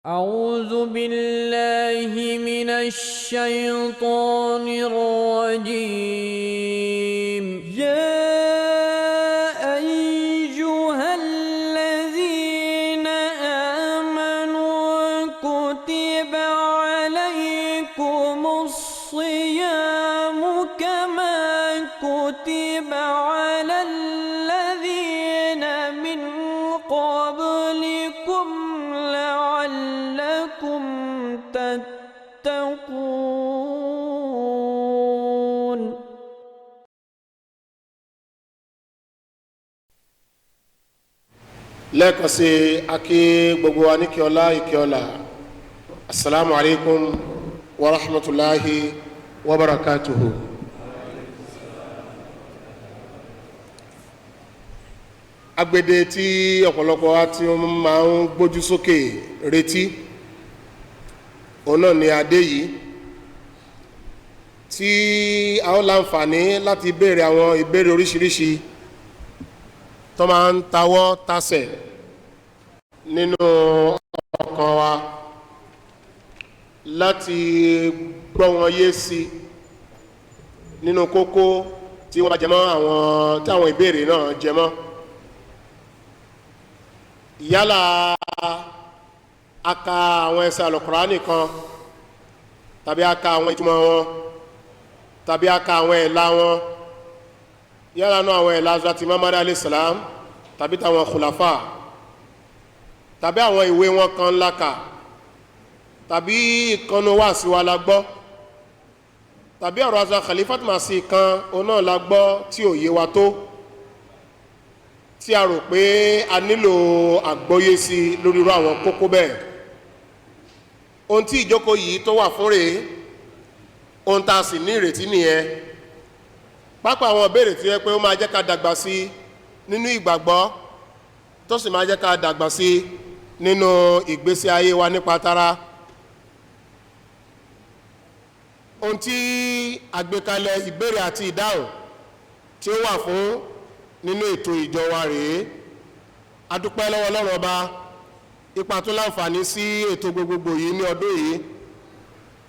أعوذ بالله من الشيطان الرجيم. يا أيها الذين آمنوا كتب عليكم الصيام كما كتب على الذين من قبلكم لعلكم تتقون. lẹ́ẹ̀kan sí akí gbogbo wa ní kíọ́lá ìkíọ́lá. Assalamu alaikum wa rahmatullahi wa barakatuhu. Agbede tí ọ̀pọ̀lọpọ̀ wa tí wọ́n máa ń gbójú sókè retí òun náà ni adé yìí tí a ó láǹfààní láti béèrè àwọn ìbéèrè oríṣiríṣi tó máa ń tawọ́ tasẹ̀ nínú ọkàn wa láti gbọ́ wọn yé sí nínú kókó tí wọ́n bá jẹmọ́ àwọn ìbéèrè náà jẹmọ́. Yálà aka àwọn ẹsẹ̀ Al-Qur'ani kan tàbí aka àwọn ìtumọ̀ wọn tàbí aka àwọn ẹ̀lá wọn, yálà náà àwọn ẹ̀lá Hazrati Muhammad alayhi salam tàbí tàwọn khulafa tàbí àwọn ìwé wọn kan láka tàbí ìkànnù wà sí wa la gbọ́ tàbí ọ̀rọ̀ Hazrat Khalifat Masih kan òun náà la gbọ́ tí ò yé wa tó, tí a rò pé a nílò àgbọ́yé sí lórí irú àwọn kókó bẹ́ẹ̀. Ohun tí ìjókòó yìí tó wà fún rèé, ohun tá a sì ní ìrètí nìyẹn. Pápá àwọn ìbéèrè tí ó yẹ pé ó máa jẹ́ ká dàgbà sí nínú ìgbàgbọ́ tó sì máa jẹ́ ká dàgbà sí nínú ìgbésí ayé wa nípa tara. Ohun tí àgbékalẹ̀ ìbéèrè àti ìdáhùn tí ó wà fún nínú ètò ìjọ wa rèé. A dúpẹ́ lọ́wọ́ Ọlọ́run Ọba ipa tó láǹfààní sí ètò gbogbogbò yìí ní ọdún yìí,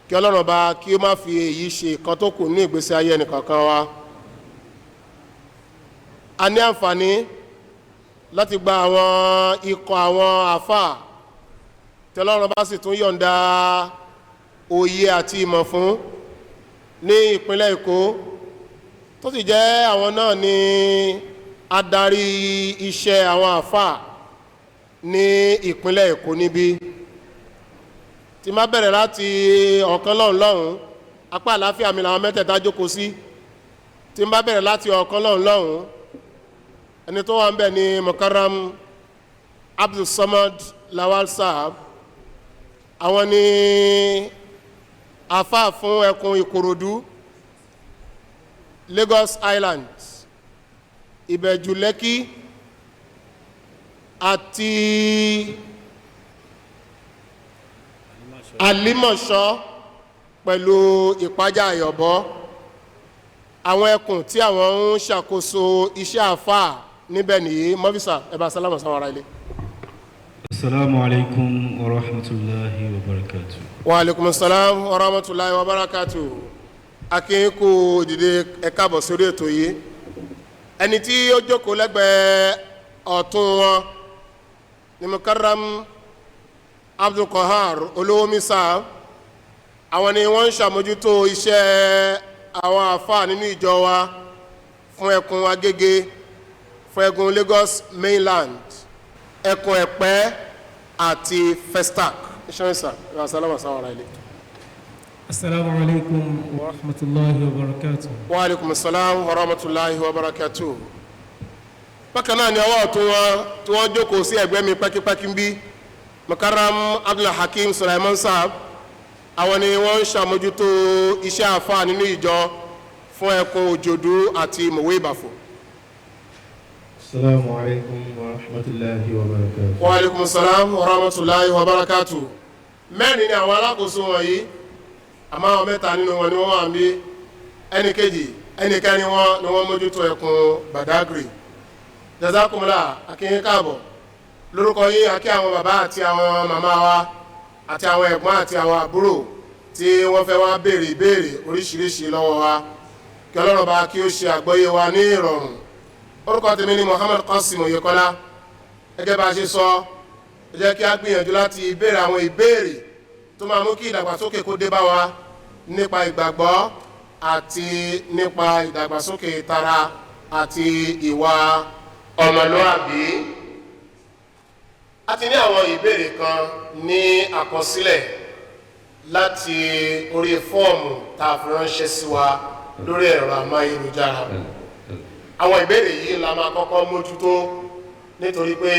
kí Ọlọ́run Ọba kí ó má fi èyí ṣe ìkan tó kù ní ìgbésí ayé ẹnìkankan wa. A ní àǹfààní láti gba àwọn ikọ̀ àwọn àfáà tí Ọlọ́run Ọba sì tún yọ̀ǹda òye àti ìmọ̀ fún ní ìpínlẹ̀ Èkó, tó sì jẹ́ àwọn náà ní adarí iṣẹ́ àwọn àfáà ní ìpínlẹ̀ Èkó níbí. Tí má bẹ̀rẹ̀ láti ọ̀kan lọ́hùn apá àláfíà mi làwọn mẹ́tẹ̀ẹ̀ta jókòó sí. Tí má bẹ̀rẹ̀ láti ọ̀kan lọ́hùn ẹni tó wà ń bẹ̀ ni Mukarram Abdul Samad Lawal Sahab. Àwọn ni àfáà fún ẹkùn Ìkòròdú, Lagos Island, Ìbẹ̀jú Lẹ́kí àti Àlímọ̀ṣọ́ pẹ̀lú Ìpájà Ìyọ̀bọ. Àwọn ẹkùn tí àwọn ń ṣàkóso iṣẹ́ àfáà níbẹ̀ nìyí. Mọ́físà ẹ̀bá sálámù sáwọn ará ilé. Assalamu alaikum wa rahmatullahi wa barakatuh. Wa alaikum assalam wa rahmatullahi wa barakatuh. Akínkù dìde ẹ káàbọ̀ sórí ètò yìí. Ẹni tí ó jókòó lẹ́gbẹ̀ẹ́ ọ̀tún wọn ni Mukarram Abdul Qahar Olówómísà. Àwọn ni wọ́n ń ṣàmójútó iṣẹ́ àwọn àfáà nínú ìjọ wa fún ẹkùn Agége, fún ẹkùn Lagos Mainland, ẹkùn Ẹ̀pẹ́ àti Festac. Ìṣẹ́yìnsà ìrànṣálàmà sáwọn ará ilé. Assalamu alaikum wa rahmatullahi wa barakatuh. Wa alaikum assalam wa rahmatullahi wa barakatuh. Bákan náà ni ọwọ́ ọ̀tún wọn tí wọ́n jókòó sí ẹ̀gbẹ́ mi pẹ́kípẹ́kí bí Mukarram Abdul Hakim Sulaiman Sahab. Àwọn ni wọ́n ń ṣàmójútó iṣẹ́ àfáà nínú ìjọ fún ẹkùn Òjòdú àti Mòwe Ìbàfò. Assalamu alaikum wa rahmatullahi wa barakatuh. Wa alaikum assalam wa rahmatullahi wa barakatuh. Mẹ́rin ni àwọn alákòóso wọ̀nyí, àmọ́ àwọn mẹ́ta nínú wọn ni wọ́n wà ń bí. Ẹni kejì, ẹni kẹrin wọn ni wọ́n mójútó ẹkùn Badagry. Jazakumullah, akíyín káàbọ̀. Lórúkọ yín akí àwọn bàbá àti àwọn màmá wa àti àwọn ẹ̀gbọ́n àti àwọn àbúrò tí wọ́n fẹ́ wá béèrè ìbéèrè oríṣiríṣi lọ́wọ́ wa kí Ọlọ́run bá kí ó ṣe àgbọ́yé wa ní ìrọ̀rùn. Orúkọ tèmi ni Muhammad Qasim Oyekola. Gẹ́gẹ́ bá a ṣe sọ, ẹ jẹ́ kí a gbìyànjú láti béèrè àwọn ìbéèrè tó máa mú kí ìdàgbàsókè kó dé bá wa nípa ìgbàgbọ́ àti nípa ìdàgbàsókè tara àti ìwà ọmọlúwàbí. A ti ní àwọn ìbéèrè kan ní àkọsílẹ̀ láti orí fọ́ọ̀mù tá a fi ránṣẹ́ sí wa lórí ẹ̀rọ amáyélujára. Àwọn ìbéèrè yìí la máa kọ́kọ́ mójútó nítorí pé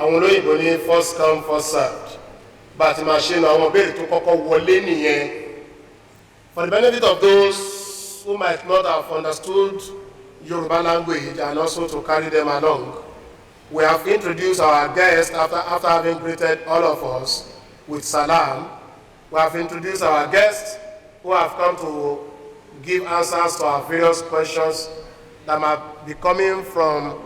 àwọn olóyìnbó ní first come first served bá a ti máa ṣe àwọn ìbéèrè tó kọ́kọ́ wọlé nìyẹn. For the benefit of those who might not have understood Yoruba language and also to carry them along, we have introduced our guests after having greeted all of us with salam. We have introduced our guests who have come to give answers to our various questions that might be coming from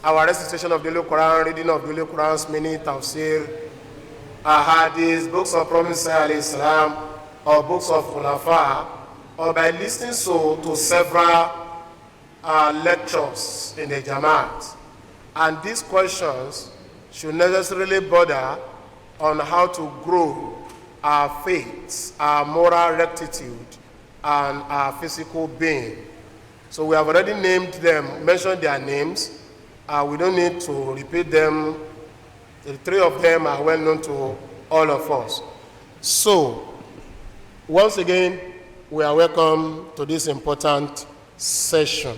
our recitation of the Holy Quran, reading of the Holy Quran's meaning, tafsir, ahadith, books of Prophet alayhi salam, or books of Khulafa, or by listening to several lectures in the Jamaat. And these questions should necessarily border on how to grow our faith, our moral rectitude, and our physical being. So we have already named them, mentioned their names. We don't need to repeat them. The three of them are well known to all of us. So, once again, we are welcome to this important session.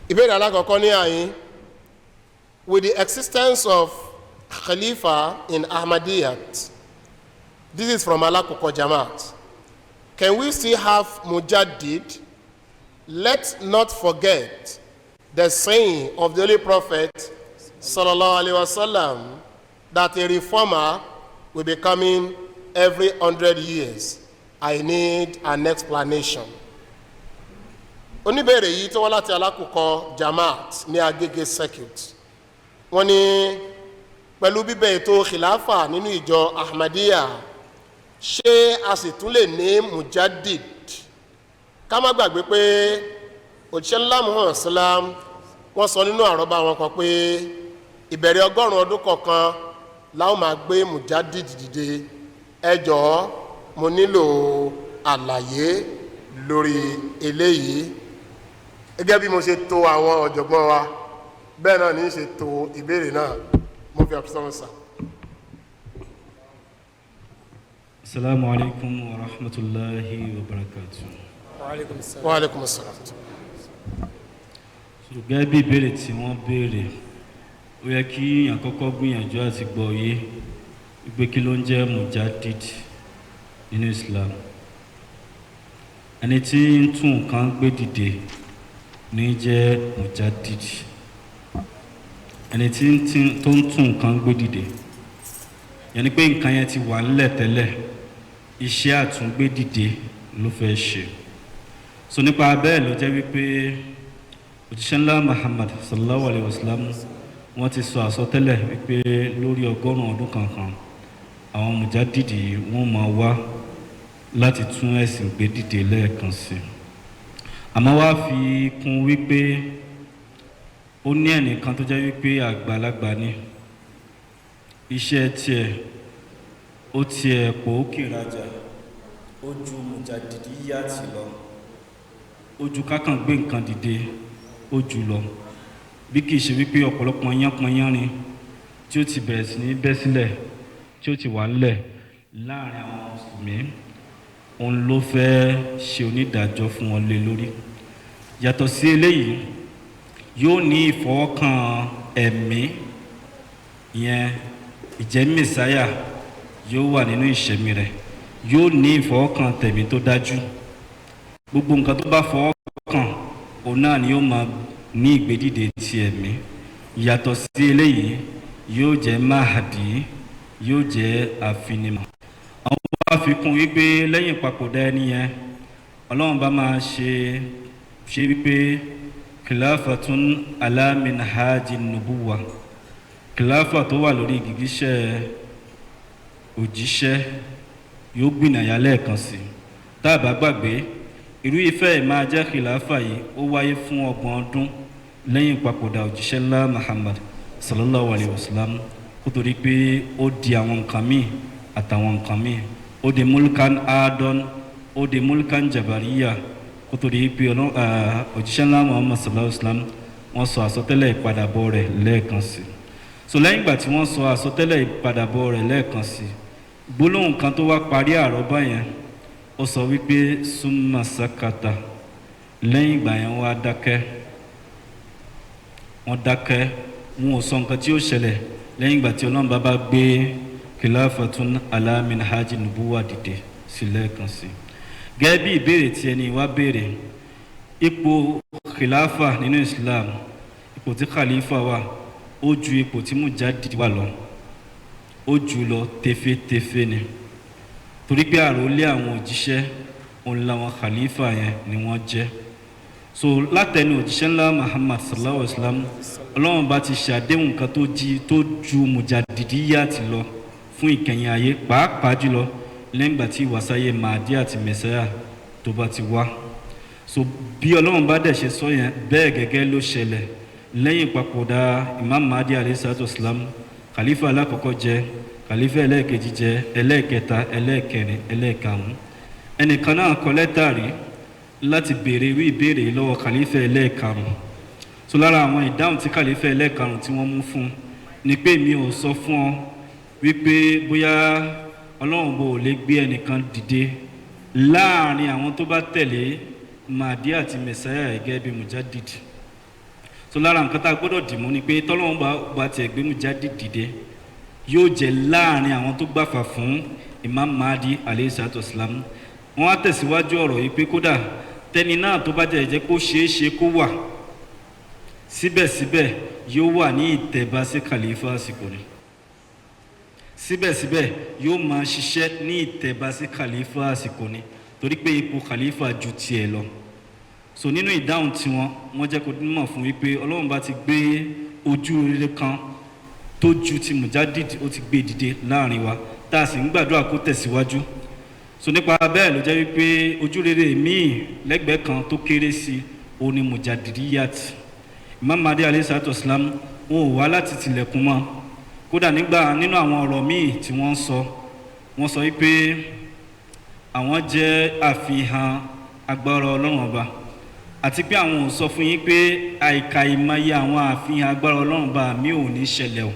Ìbéèrè alákọ̀ọ́kọ́ ní àyín, with the existence of Khalifa in Ahmadiyyat, this is from Alakoko Jamaat, can we still have Mujaddid? Let's not forget the saying of the Holy Prophet sallallahu alaihi wasallam that a reformer will be coming every 100 years. I need an explanation. Oníbèrè yìí tó wá láti Alákòókò Jamaat ní Agége Circuit. Wọ́n ní pẹ̀lú bíbẹ̀ ètò khilafa nínú ìjọ Ahmadiyya, ṣé a sì tún lè ní Mujaddid? Ká má gbàgbé pé òjíṣẹ́ ńlá Muhammad sallam wọ́n sọ nínú àrọ́bá wọn kan pé ìbẹ̀rẹ̀ 100 ọdún kọ̀ọ̀kan láwọn máa gbé Mujaddid dìde. Ẹ jọ̀ọ́ mo nílò àlàyé lórí eléyìí. Gẹ́gẹ́ bí mo ṣe tò àwọn ọ̀jọ̀gbọ́n wa, bẹ́ẹ̀ náà ní ṣe tò ìbéèrè náà. Mo fi àpẹẹsàn sà. Assalamu alaikum wa rahmatullahi wa barakatuh. Wa alaikum assalam. Gẹ́gẹ́ bí ìbéèrè tí wọ́n béèrè, ó yẹ kí èèyàn kọ́kọ́ gbìyànjú àti gbọ́ yé wípé kí ló ń jẹ́ Mujaddid nínú Islam. Ẹni tí ń tún nǹkan gbé dìde ní jẹ́ Mujaddid. Ẹni tí tó ń tún nǹkan gbé dìde, yẹn ni pé nǹkan yẹn ti wà nílẹ̀ tẹ́lẹ̀, iṣẹ́ àtúngbé dìde ló fẹ́ ṣe. So nípa bẹ́ẹ̀ ló jẹ́ wípé òjíṣẹ́ ńlá Muhammad sallallahu alaihi wasallam wọ́n ti sọ àsọtẹ́lẹ̀ wípé lórí 100 ọdún kankan àwọn Mujaddid wọ́n máa wá láti tún ẹ̀sìn gbé dìde lẹ́ẹ̀kan sí. Àmọ́ wá fi kún wípé ó ní ẹnìkan tó jẹ́ wípé àgbàlagbà ni, iṣẹ́ tiẹ̀ ó tiẹ̀ pò ó kìrajà, ó ju Mujaddid yá ti lọ, ó ju kákan gbé nǹkan dìde ó jù lọ. Bí kìí ṣe wípé ọ̀pọ̀lọpọ̀ yánpọnyánrin tí ó ti bẹ̀rẹ̀ sí ní bẹ́ sílẹ̀, tí ó ti wà nílẹ̀ láàrin àwọn mùsùlùmí, òun ló fẹ́ ṣe onídàájọ́ fún wọn lé lórí. Yàtọ̀ sí eléyìí, yóò ní ìfọwọ́kàn ẹ̀mí, ìyẹn ìjẹ́ mẹ́sáyà yóò wà nínú ìṣẹ̀mí rẹ̀, yóò ní ìfọwọ́kàn tẹ̀mí tó dájú. Gbogbo nǹkan tó bá fọwọ́kàn òun náà ni yóò máa ní ìgbédìde ti ẹ̀mí. Yàtọ̀ sí eléyìí, yóò jẹ́ Mahdi, yóò jẹ́ àfinimọ̀. Àwọn bá fi kún wípé lẹ́yìn ìpapòdà ẹni yẹn, Ọlọ́run bá máa ṣe wípé khilafatun ala minhaji nubuwa, khilafa tó wà lórí gìgísẹ̀ òjíṣẹ́ yóò gbìnàyà lẹ́ẹ̀kan sí tá a bá gbàgbé irú ìfẹ́ máa jẹ́ khilafa yìí ó wáyé fún 30 ọdún lẹ́yìn ìpapòdà òjíṣẹ́ ńlá Muhammad sallallahu alayhi wa sallam kó torí pé ó di àwọn nǹkan míì àtàwọn nǹkan míì ó di mulkan adon ó di mulkan jabariya kó torí pé òjíṣẹ́ ńlá Muhammad sallallahu alayhi wa sallam wọ́n sọ àsọtẹ́lẹ̀ ìpadàbọ̀ rẹ̀ lẹ́ẹ̀kan sí so lẹ́yìn ìgbà tí wọ́n sọ àsọtẹ́lẹ̀ ìpadàbọ̀ rẹ̀ lẹ́ẹ̀kan sí gbólóhùn kan tó wá parí àrọ́bá yẹn ó sọ wípé summa sakata lẹ́yìn ìgbà yẹn wọ́n á dákẹ́ wọn ò sọ nǹkan tí ó ṣẹlẹ̀ lẹ́yìn ìgbà tí Ọlọ́run bá gbé khilafatun ala minhaji nubuwa dìde sí lẹ́ẹ̀kan sí gẹ́gẹ́ bí ìbéèrè tí ẹni wá béèrè ipò khilafa nínú Islam ipò tí khalifa wà ó ju ipò tí mujadid wà lọ ó jù lọ tefetefe ni torí pé àròlé àwọn òjíṣẹ́ òun làwọn khalifa yẹn ni wọ́n jẹ́ so látẹnu òjíṣẹ́ ńlá Muhammad sallallahu alaihi wa sallam Ọlọ́run bá ti ṣàdéhùn kan tó ju mujadidiyya ti lọ fún ìkẹyìn ayé pàápàá jùlọ lẹ́yìn ìgbà tí ìwàsáyé Mahdi àti Mẹ́sáyà tó bá ti wá so bí Ọlọ́run bá dẹ̀ ṣe sọ yẹn bẹ́ẹ̀ gẹ́gẹ́ ló ṣẹlẹ̀ lẹ́yìn ìpapòdà Imam Mahdi alayhi salatu wassalam khalifa alákọ̀ọ́kọ́ jẹ́ khalifa ẹlẹ́ẹ̀kejì jẹ́ ẹlẹ́ẹ̀kẹta ẹlẹ́ẹ̀kẹrin ẹlẹ́ẹ̀karùn-ún ẹnìkan náà kọ lẹ́tà rí láti béèrè irú ìbéèrè lọ́wọ́ khalifa ẹlẹ́ẹ̀karùn-ún so lára àwọn ìdáhùn tí khalifa ẹlẹ́ẹ̀karùn-ún tí wọ́n mú fún ni pé mi ò sọ fún ọ wípé bóyá Ọlọ́run bò lè gbé ẹnìkan dìde láàrin àwọn tó bá tẹ̀lé Mahdi àti Mẹ́sáyà gẹ́gẹ́ bí mujadid so lára nǹkan tá a gbọ́dọ̀ dìmú ni pé tọ́lọ́run bá tiẹ̀ gbé mujadid dìde yóò jẹ́ láàrin àwọn tó gbàfà fún Imam Mahdi alayhi salatu wassalam wọ́n á tẹ̀síwájú ọ̀rọ̀ yìí pé kódà tẹni náà tó bá jẹ́ kó ṣeé ṣe kó wà síbẹ̀síbẹ̀ yóò wà ní ìtẹ̀bá sí khalifa àsìkò ni síbẹ̀síbẹ̀ yóò máa ṣiṣẹ́ ní ìtẹ̀bá sí khalifa àsìkò ni torí pé ipò khalifa ju tiẹ̀ lọ so nínú ìdáhùn tiwọn wọ́n jẹ́ kó mọ̀ fún wípé Ọlọ́run bá ti gbé ojú rere kan tó ju ti mujadid ó ti gbé dìde láàrin wa tá a sì ń gbàdúrà kó tẹ̀síwájú so nípa bẹ́ẹ̀ ló jẹ́ wípé ojú rere míì lẹ́gbẹ̀ẹ́ kan tó kéré sí oní mujadidiyat Imam Mahdi alayhi salatu wassalam wọn ò wá láti tilẹ̀kùn mọ́ kódà nínú àwọn ọ̀rọ̀ míì tí wọ́n sọ wípé àwọn jẹ́ àfihàn agbára Ọlọ́run ọba àti pé àwọn ò sọ fún yín pé àìkà ìmọye àwọn àfihàn agbára Ọlọ́run ọba mi ò ní ṣẹlẹ̀ o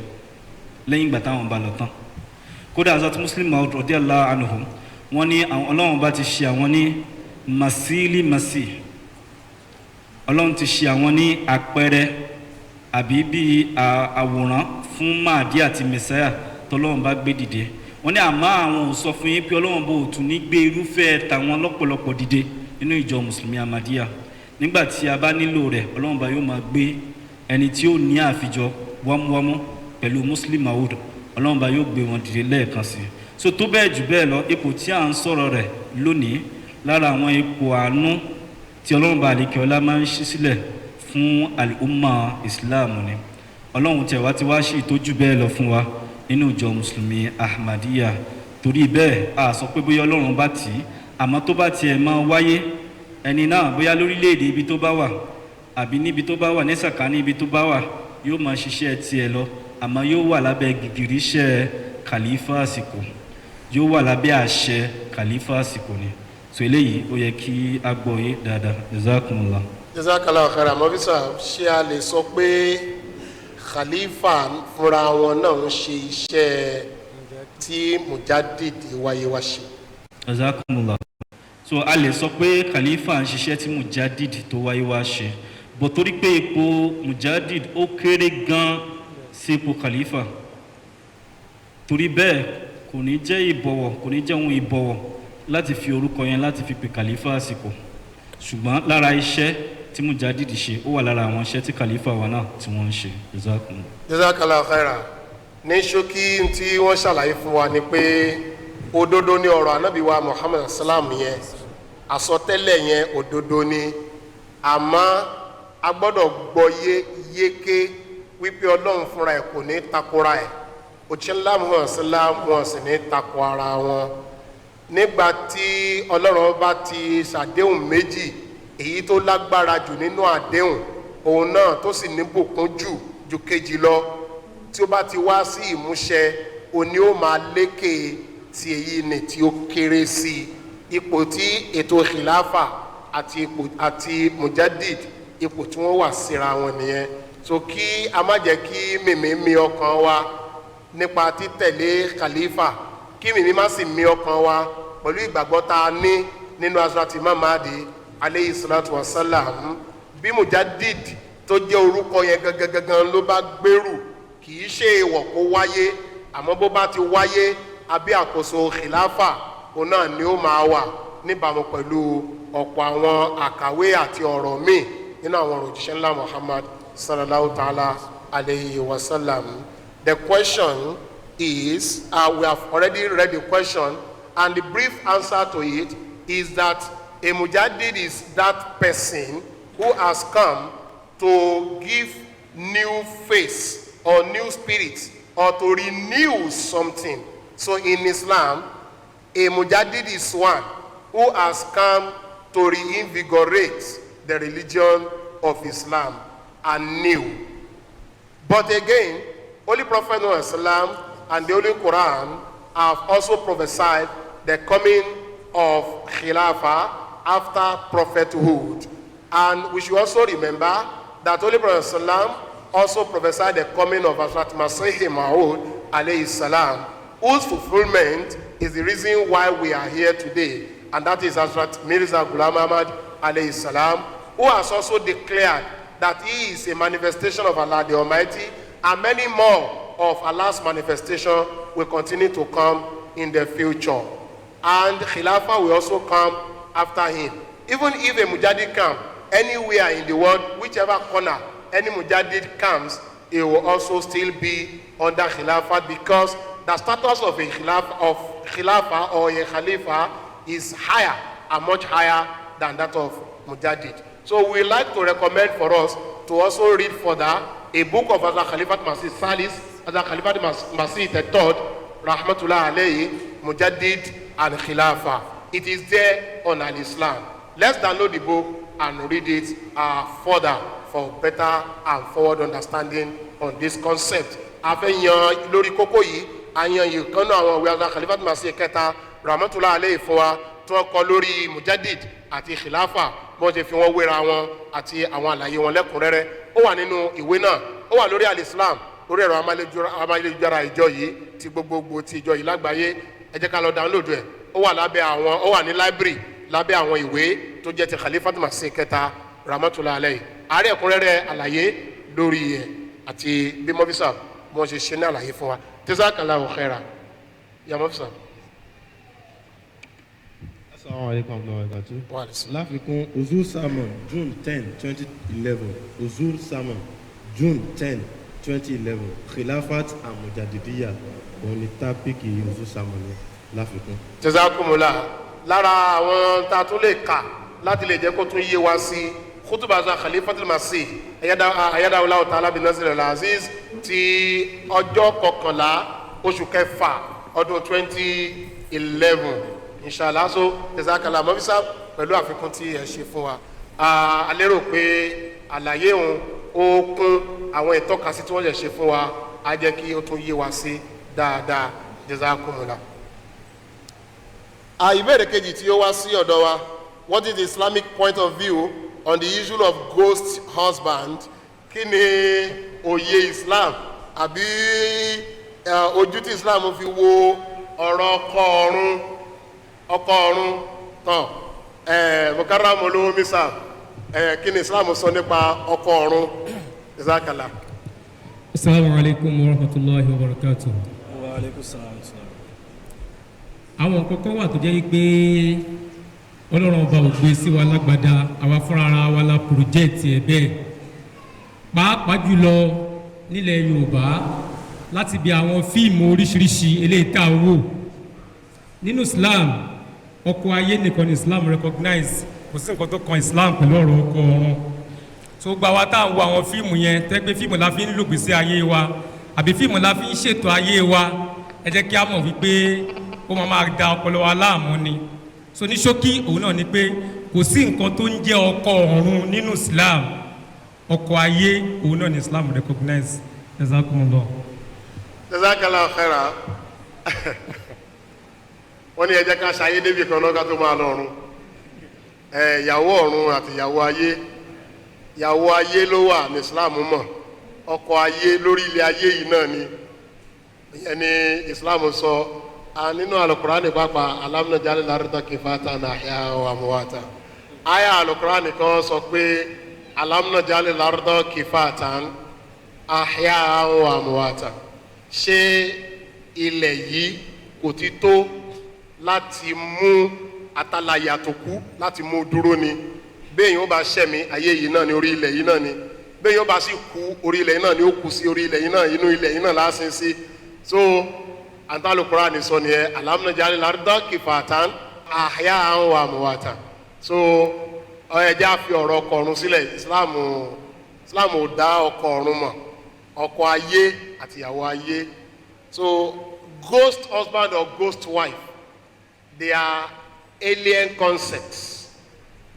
lẹ́yìn ìgbà táwọn bá lọ tán kódà Hazrat Muslim Maud radiyallahu anhu wọ́n ní àwọn Ọlọ́run bá ti ṣe àwọn ní masili masi Ọlọ́run ti ṣe àwọn ní àpẹẹrẹ àbí bíi àwòrán fún Mahdi àti Mẹ́sáyà tọ́lọ́run bá gbé dìde wọ́n ní àmọ́ àwọn ò sọ fún yín pé Ọlọ́run bó tún ní gbé irúfẹ́ tàwọn lọ́pọ̀lọpọ̀ dìde nínú ìjọ mùsùlùmí Ahmadiyya nígbà tí a bá nílò rẹ̀ Ọlọ́run bá yóò máa gbé ẹni tí ó ní àfijọ wámúwámú pẹ̀lú Muslim Maud Ọlọ́run bá yóò gbé wọn dìde lẹ́ẹ̀kan sí so tó bẹ́ẹ̀ jù bẹ́ẹ̀ lọ ipò tí à ń sọ̀rọ̀ rẹ̀ lónìí lára àwọn ipò àánú tí Ọlọ́run bá àlekè ọlá máa ń ṣí sílẹ̀ fún al-umma Islam ni Ọlọ́run tẹ̀ wá ti wá sí ìtójú bẹ́ẹ̀ lọ fún wa nínú ìjọ mùsùlùmí Ahmadiyya torí bẹ́ẹ̀ a sọ pé bóyá Ọlọ́run bá tì í àmọ́ tó bá tiẹ̀ máa wáyé ẹni náà bóyá lórílẹ̀‐èdè ibi tó bá wà àbí níbi tó bá wà ní sàkání ibi tó bá wà yóò máa ṣiṣẹ́ tiẹ̀ lọ àmọ́ yóò wà lábẹ́ gìgìríṣẹ́ khalifa àsìkò yóò wà lábẹ́ àṣẹ khalifa àsìkò ni so eléyìí ó yẹ kí a gbọ́ yé dáadáa jazakumullah. jazakallahu khairan mọ́físà ṣé a lè sọ pé khalifa fúnra wọn náà ń ṣe iṣẹ́ tí mujadid wáyé wá ṣe. jazakumullah. so a lè sọ pé khalifa ń ṣiṣẹ́ tí mujadid tó wáyé wá ṣe bó torí pé ipò mujadid ó kéré gan sí ipò khalifa torí bẹ́ẹ̀ kò ní jẹ́ ìbọ̀wọ̀ kò ní jẹ́ ohun ìbọ̀wọ̀ láti fi orúkọ yẹn láti fi pè khalifa àsìkò ṣùgbọ́n lára iṣẹ́ tí mujadid ṣe ó wà lára àwọn iṣẹ́ tí khalifa wa náà tí wọ́n ń ṣe. jazakallahu khairan ní ṣókí tí wọ́n ṣàlàyé fún wa ni pé òdodo ni ọ̀rọ̀ ànábì wa Muhammad salam yẹn àsọtẹ́lẹ̀ yẹn òdodo ni àmọ́ a gbọ́dọ̀ gbọ́ yéké wípé Ọlọ́run fúnra ẹ̀ kò ní takora ẹ̀ òjíṣẹ́ Muhammad sallam wọn sì ní takò ara wọn nígbà tí Ọlọ́run bá ti ṣàdéhùn méjì èyí tó lágbára jù nínú àdéhùn òun náà tó sì ní bùkún ju kejì lọ tí ó bá ti wá sí ìmúṣẹ òní ó máa lékè tí èyí ni tí ó kéré sí ipò tí ètò khilafa àti mujaddid ipò tí wọ́n wà síra wọn nìyẹn so kí a má jẹ́ kí mìmí mi ọkàn wa nípa títẹ̀lé khalifa kí mìmí má sì mi ọkàn wa pẹ̀lú ìgbàgbọ́ tá a ní nínú Hazrat Imam Mahdi alayhi salatu wa salam bí mujaddid tó jẹ́ orúkọ yẹn gangan ló bá gbèrú kì í ṣe èèwọ̀ kó wáyé àmọ́ bó bá ti wáyé abí àkóso khilafa òun náà ni ó máa wà níbàámu pẹ̀lú ọ̀pọ̀ àwọn àkàwé àti ọ̀rọ̀ míì nínú àwọn òjíṣẹ́ ńlá Muhammad sallallahu ta'ala alayhi wa sallam. The question is, we have already read the question, and the brief answer to it is that a mujaddid is that person who has come to give new face or new spirit or to renew something. So in Islam, a mujaddid is one who has come to reinvigorate the religion of Islam anew. But again, Holy Prophet Muhammad and the Holy Quran have also prophesied the coming of Khilafah after prophethood. And we should also remember that Holy Prophet Muhammad also prophesied the coming of Hazrat Masih Maud alayhi salam, whose fulfillment is the reason why we are here today. And that is Hazrat Mirza Ghulam Ahmad alayhi salam, who has also declared that he is a manifestation of Allah the Almighty, and many more of Allah's manifestation will continue to come in the future. And Khilafah will also come after him. Even if a Mujaddid comes anywhere in the world, whichever corner any Mujaddid comes, it will also still be under Khilafah, because the status of a Khilafah or a Khalifa is higher and much higher than that of Mujaddid. So we like to recommend for us to also read further a book of Hazrat Khalifat Masih Salis, Hazrat Khalifat Masih III, Rahmatullah alayhi, Mujaddid and Khilafah. It is there on Al-Islam. Let's download the book and read it further for better and forward understanding on this concept. Afẹ́yàn lórí kókó yìí, àyàn yìí kan náà àwọn ìwé Hazrat Khalifat Masih kẹta, Rahmatullah alayhi fún wa tí wọ́n kọ lórí Mujaddid àti Khilafah, bọ́n ṣe fi wọ́n wéra wọn àti àwọn àlàyé wọn lẹ́kùnrẹ́rẹ́. Ó wà nínú ìwé náà, ó wà lórí Al-Islam, lórí ẹ̀rọ amáyélujára ìjọ yìí ti gbogbogbò ti ìjọ yìí lágbàáyé. Ẹ jẹ́ ká lọ download ẹ̀. Ó wà lábẹ́ àwọn, ó wà ní library lábẹ́ àwọn ìwé tó jẹ́ ti Khalifat Masih kẹta, Rahmatullah alayhi. Àárẹ̀ ẹ̀kúnrẹ́rẹ́ àlàyé lórí ẹ̀ àti bí mọ́físà wọ́n ṣe ṣe ní àlàyé fún wa. Jazakallahu khairan. Ya mọ́físà. Assalamu alaikum wa barakatuh. Láfikún Uzur Sermon June 10, 2011. Uzur Sermon June 10, 2011. Khilafat and Mujadidiyya. Òun ni tápíkì Uzur Sermon yẹn láfikún. Jazakumullah. Lára àwọn tá a tún lè kà láti lè jẹ́ kó tún yé wa sí khutuba za Khalifatul Masih ayadawulahu ta'ala bin Nasir al-Aziz ti ọjọ́ 11 oṣù kẹfà ọdún 2011. Inshallah, so Jazakallah mọ́físà pẹ̀lú àfikún tí ẹ ṣe fún wa. A lérò pé àlàyé òun ó kún àwọn ìtọ́kasí tí wọ́n lè ṣe fún wa, á jẹ́ kí ó tún yé wa sí dáadáa. Jazakumullah. Ìbéèrè kejì tí ó wá sí ọ̀dọ̀ wa, what is the Islamic point of view on the issue of ghost husband? Kí ni òye Islam àbí ojú tí Islam fi wo ọ̀rọ̀ ọkọ ọ̀run tán Mukarram olówó mísà kí ni Islam sọ nípa ọkọ ọ̀run? Jazakallah. Assalamu alaikum wa rahmatullahi wa barakatuh. Wa alaikum salam. Àwọn kọ́kọ́ wà tó jẹ́ pé Ọlọ́run ọba ò gbé sí wa lágbádá, àwa fúnra ara wa la pòròjẹ́ẹ̀tì ẹ̀ bẹ́ẹ̀. Pàápàá jùlọ nílẹ̀ Yorùbá láti bí àwọn fíìmù oríṣiríṣi eléyìí tá a wò. Nínú Islam, ọkọ ayé nìkan ni Islam recognize, kò sí nǹkan tó kan Islam pẹ̀lú ọ̀rọ̀ ọkọ ọ̀run. So gba wa tá à ń wo àwọn fíìmù yẹn tẹ́ pé fíìmù la fi ń lògbèsè ayé wa, àbí fíìmù la fi ń ṣètò ayé wa ẹ jẹ́ kí a mọ̀ wípé ó máa da ọpọlọ wa láàmú ni so ní ṣókí òun náà ni pé kò sí nǹkan tó ń jẹ́ ọkọ ọ̀run nínú Islam ọkọ ayé òun náà ni Islam recognize jazakumullah. jazakallahu khairan wọ́n ní ẹ jẹ́ ká ṣayé débi kan náà ká tó máa lọ ọ̀run ìyàwó ọ̀run àti ìyàwó ayé ló wà ní Islam mọ̀ ọkọ ayé lórí ilé ayé yìí náà ni ìyẹn ni Islam sọ nínú Al-Qur'ani pápá alam naj'alil arda kifatan ahya'an wa amwata aya Al-Qur'ani kan sọ pé alam naj'alil arda kifatan ahya'an wa amwata ṣé ilẹ̀ yìí kò ti tó láti mú atalaya tó kú láti mú dúró ni bẹ́ẹ̀ yóò bá ṣẹ̀mí ayé yìí náà ni orí ilẹ̀ yìí náà ni bẹ́ẹ̀ yóò bá sì kú orí ilẹ̀ yìí náà ni ó kú sí orí ilẹ̀ yìí náà inú ilẹ̀ yìí náà lásìn sí so antalukura ni sọ nìyẹn alam naj'alil arda kifatan ahya'an wa amwata so ẹja fi ọ̀rọ̀ ọkọ ọ̀run sílẹ̀ Islam ò dá ọkọ ọ̀run mọ̀ ọkọ ayé àti ìyàwó ayé so ghost husband or ghost wife they are alien concepts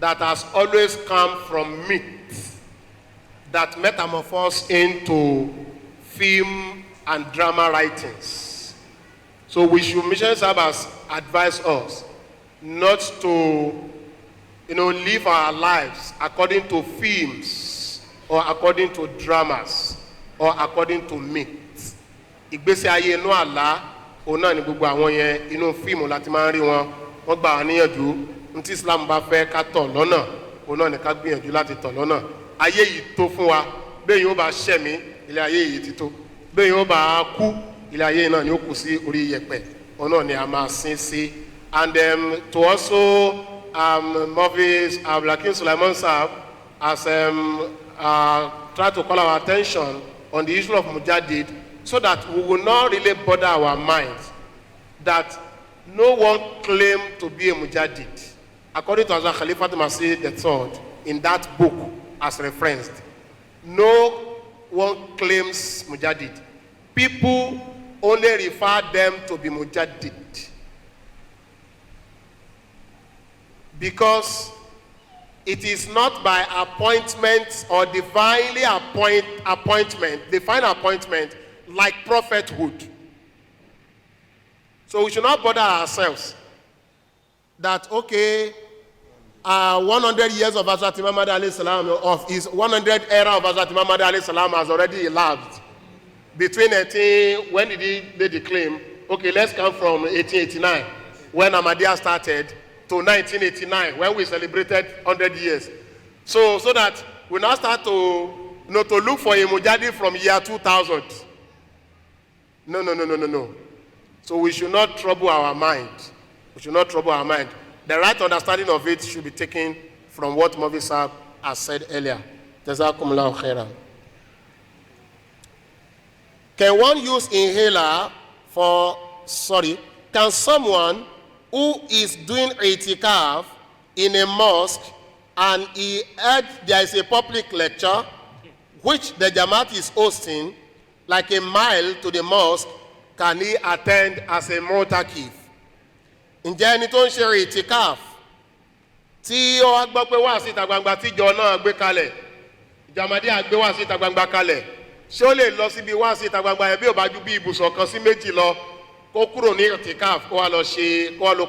that has always come from myth that metamorphose into film and drama writings. So we should, mission servers advise us not to, live our lives according to films or according to dramas or according to myths. Ìgbésí ayé inú àlá òun náà ni gbogbo àwọn yẹn inú fíìmù láti máa ń rí wọn wọ́n gbà wá níyànjú ntí Islam bá fẹ́ ká tọ̀ lọ́nà òun náà ni ká gbìyànjú láti tọ̀ lọ́nà ayé yìí tó fún wa bẹ́ẹ̀ yóò bá ṣẹ̀mí ilé ayé yìí ti tó bẹ́ẹ̀ yóò bá kú ilé ayé náà ni ó kù sí orí yẹ̀pẹ̀ òun náà ni a máa sin sí and to also Mufti Abdulhakeem Sulaiman Sahab has tried to call our attention on the issue of Mujadid so that we will not really bother our minds that no one claimed to be a Mujadid. According to Hazrat Khalifa Masih III, in that book as referenced, no one claims Mujadid. People only refer them to be Mujadid because it is not by appointment or divine appointment like prophethood. So we should not bother ourselves that, 100 years of Hazrat Muhammad alayhi salam, of his 100 era of Hazrat Muhammad alayhi salam has already elapsed. Between when did he lay the claim? Let's come from 1889, when Ahmadiyya started, to 1989, when we celebrated 100 years. So that we now start to look for a Mujadid from year 2000. No. So we should not trouble our mind. The right understanding of it should be taken from what Mufti Sahab has said earlier. Jazakumullahu khairan. Can one use inhaler can someone who is doing itikaf in a mosque and he heard there is a public lecture which the Jamaat is hosting like a mile to the mosque, can he attend as a mu'takif? Ǹjẹ́ ẹni tó ń ṣe itikaf tí ó wá gbọ́ pé wá sí ìta gbangba tíjọ náà gbé kalẹ̀ ìjàmàdí àgbé wá sí ìta gbangba kalẹ̀ ṣé ó lè lọ síbi wá sí ìta gbangba yẹn bí ò bá ju bí ibùsọ̀ kan sí méjì lọ kó kúrò ní itikaf kó wá lọ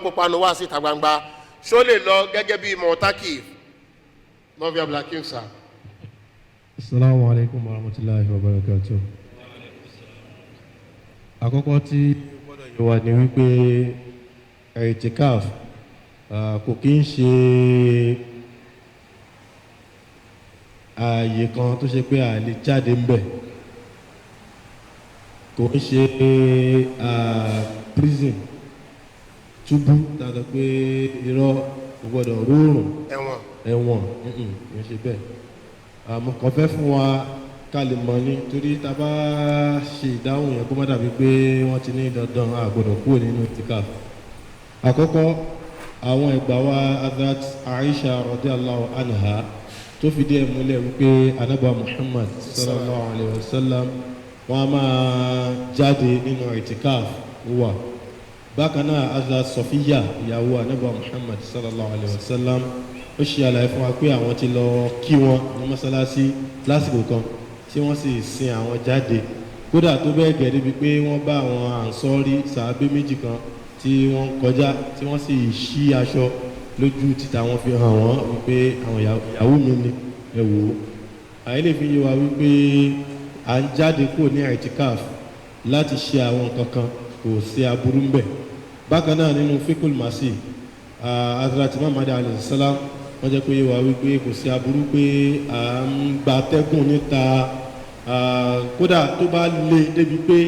kópa nu wá sí ìta gbangba ṣé ó lè lọ gẹ́gẹ́ bí mu'takif? Mufti Abdulhakeem sir. Assalamu alaikum warahmatullahi wabarakatuh. Àkọ́kọ́ tí gbọ́dọ̀ yé wa ni wípé itikaf kò kí ń ṣe ààyè kan tó ṣe pé a lè jáde ń bẹ̀, kò ń ṣe prison túbú tàbí pé irọ́ kò gbọ́dọ̀ rọrùn ẹ̀wọ̀n ń ṣe bẹ́ẹ̀. Mo kàn fẹ́ fún wa ká lè mọ̀ ní torí tá a bá ṣe ìdáhùn yẹn kó má dàbí pé wọ́n ti ní dandan a gbọ́dọ̀ kúrò nínú itikaf. Àkọ́kọ́ àwọn ìgbà wa Hazrat Aisha radiyallahu anha tó fìdí ẹ̀ múlẹ̀ wípé Ànábì Muhammad sallallahu alayhi wa sallam wọ́n á máa jáde nínú itikaf wà. Bákan náà Hazrat Sofiya ìyàwó Ànábì Muhammad sallallahu alayhi wa sallam ó ṣe àlàyé fún wa pé àwọn ti lọ kí wọn ní mọ́sálásí lásìkò kan tí wọ́n sì sin àwọn jáde. Kódà tó bẹ́ẹ̀ gẹ̀ débi pé wọ́n bá àwọn ànsọ́rí sàábé méjì kan tí wọ́n kọjá tí wọ́n sì ṣí aṣọ lójú títa wọn fi hàn wọ́n wípé àwọn ìyàwó mi ni ẹ wò ó. àyè lè fi yé wa wípé à ń jáde kúrò ní itikaf láti ṣe àwọn nǹkan kan kò sí aburú ń bẹ̀. Bákan náà nínú fikul masi Hazrat Muhammad alayhi salam wọ́n jẹ́ pé yé wa wípé kò sí aburú pé à ń gba atẹ́gùn níta kódà tó bá lé débi pé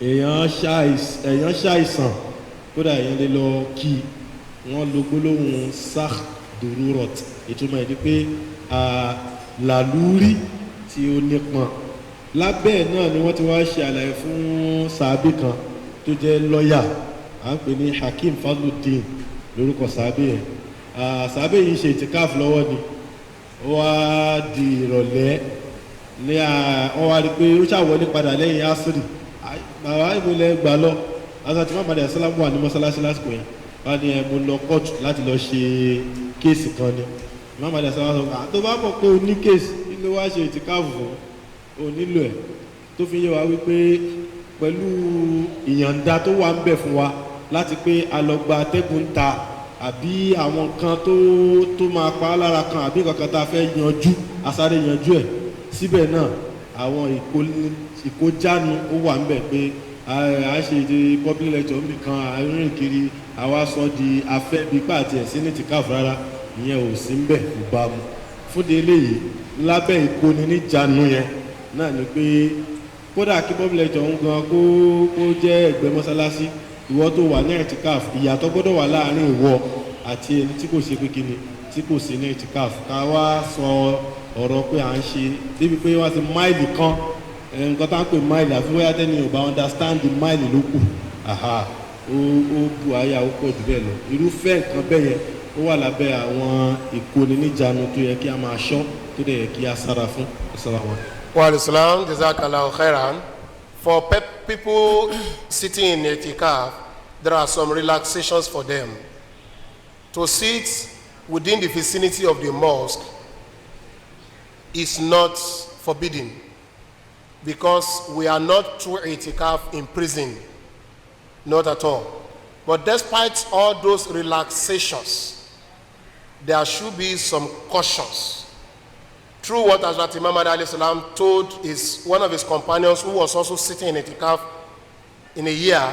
èèyàn ṣàìsàn kódà èèyàn lè lọ kí wọ́n lo gbólóhùn sakh dururot ìtumọ̀ ẹ̀ ni pé làlúrí tí ó nípọn. Lábẹ́ náà ni wọ́n ti wá ṣe àlàyé fún sàábì kan tó jẹ́ lọ́yà à ń pè ní Hakim Fadluddin lórúkọ sàábì yẹn. Sàábì yìí ṣe ìtìkáf lọ́wọ́ ni ó wá di ìrọ̀lẹ́ ní wọ́n wá rí pé ó ṣàwọlé padà lẹ́yìn asiri bàbá ìmúlẹ̀ gbà lọ Hazrat Muhammad asalamu wà ní mọ́sálásí lásìkò yẹn wọ́n ní mo lọ kóòtù láti lọ ṣe kéèsì kan ni Muhammad asalamu sọ tó bá mọ̀ pé o ní kéèsì nílò wá ṣe ìtìkáf fún o nílò ẹ̀ tó fi yé wa wípé pẹ̀lú ìyànda tó wà ń bẹ̀ fún wa láti pé a lọ gba atẹ́gùn ta àbí àwọn kan tó máa pa á lára kan àbí kankan tá a fẹ́ yanjú asáré yanjú ẹ̀ síbẹ̀ náà àwọn ìkójánu ó wà ń bẹ̀ pé a ṣe ìdí public lecture nìkan àárín kiri àwa sọ di afẹ́ bí pàtì ẹ̀ sí ní tìkáf rárá ìyẹn ò sí ń bẹ̀ kò bá mu fúnde eléyìí lábẹ́ ìkóni níjànú yẹn náà ni pé kódà kí public lecture ń gan kó jẹ́ ẹgbẹ́ mọ́sálásí ìwọ tó wà ní itikaf ìyàtọ̀ gbọ́dọ̀ wà láàrin ìwọ àti ẹni tí kò ṣe pé kíni tí kò sí ní itikaf ká wá sọ ọ̀rọ̀ pé à ń ṣe débi pé wá sí máìlì kan nǹkan tá ń pè máìlì àfi wáyà tẹ́ni ò bá understand máìlì ló kù ó bu àyà ó pọ̀ jù bẹ́ẹ̀ lọ irúfẹ́ nǹkan bẹ́ẹ̀ yẹn ó wà lábẹ́ àwọn ìkóni níjànú tó yẹ kí a máa ṣọ́ tó dẹ̀ yẹ kí a sára fún ìsọ̀rọ̀. Wa Islam jazakallahu khairan. For people sitting in itikaf, there are some relaxations for them. To sit within the vicinity of the mosque is not forbidden because we are not through itikaf in prison, not at all. But despite all those relaxations, there should be some cautions. Through what Hazrat Muhammad alayhi salam told one of his companions who was also sitting in itikaf in a year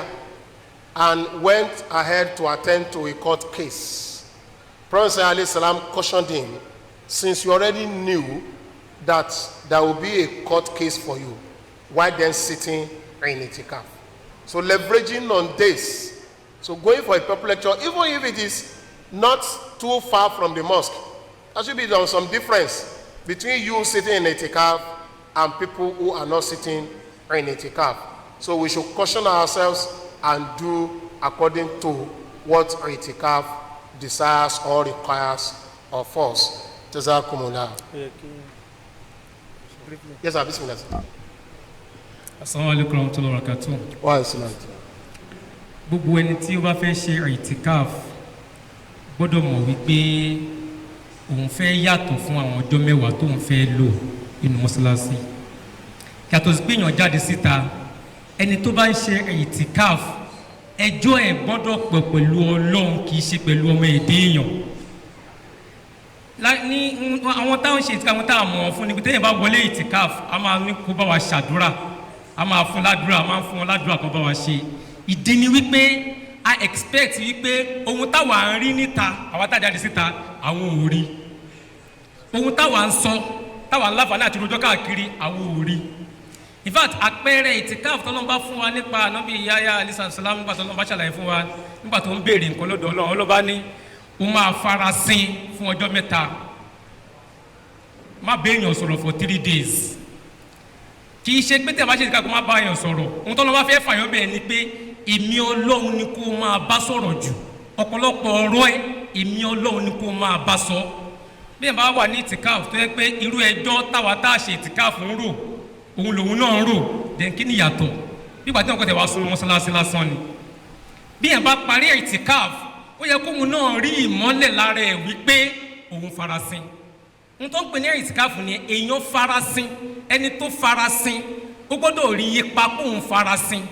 and went ahead to attend to a court case. Prophet alayhi salam cautioned him, since you already knew that there will be a court case for you, why then sitting in itikaf? So leveraging on this, so going for a public lecture, even if it is not too far from the mosque, there should be some difference between you sitting in itikaf and people who are not sitting in itikaf. So we should caution ourselves and do according to what itikaf desires or requires of us. Jazakumullah. Yes, sir. Bismillah. Assalamu alaikum warahmatullahi wabarakatuh. Wa assalam. Gbogbo ẹni tí ó bá fẹ́ ṣe itikaf gbọ́dọ̀ mọ̀ wípé òun fẹ́ yàtọ̀ fún àwọn ọjọ́ mẹ́wàá tó ń fẹ́ lò nínú mọ́sálásí. Yàtọ̀ sí pé èèyàn jáde síta, ẹni tó bá ń ṣe itikaf ẹjọ́ ẹ̀ gbọ́dọ̀ pẹ̀ pẹ̀lú Ọlọ́run kì í ṣe pẹ̀lú ọmọ èdè èèyàn. Ní àwọn táwọn ṣe itikaf táwọn mọ̀ fún níbi téèyàn bá wọlé itikaf a máa ní kó bá wa ṣàdúrà, a máa fún ládùúrà, a máa fún wọn ládùúrà kan bá wa ṣe. Ìdí ni wípé a expect wípé ohun táwa ń rí níta àwa tá jáde síta àwọn ò rí, ohun táwa ń sọ táwa ń láǹfààní àti rojọ́ káàkiri àwọn ò rí. In fact àpẹẹrẹ ìtìkáàfù tó lọ́n bá fún wa nípa ànábì Yahya alayhi salam nígbà tó lọ́n bá ṣàlàyé fún wa nígbà tó ń béèrè nǹkan lọ́dọ̀ Ọlọ́run ọlọ́ba ní ó máa farasin fún ọjọ́ mẹ́ta, má béèyàn sọ̀rọ̀ for 3 days. Kì í ṣe pé tí a bá ṣe ìtìkáàfù má bá èèyàn sọ̀rọ̀, ohun tó lọ́n bá fẹ́ fàyọ́ bẹ́ẹ̀ ni pé èmi Ọlọ́run ni kó máa bá sọ̀rọ̀ jù, ọ̀pọ̀lọpọ̀ ọ̀rọ̀ ẹ̀ èmi Ọlọ́run ni kó máa bá sọ. bí ẹ̀ bá wà ní ìtìkáàfù tó yẹ pé irú ẹjọ́ táwa tá a ṣe ìtìkáàfù ń rò òun lòun náà ń rò dẹ̀ kí ni yàtọ̀ bí ìgbà tí wọn kọ́ tẹ̀ wá sún mọ́sálásí lásán ni bí ẹ̀ bá parí ìtìkáàfù ó yẹ kóun náà rí ìmọ́lẹ̀ lára ẹ̀ wípé òun farasin n tó ń pè ní ìtìkáàfù ni èèyàn farasin ẹni tó farasin ó gbọ́dọ̀ rí ipa kóun farasin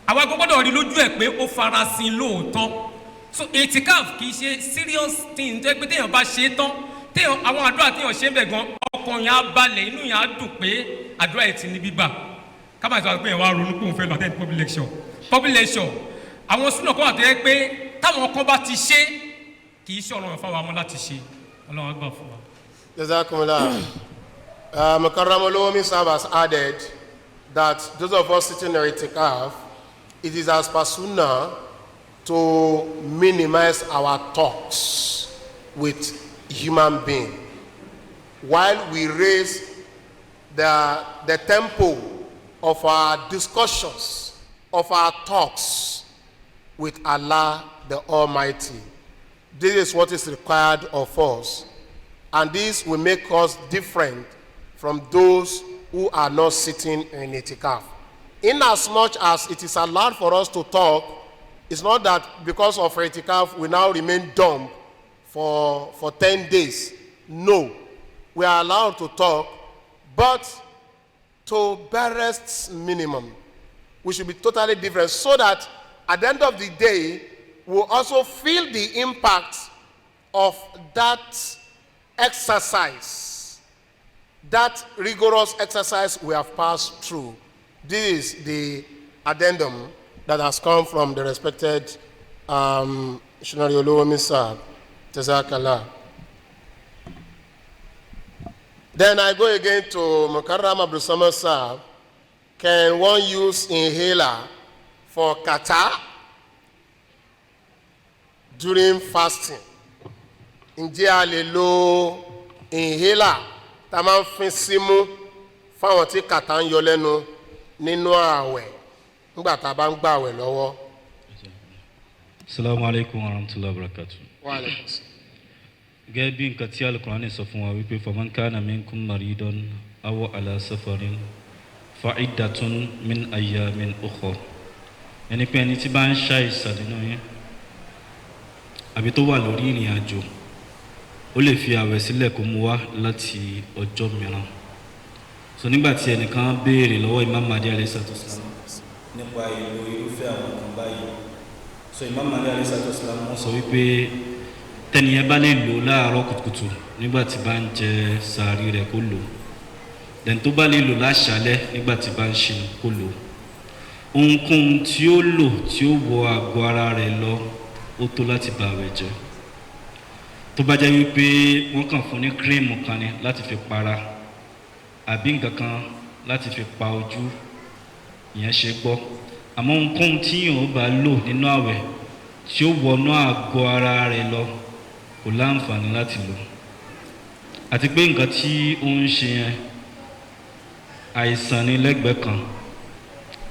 àwa gbọ́dọ̀ rí lójú ẹ̀ pé ó farasin lóòótọ́ so ìtìkáàfù kì í ṣe serious thing tó yẹ pé téèyàn bá ṣe é tán téèyàn àwọn àdúrà téèyàn ṣe ń bẹ̀ gan ọkàn yẹn á balẹ̀ inú yẹn á dùn pé àdúrà ẹ̀ ti ní bíbà kábàá ìtura pé ẹ̀ wá ronú pé òun fẹ́ lọ attend public lecture àwọn súnà kan wà tó yẹ pé táwọn kan bá ti ṣe kì í ṣe ọ̀rọ̀ fáwọn amọ́ láti ṣe ọlọ́run á gbà fún wa. Jazakumullah. Mukarram Olomi Sahab has added that those of us sitting in itikaf, it is as per sunnah to minimize our talks with human being while we raise the tempo of our discussions, of our talks with Allah the Almighty. This is what is required of us, and this will make us different from those who are not sitting in itikaf. In as much as it is allowed for us to talk, it's not that because of itikaf we now remain dumb for 10 days. No, we are allowed to talk, but to barest minimum. We should be totally different so that at the end of the day, we'll also feel the impact of that exercise, that rigorous exercise we have passed through. This is the addendum that has come from the respected Missionary Olomi Sahab. Jazakallah. Then I go again to Mukarram Abdul Samad Sahab. Can one use inhaler for catarrh during fasting? Ǹjẹ́ a lè lo inhaler tá a máa ń fin símú fáwọn tí kàtá ń yọ lẹ́nu nínú ààwẹ̀ nígbà tá a bá ń gbà ààwẹ̀ lọ́wọ́? Assalamu alaikum warahmatullahi wabarakatuh. Wa alaikum salam. Gẹ́gẹ́ bí nǹkan tí Al-Qur'ani sọ fún wa wípé faman kana minkum maridan aw ala safarin fa'iddatun min ayyamin ukhra. Ẹni pé ẹni tí bá ń ṣàìsàn nínú yín àbí tó wà lórí ìrìn àjò ó lè fi àwẹ̀ sílẹ̀ kó mú wá láti ọjọ́ mìíràn. So nígbà tí ẹnìkan béèrè lọ́wọ́ Imam Mahdi alayhi salatu wassalam nípa ìlò irúfẹ́ àwọn kan báyìí, so Imam Mahdi alayhi salatu wassalam wọ́n sọ wípé tẹ́niyẹn bá lè lò láàárọ̀ kùtùkùtù nígbà tí bá ń jẹ sàárì rẹ̀ kó lò, then tó bá lè lò láṣálẹ́ nígbà tí bá ń ṣinú kó lò. Ohunkóhun tí ó lò tí ó wọ àgọ́ ara rẹ̀ lọ ó tó láti bà àwẹ̀ jẹ́. Tó bá jẹ́ wípé wọ́n kàn fún ní kírìmù kan ni láti fi para àbí nǹkan kan láti fi pa ojú, ìyẹn ṣe gbọ́. Àmọ́ ohunkóhun tí yóò bá lò nínú àwẹ̀ tí ó wọnú àgọ́ ara rẹ̀ lọ kò láǹfààní láti lò. Àti pé nǹkan tí ó ń ṣe yẹn àìsàn ní lẹ́gbẹ̀ẹ́ kan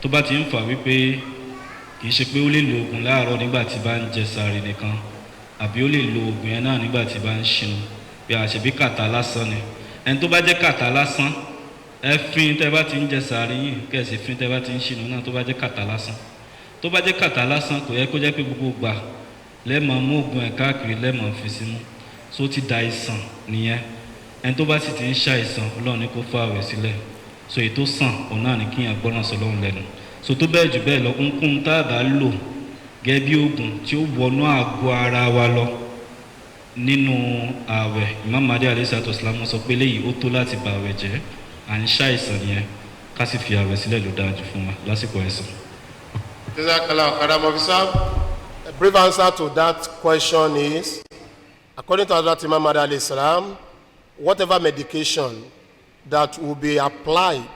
tó bá ti ń fà wípé kì í ṣe pé ó lè lo oògùn láàárọ̀ nígbà tí bá ń jẹ sààrì nìkan àbí ó lè lo oògùn yẹn náà nígbà tí bá ń ṣinú bí a ṣe bí kàtà lásán ni. Ẹni tó bá jẹ́ kàtà lásán ẹ fín tẹ́ bá ti ń jẹ sààrì yìí kẹ̀sì fín tẹ́ bá ti ń ṣinú náà tó bá jẹ́ kàtà lásán. Tó bá jẹ́ kàtà lásán kò yẹ kó jẹ́ pé gbogbo gbà lẹ́mọ̀ mú oògùn ẹ̀ káàkiri lẹ́mọ̀ fi símú, so ti da àìsàn nìyẹn. Ẹni tó bá sì ti ń ṣàìsàn Ọlọ́run ní kó fà àwẹ̀ sílẹ̀, so èyí tó sàn òun náà ní kíyàn gbọ́ràn sọ́lọ́run lẹ́nu. So tó bẹ́ẹ̀ jù bẹ́ẹ̀ lọ ohunkóhun tá a bá lò gẹ́gẹ́ bí oògùn tí ó wọnú àgọ́ ara wa lọ nínú ààwẹ̀, Imam Mahdi alayhi salatu wassalam sọ pé léyìí ó tó láti bà àwẹ̀ jẹ́, à ń ṣàìsàn yẹn ká sì fi àwẹ̀ sílẹ̀ ló dáa jù fún wa lásìkò ẹ̀sìn. A brief answer to that question is, according to Hazrat Imam Mahdi alayhi salam, whatever medication that will be applied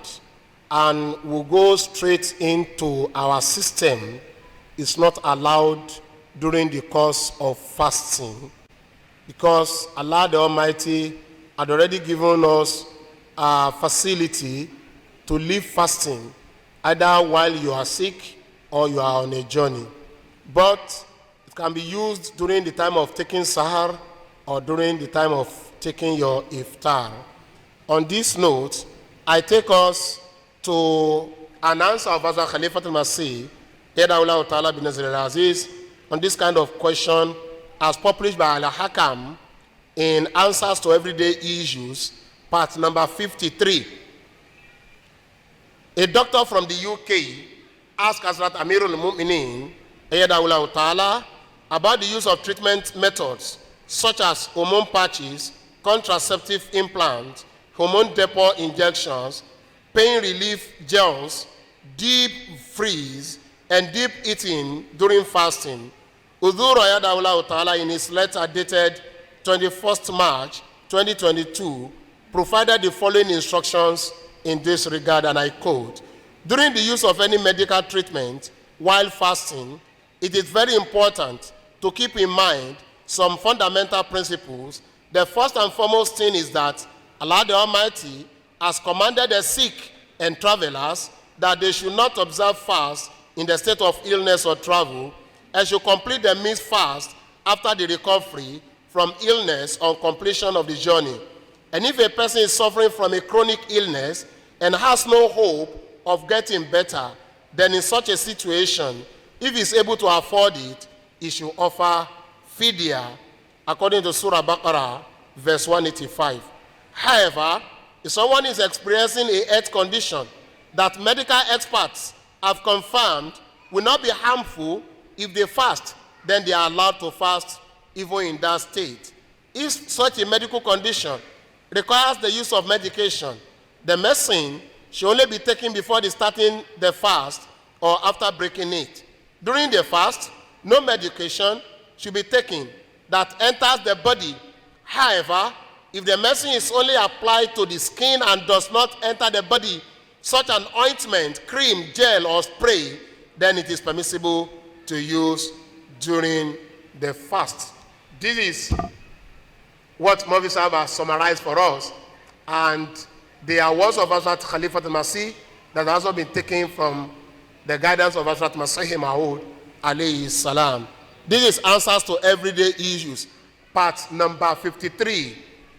and will go straight into our system is not allowed during the course of fasting, because Allah the Almighty had already given us a facility to live fasting either while you are sick or you are on a journey. But it can be used during the time of taking sahar or during the time of taking your iftar. On this note, I take us to an answer of Hazrat Khalifatul Masih, Yadawullah Ta'ala bin Nazir al-Aziz, on this kind of question as published by Al-Hakam in Answers to Everyday Issues, part number 53. A doctor from the UK asked Hazrat Amirul Mu'minin, Yadawullah Ta'ala, about the use of treatment methods such as hormone patches, contraceptive implants, hormone depot injections, pain relief gels, deep freeze, and deep eating during fasting. Udhur Ayadawullah Ta'ala, in his letter dated 21st March 2022, provided the following instructions in this regard, and I quote: during the use of any medical treatment while fasting, it is very important to keep in mind some fundamental principles. The first and foremost thing is that Allah the Almighty has commanded the sick and travelers that they should not observe fast in the state of illness or travel, and should complete the missed fast after the recovery from illness or completion of the journey. And if a person is suffering from a chronic illness and has no hope of getting better, then in such a situation, if he is able to afford it, he should offer fidya, according to Surah Baqarah, verse 185. However, if someone is experiencing a health condition that medical experts have confirmed will not be harmful if they fast, then they are allowed to fast even in that state. If such a medical condition requires the use of medication, the medicine should only be taken before starting the fast or after breaking it. During the fast, no medication should be taken that enters the body. However, if the medicine is only applied to the skin and does not enter the body, such an ointment, cream, gel, or spray, then it is permissible to use during the fast. This is what Mavi Sahib has summarized for us, and they are words of Hazrat Khalifat Masih that has also been taken from the guidance of Hazrat Masih Maud alayhi salam. This is Answers to Everyday Issues, part number 53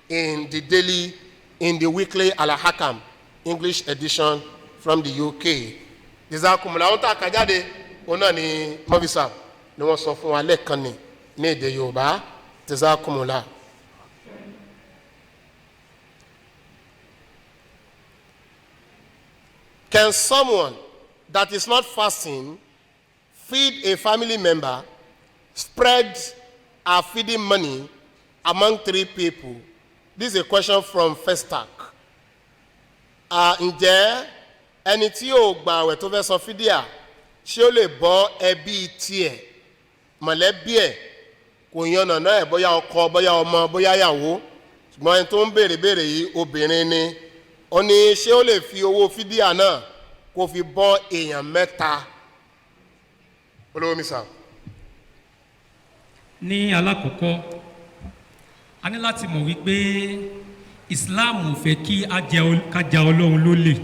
in the weekly Al-Hakam English edition from the UK. Jazakumullah. Ohun tá a kà jáde òun náà ni Mavi Sahib ni wọ́n sọ fún wa lẹ́ẹ̀kan ní èdè Yorùbá. Jazakumullah. Can someone that is not fasting feed a family member, spread our feeding money among 3 people? This is a question from Festac. Ǹjẹ́ ẹni tí yóò gba àwẹ̀ tó fẹ́ san fídíà ṣé ó lè bọ́ ẹbí tiẹ̀, mọ̀lẹ́bí ẹ̀, kò yànnà náà ẹ̀ bóyá ọkọ, bóyá ọmọ, bóyá ìyàwó, ṣùgbọ́n ẹni tó ń béèrè yìí obìnrin ni. Ó ní ṣé ó lè fi owó fídíà náà kó fi bọ́ èèyàn 3? Olówó mi sà. Ní alákọ̀ọ́kọ́, a ní láti mọ̀ wípé Islam ò fẹ́ kí ká ja Ọlọ́run lólè.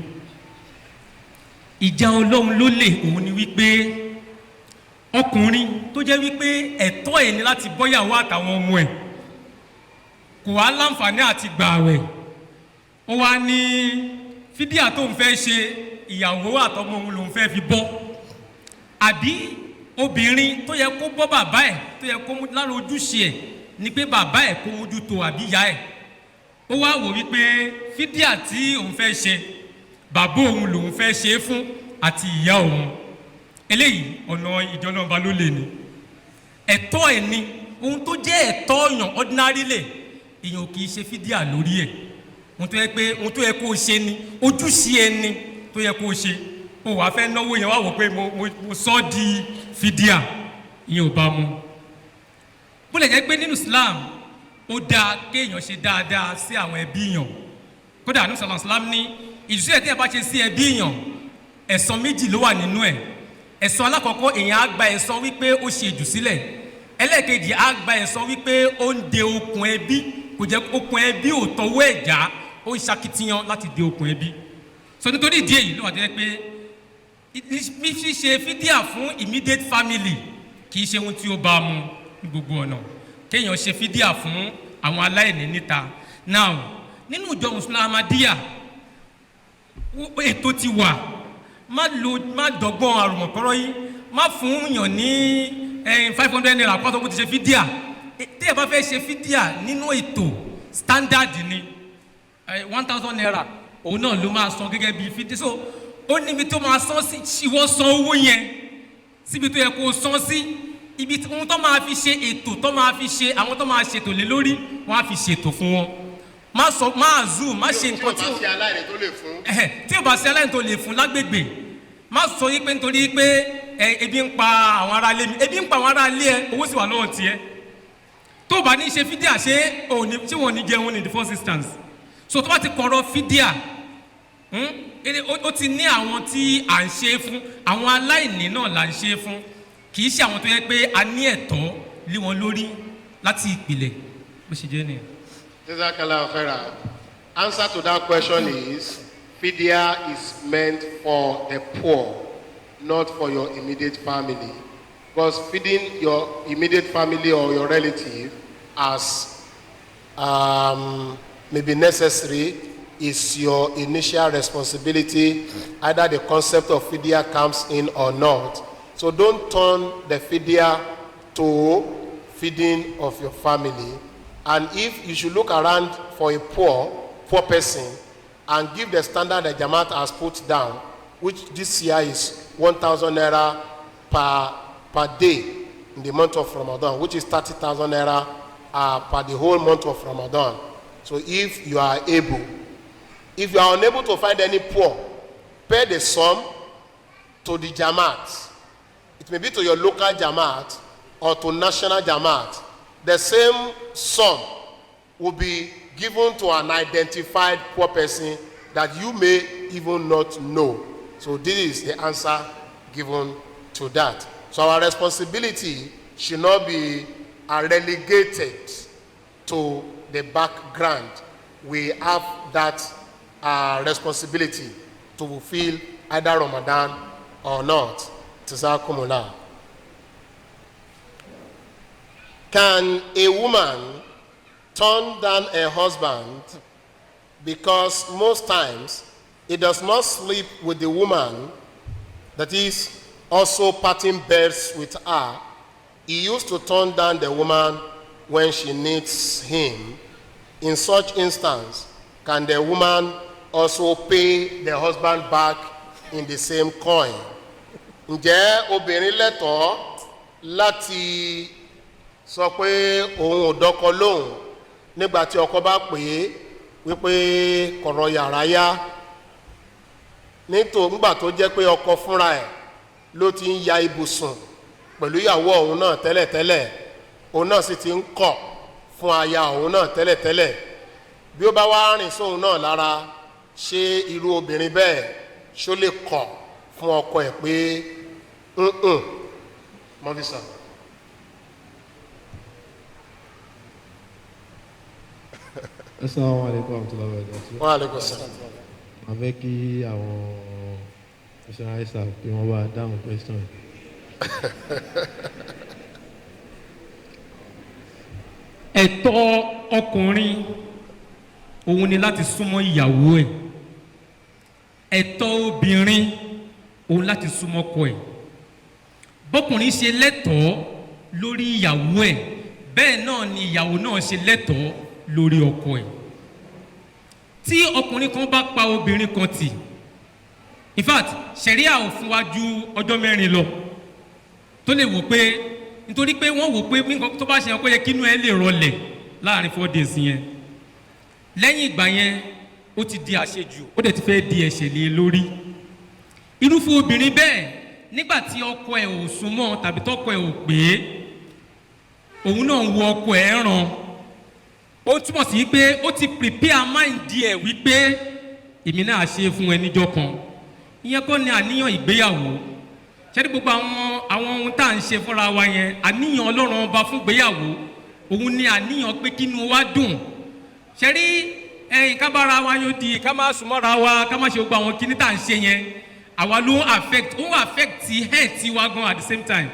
Ìjà Ọlọ́run lólè òun ni wípé ọkùnrin tó jẹ́ wípé ẹ̀tọ́ ẹ̀ ní láti bọ́yàwó àtàwọn ọmọ ẹ̀ kò wá láǹfààní àti gbààwẹ̀, ó wá ní fídíà tó ń fẹ́ ṣe ìyàwó àtọmọ òun lòun fẹ́ fi bọ́. Àbí obìnrin tó yẹ kó bọ́ bàbá ẹ̀, tó yẹ kó lára ojúṣe ẹ̀ ni pé bàbá ẹ̀ kó mójútó àbí ìyá ẹ̀, ó wá wò wípé fídíà tí òun fẹ́ ṣe bàbá òun lòun fẹ́ ṣe fún àti ìyá òun. Eléyìí ọ̀nà ìjọlọ́ba ló lè ní ẹ̀tọ́ ẹ̀ ni ohun tó jẹ́ ẹ̀tọ́ ọ̀yàn ordinary lè èèyàn kì í ṣe fídíà lórí ẹ̀. Ohun tó yẹ pé ohun tó yẹ kó o ṣe ni ojúṣe ẹni tó yẹ kó o ṣe, ó wàá fẹ́ náwó yẹn wá wò pé mo sọ di fídíà, ìyẹn ò bá mu. Bó lè jẹ́ pé nínú Islam ó dáa kéèyàn ṣe dáadáa sí àwọn ẹbí yàn. Kódà ní Islam ní ìṣúṣe tí ẹ bá ṣe sí ẹbí yàn ẹ̀san méjì ló wà nínú ẹ̀. Ẹ̀san alákọ̀ọ́kọ́ èèyàn á gba ẹ̀san wípé ó ṣe jù sílẹ̀. Ẹlẹ́ẹ̀kejì á gba ẹ̀san wípé ó ń de okùn ẹbí, kò jẹ́ okùn ẹbí ò tọwọ́ ẹ̀ já, ó ń ṣakitiyan láti de okùn ẹbí. So nítorí ìdí èyí ló wà jẹ́ pé ṣíṣe fídíà fún immediate family kì í ṣe ohun tí ó bá mu ní gbogbo ọ̀nà. Kéèyàn ṣe fídíà fún àwọn aláìní níta. now nínú ìjọ mùsùlùmí Ahmadiyya ètò ti wà má dọ́gbọ́n àrùmọ̀kọ́rọ́ yìí má fún yàn ní 500 naira pátó bó ti ṣe fídíà tí ẹ bá fẹ́ ṣe fídíà nínú ètò standard ni 1000 naira òun náà ló máa san gẹ́gẹ́ bí fídíà so ó níbi tó máa san sí ìwọ san owó yẹn síbi tó yẹ kó san sí ibi ohun tó máa fi ṣe ètò tó máa fi ṣe àwọn tó máa ṣètò lé lórí wọ́n á fi ṣètò fún wọn má zoom má ṣe nǹkan tí ó bá ṣe aláìní tó lè fún lágbègbè má sọ yí pé nítorí pé ebi ń pa àwọn ará ilé mi ebi ń pa àwọn ará ilé ẹ owó sì wà lọ́wọ́ tiẹ̀ tó bá ní ṣe fídíà ṣé tí wọ́n ní jẹun in the first instance so tó bá ti kọ̀rọ̀ fídíà ó ti ní àwọn tí à ń ṣe fún àwọn aláìní náà là ń ṣe fún kì í ṣe àwọn tó yẹ pé a ní ẹ̀tọ́ lé wọn lórí láti ìpìlẹ̀ bó ṣe jẹ́ nìyẹn. Jazakallah khairan. Answer to that question is fidya is meant for the poor, not for your immediate family. Because feeding your immediate family or your relative as may be necessary is your initial responsibility, either the concept of fidya comes in or not. So don't turn the fidya to feeding of your family. And if you should look around for a poor person and give the standard that Jamaat has put down, which this year is 1,000 naira per day in the month of Ramadan, which is 30,000 naira per the whole month of Ramadan. So if you are unable to find any poor, pay the sum to the Jamaat. It may be to your local Jamaat or to national Jamaat. The same sum will be given to an identified poor person that you may even not know. So this is the answer given to that. So our responsibility should not be relegated to the background. We have that responsibility to fulfill either Ramadan or not. Jazakumullah. Can a woman turn down a husband because most times he does not sleep with the woman that is also parting beds with her? He used to turn down the woman when she needs him. In such instance, can the woman also pay the husband back in the same coin? Ǹjẹ́ obìnrin lẹ́tọ̀ọ́ láti sọ pé òun ò dọ́kọ lóhùn nígbà tí ọkọ bá pè é wípé kọ̀rọ̀ yàrá yá nígbà tó jẹ́ pé ọkọ fúnra ẹ̀ ló ti ń ya ibùsùn pẹ̀lú ìyàwó òun náà tẹ́lẹ̀tẹ́lẹ̀ òun náà sì ti ń kọ̀ fún aya òun náà tẹ́lẹ̀tẹ́lẹ̀ bí ó bá wá rìn sóhun náà lára ṣé irú obìnrin bẹ́ẹ̀ ṣó lè kọ̀ fún ọkọ ẹ̀ pé mọ́físà. Assalamu alaikum warahmatullahi wabarakatuh. Wa alaikum assalam. A fẹ́ kí àwọn missionary staff kí wọ́n bá dáhùn question. Ẹ̀tọ́ ọkùnrin òun ni láti súnmọ́ ìyàwó ẹ̀. Ẹ̀tọ́ obìnrin òun láti súnmọ́ ọkọ ẹ̀. Bọ́kùnrin ṣe lẹ́tọ̀ọ́ lórí ìyàwó ẹ̀ bẹ́ẹ̀ náà ni ìyàwó náà ṣe lẹ́tọ̀ọ́ lórí ọkọ ẹ̀. Tí ọkùnrin kan bá pa obìnrin kan tì, in fact ṣẹ̀ríà ò fún wa ju ọjọ́ 4 lọ tó lè wò pé nítorí pé wọ́n wò pé tó bá ṣe yẹn kó yẹ kínú ẹ lè rọlẹ̀ láàrin 4 days yẹn. Lẹ́yìn ìgbà yẹn ó ti di àṣejù ó dẹ̀ ti fẹ́ di ẹ̀ṣẹ̀ lé lórí. Irúfẹ́ obìnrin bẹ́ẹ̀ nígbà tí ọkọ ẹ̀ ò súnmọ́ tàbí tọkọ ẹ̀ ò pé òun náà ń wo ọkọ ẹ̀ ràn ó túmọ̀ sí pé ó ti prepare mind ẹ̀ wípé èmi náà ṣe fún ẹ níjọ́ kan. Ìyẹn kọ́ ni àníyàn ìgbéyàwó. Ṣé ní gbogbo àwọn ohun tá à ń ṣe fúnra wa yẹn àníyàn Ọlọ́run ọba fún ìgbéyàwó òun ni àníyàn pé kínú wa dùn. Ṣé rí ká bára wa yóò di ká má súnmọ́ra wa ká má ṣe gbogbo àwọn kíní tá à ń ṣe yẹn àwa ló ń affect health wa gan at the same time.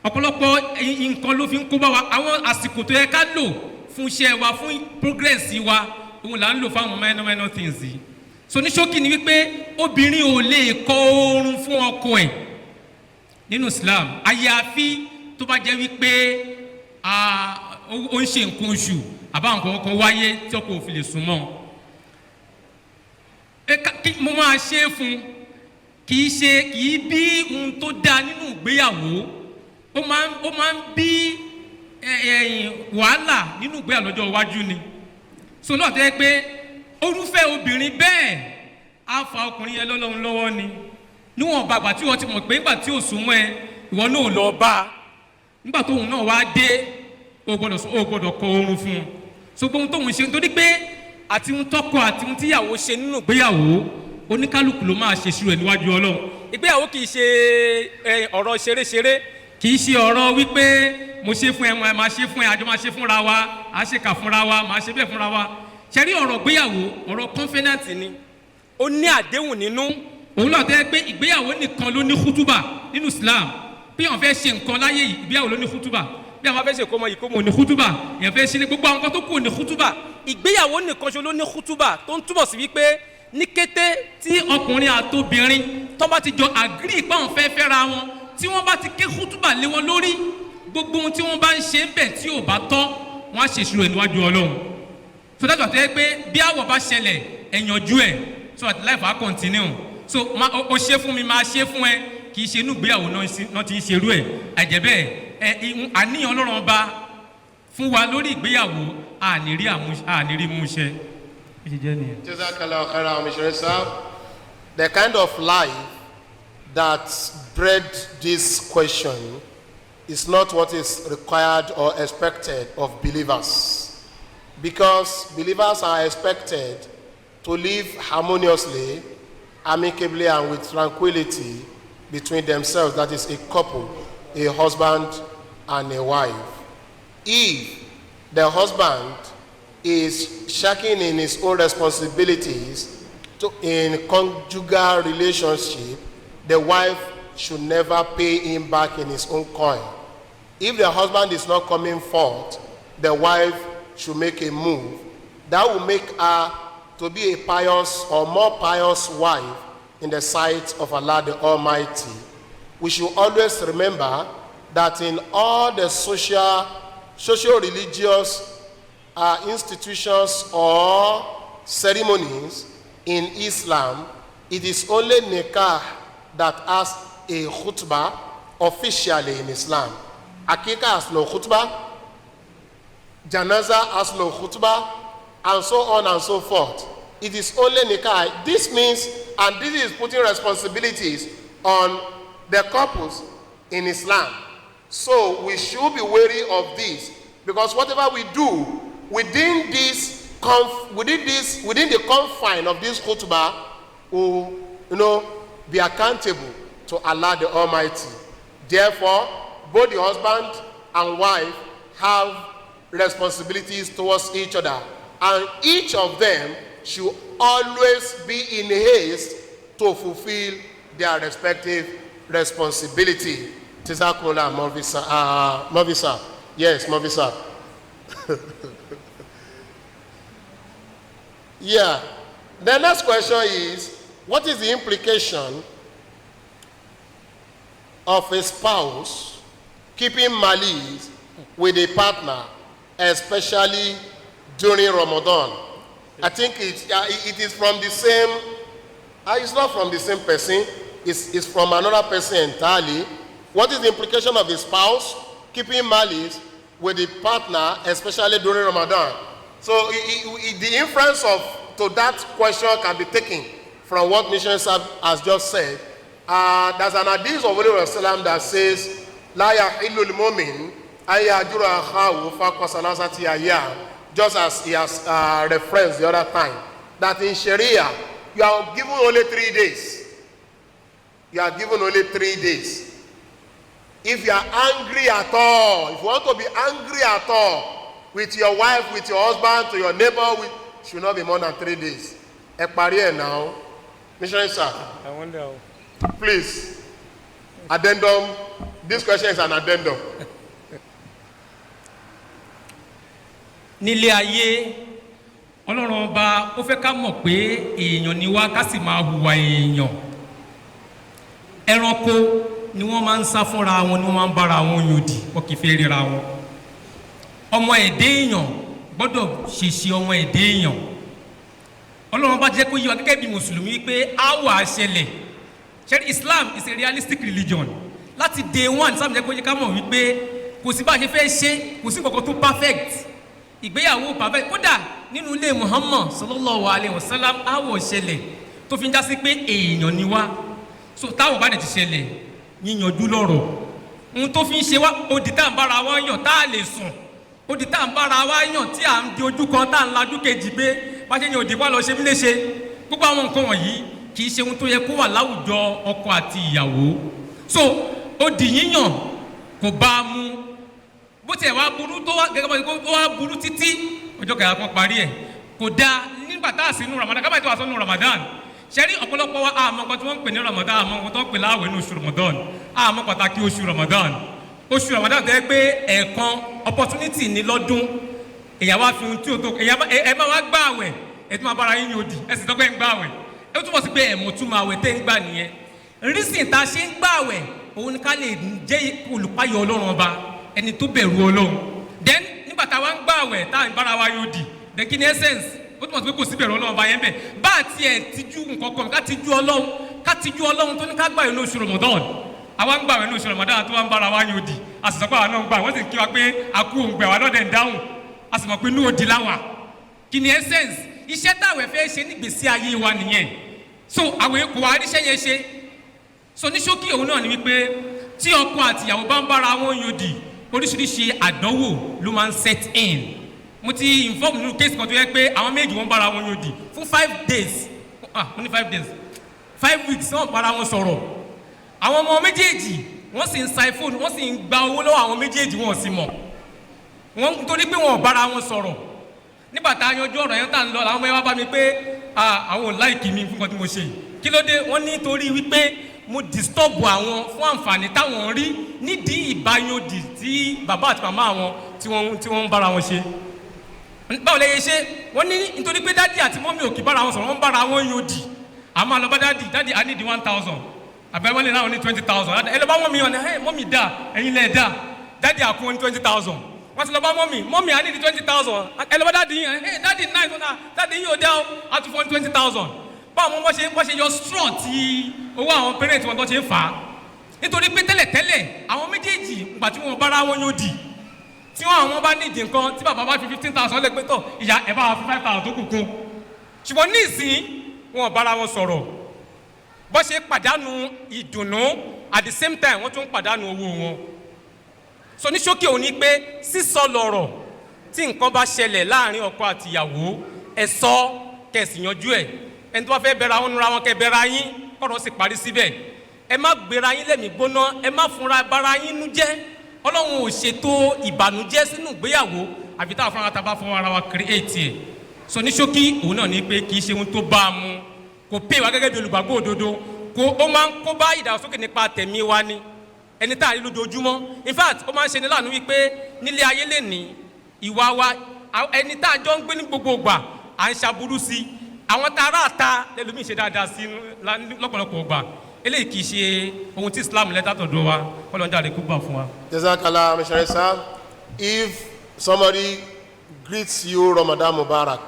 Ọ̀pọ̀lọpọ̀ nǹkan ló fi ń kó bá wa àwọn àsìkò tó yẹ ká lò fún iṣẹ́ wa fún progress wa òun là ń lò fáwọn minor things yìí. So ní ṣókí ni wípé obìnrin ò lè kọ oorun fún ọkọ ẹ̀ nínú Islam àyàfi tó bá jẹ́ wípé ó ń ṣe nǹkan oṣù àbá nǹkan kan wáyé tí ọkọ ò fi lè sùn mọ́. Mo máa ṣe é fún kì í bí ohun tó dáa nínú ìgbéyàwó. Ó máa ń bí wàhálà nínú ìgbéyàwó lọ́jọ́ iwájú ni. So náà tẹ́ pé orúfẹ́ obìnrin bẹ́ẹ̀ á fa ọkùnrin yẹn lọ́lọ́run lọ́wọ́ ni. Níwọ̀n bàgbà tí wọ́n ti mọ̀ pé nígbà tí ò sún mọ́ ẹ ìwọ náà lọ bá nígbà tóun náà wá dé o gbọ́dọ̀ kọ oorun fún un. So gbóhun tóun ṣe nítorí pé àti ohun tọ́kọ àti ohun tíyàwó ṣe nínú ìgbéyàwó oníkálukú ló máa ṣe ṣírò ẹ̀ níwájú Ọlọ́run. Ìgbéyàwó kì í ṣe ọ̀rọ̀ ṣeréṣeré, kì í ṣe ọ̀rọ̀ wípé mo ṣe fún ẹ máa ṣe fún ẹ àjọ máa ṣe fúnra wa à ṣe kà fúnra wa máa ṣe bẹ́ẹ̀ fúnra wa. Ṣẹ̀rí ọ̀rọ̀ ìgbéyàwó ọ̀rọ̀ confident ni, ó ní àdéhùn nínú. Òun náà tẹ́ pé ìgbéyàwó nìkan ló ní kútúbà nínú Islam. Bí àwọn fẹ́ ṣe nǹkan láyé yìí ìgbéyàwó ló ní kútúbà. Bí àwọn fẹ́ ṣe ìkómọ ò ní kútúbà, èèyàn fẹ́ ṣe ní gbogbo àwọn nǹkan tó kù ò ní kútúbà. Ìgbéyàwó nìkan ṣo ló ní kútúbà tó ń túbọ̀ sí wípé ní kété tí ọkùnrin àtobìnrin tó bá ti jọ agree pé àwọn fẹ́ fẹ́ra wọn, tí wọ́n bá ti ké kútúbà lé wọn lórí, gbogbo ohun tí wọ́n bá ń ṣe ń bẹ̀ tí ò bá tọ́ wọ́n á ṣe ìṣirò ẹ̀ níwájú Ọlọ́run. So dájọ́ tẹ́ pé bí àwọ̀ bá ṣẹlẹ̀ ẹ̀yànjú ẹ̀ so that life á continue. So o ṣe fún mi máa ṣe fún ẹ kì í ṣe inú ìgbéyàwó náà ti ń ṣerú ẹ̀. Àjẹ́bẹ́ àníyàn Ọlọ́run ọba fún wa lórí ìgbéyàwó àníri mú iṣẹ́. The kind of life that bred this question is not what is required or expected of believers, because believers are expected to live harmoniously, amicably, and with tranquility between themselves. That is a couple, a husband and a wife. If the husband is shirking in his own responsibilities in conjugal relationship, the wife should never pay him back in his own coin. If the husband is not coming forth, the wife should make a move that will make her to be a pious or more pious wife in the sight of Allah the Almighty. We should always remember that in all the social-religious institutions or ceremonies in Islam, it is only nikah that has a khutbah officially in Islam. Akika has no khutbah, Janaza has no khutbah, and so on and so forth. It is only nikah. This means, and this is putting responsibilities on the couples in Islam. So we should be wary of this, because whatever we do within the confine of this khutbah will, be accountable to Allah the Almighty. Therefore, both the husband and wife have responsibilities towards each other, and each of them should always be in haste to fulfill their respective responsibility. Tizakola Movisa. Yes, Movisa. Yeah. The next question is, what is the implication of a spouse keeping malice with a partner, especially during Ramadan? I think it is from the same, it's not from the same person, it's from another person entirely. What is the implication of a spouse keeping malice with a partner, especially during Ramadan? So the inference to that question can be taken from what Mission has just said. There's an hadith of Rasulullah that says, La yahillu al-mu'min an yahjura akhahu fawqa salasati ayyam, just as he has referenced the other time, that in Sharia, you are given only 3 days. You are given only 3 days. If you are angry at all, if you want to be angry at all with your wife, with your husband, to your neighbor, it should not be more than 3 days. Ekpariye now. Missionary sir. I wonder. Please. Addendum. This question is an addendum. nílé ayé ọlọ́run ọba ó fẹ́ ká mọ̀ pé èèyàn ni wá ká sì máa hùwà èèyàn. Ẹranko ni wọ́n máa ń sá fúnra wọn, ni wọ́n máa ń bára wọn yòdì, wọn kì í fẹ́ ríra wọn. Ọmọ ẹ̀dẹ́ èèyàn gbọ́dọ̀ ṣèṣe ọmọ ẹ̀dẹ́ èèyàn. Ọlọ́run bá jẹ́ kó yé wa gẹ́gẹ́ bí mùsùlùmí pé á wà á ṣẹlẹ̀. Ṣé Islam is a realistic religion. Láti day one Islam jẹ́ kó yé ká mọ̀ wípé kò sí bá a ṣe fẹ́ ṣe, kò sí nǹkan tó perfect. Ìgbéyàwó perfect. Kódà nínú ilé Muhammad sallallahu alayhi wa sallam á wọ̀ ṣẹlẹ̀ tó fi ń já sí pé èèyàn ni wá. So táwọn bá dẹ̀ ti ṣẹlẹ̀ yíyanjú lọ́rọ̀. Ohun tó fi ń ṣe wá odi tá à ń bára wa yàn tá a lè sùn. Odi tá à ń bára wa yàn tí à ń di ojú kan tá à ń lajú kejì pé bá ṣe ní òdì wá lọ ṣe mí léṣe. Gbogbo àwọn nǹkan wọ̀nyí kì í ṣe ohun tó yẹ kó wà láwùjọ ọkọ àti ìyàwó. So odi yíyàn kò bá a mú. Bó tiẹ̀ wá burú tó wá gẹ́gẹ́ bó tó wá burú títí ọjọ́ kẹ̀yà kan parí ẹ̀ kò dáa nígbà tá a sì nu Ramadan kábàáyé tó wà sọ́nu Ramadan. Ṣẹ́rí ọ̀pọ̀lọpọ̀ wa àmọ́ nǹkan tí wọ́n ń pè ní Ramadan, àmọ́ nǹkan tó ń pè láàwẹ̀ ní oṣù Ramadan, àmọ́ pàtàkì oṣù Ramadan. Oṣù Ramadan tẹ́ pé ẹ̀ẹ̀kan opportunity ní lọ́dún èyàn wá fi ohun tí o tó ẹ máa wá gbá àwẹ̀ ẹ tún máa bára yín yòdì ẹ sì tọ́pẹ́ ń gbá àwẹ̀ ẹ túbọ̀ sí pé ẹ̀mọ̀ tún máa wẹ̀ tẹ́ ń gbà nìyẹn. Reason tá a ṣe ń gbá àwẹ̀ òun ni ká lè jẹ́ olùpáyọ̀ Ọlọ́run ọba ẹni tó bẹ̀rù Ọlọ́run. Then nígbà tá a wá ń gbá àwẹ̀ tá a ń bára wa yòdì then kí ni essence ó túmọ̀ sí pé kò sí bẹ̀rù Ọlọ́run ọba yẹn bẹ̀ bá a tiẹ̀ tijú nǹkan kan ká tijú Ọlọ́run tó ní ká gbà yín ní oṣù Ramadan. Àwa ń gbà wẹ̀ ní oṣù Ramadan tó wá ń bára wa yòdì a sì sọ pé àwa náà ń gbà wọ́n sì ń kí wa pé a kú òǹgbẹ̀ wa lọ́dẹ̀ ń dáhùn a sì mọ̀ pé inú òdì láwà. Kí ni essence iṣẹ́ táwẹ̀ fẹ́ ṣe nígbèsí ayé wa nìyẹn. So àwẹ̀ kò wá ríṣẹ́ yẹn ṣe. So ní ṣókí òun náà ni wípé tí ọkọ àti ìyàwó bá ń bára wọn yòdì oríṣiríṣi àdánwò ló máa ń set in. Mo ti inform nínú case kan tó yẹ pé àwọn méjì wọn bára wọn yòdì fún 5 days mo ní 5 days 5 weeks wọn bára wọn sọ̀rọ̀. Àwọn ọmọ méjèèjì wọ́n sì ń sa iPhone wọ́n sì ń gba owó lọ́wọ́ àwọn méjèèjì wọn sì mọ̀ wọ́n nítorí pé wọn ò bára wọn sọ̀rọ̀. Nígbà tá a yanjú ọ̀rọ̀ yẹn tá à ń lọ làwọn ọmọ yẹn wá bá mi pé àwọn ò láìkì mi fún nǹkan tí mo ṣe. Kí ló dé? Wọ́n ní torí wípé mo disturb àwọn fún àǹfààní táwọn rí nídìí ìbáyọ̀dì tí bàbá àti màmá àwọn tí wọ́n ń bára wọn ṣe. Báwo lẹ yẹ ṣe? Wọ́n ní nítorí pé dádì àti mọ́mí ò kì bára wọn sọ̀rọ̀ wọ́n ń bára wọn yòdì. Àmọ́ àlọ́ bá dádì I need 1,000 àbẹ̀wọ́n lè náà ní 20,000 ẹ lọ bá mọ́mí wọn ẹ mọ́mí dá ẹ̀yin lẹ̀ dá dádì àkún wọn ní 20,000 wọ́n ti lọ bá mọ́mí I need 20,000 ẹ lọ bá dádì yín ẹ dádì náà ìfọ̀nà dádì yín ò dá o a tún fọ́ ní 20,000. Báwo wọ́n ṣe yọ straw ti owó àwọn parents wọn tó ṣe ń fà á nítorí pé tẹ́lẹ̀tẹ́lẹ̀ àwọn méjèèjì ìgbà tí wọ́n bára wọn yóò dì tí àwọn bá nídìí nǹkan tí bàbá bá fi 15,000 lẹ́gbẹ́ tọ̀ ìyá ẹ̀ bá fi 5,000 tó kù kún ṣùgbọ́n ní ìsìn wọn bára wọn sọ̀rọ̀ bó ṣe pàdánù ìdùnnú at the same time wọ́n tún pàdánù owó wọn. So ní ṣókí òun ni pé sísọ lọ̀rọ̀ tí nǹkan bá ṣẹlẹ̀ láàrin ọkọ àti ìyàwó ẹ sọ kẹsì yanjú ẹ̀ ẹni tó bá fẹ́ bẹ̀rẹ̀ àwọn nura wọn kẹ bẹ̀rẹ̀ ayín kọ̀rọ̀ sì parí síbẹ̀ ẹ má gbéra yín lẹ́mìí gbóná ẹ má fúnra bara yín nú jẹ́ Ọlọ́run ò ṣètò ìbànújẹ́ sínú ìgbéyàwó àbí táwọn fúnra ta bá fọwọ́ ara wa create ẹ̀. So ní ṣókí òun náà ni pé kì í ṣe ohun tó bá a mú kò pè wá gẹ́gẹ́ bí olùgbàgbọ́ òdodo ó máa ń kó bá ìdàgbàsókè nípa tẹ̀mí wa ni ẹni tá a rí lójoojúmọ́ in fact ó máa ń ṣe ní láàánú wípé nílé ayé lè ní ìwà wa ẹni tá a jọ ń gbé ní gbogbo ìgbà à ń ṣàbúrú sí i àwọn tá a rà ta lẹ́lòmíì ṣe dáadáa sí lọ́pọ̀lọpọ̀ ìgbà eléyìí kì í ṣe ohun tí Islam lẹ́tà tọ̀dọ̀ wa kọ́lọ́njà rẹ̀ kú gbà fún wa. Jazakallah Mr. Sir, if somebody greets you Ramadan Mubarak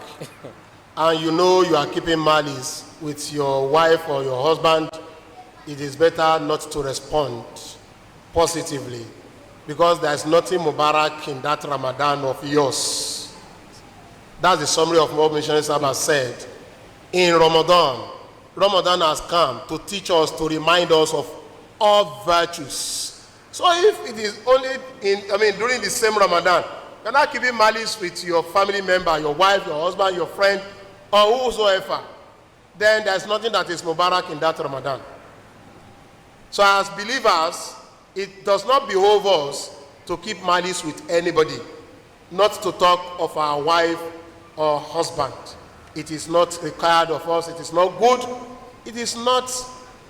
and you know you are keeping malice with your wife or your husband, it is better not to respond positively because there is nothing Mubarak in that Ramadan of yours. That's the summary of what Missionary Sahib has said. In Ramadan, Ramadan has come to teach us, to remind us of all virtues. So if it is only during the same Ramadan, you're not keeping malice with your family member, your wife, your husband, your friend, or whosoever, then there's nothing that is Mubarak in that Ramadan. So as believers, it does not behove us to keep malice with anybody, not to talk of our wife or husband. It is not required of us. It is not good. It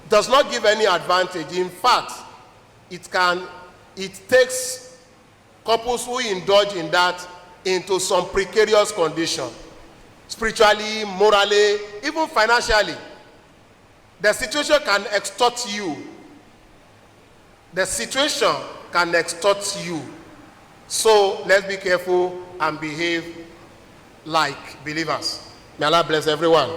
does not give any advantage. In fact, it takes couples who indulge in that into some precarious condition, spiritually, morally, even financially. The situation can extort you. The situation can extort you. So let's be careful and behave like believers. May Allah bless everyone.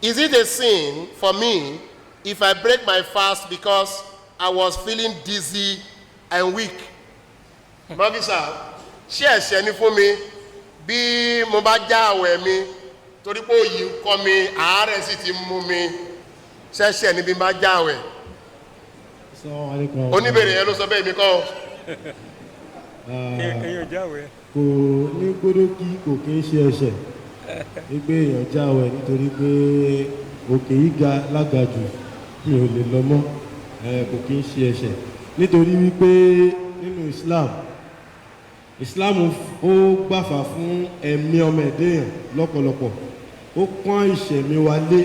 Is it a sin for me if I break my fast because I was feeling dizzy and weak? Mọ́físà, ṣé ẹ̀ṣẹ̀ ni fún mi bí mo bá já àwẹ̀ mi torí pé òyì kọ́ mi àárẹ̀ sì ti mú mi ṣẹ̀ṣẹ̀ ni bí mo bá já àwẹ̀? Oníbèrè yẹn ló sọ bẹ́ẹ̀ mi kọ́. Èèyàn jáwèé. Kò ní gbódókí kò kí ń ṣe ẹ̀ṣẹ̀ wípé èèyàn jáwèé nítorí pé òkè yìí ga lágàjù mi ò lè lọ mọ́ kò kí ń ṣe ẹ̀ṣẹ̀ nítorí wípé nínú Islam ó gbàfà fún ẹ̀mí ọmọ ẹ̀dẹ́yàn lọ́pọ̀lọpọ̀ ó pọ́n ìṣẹ̀mí wa lé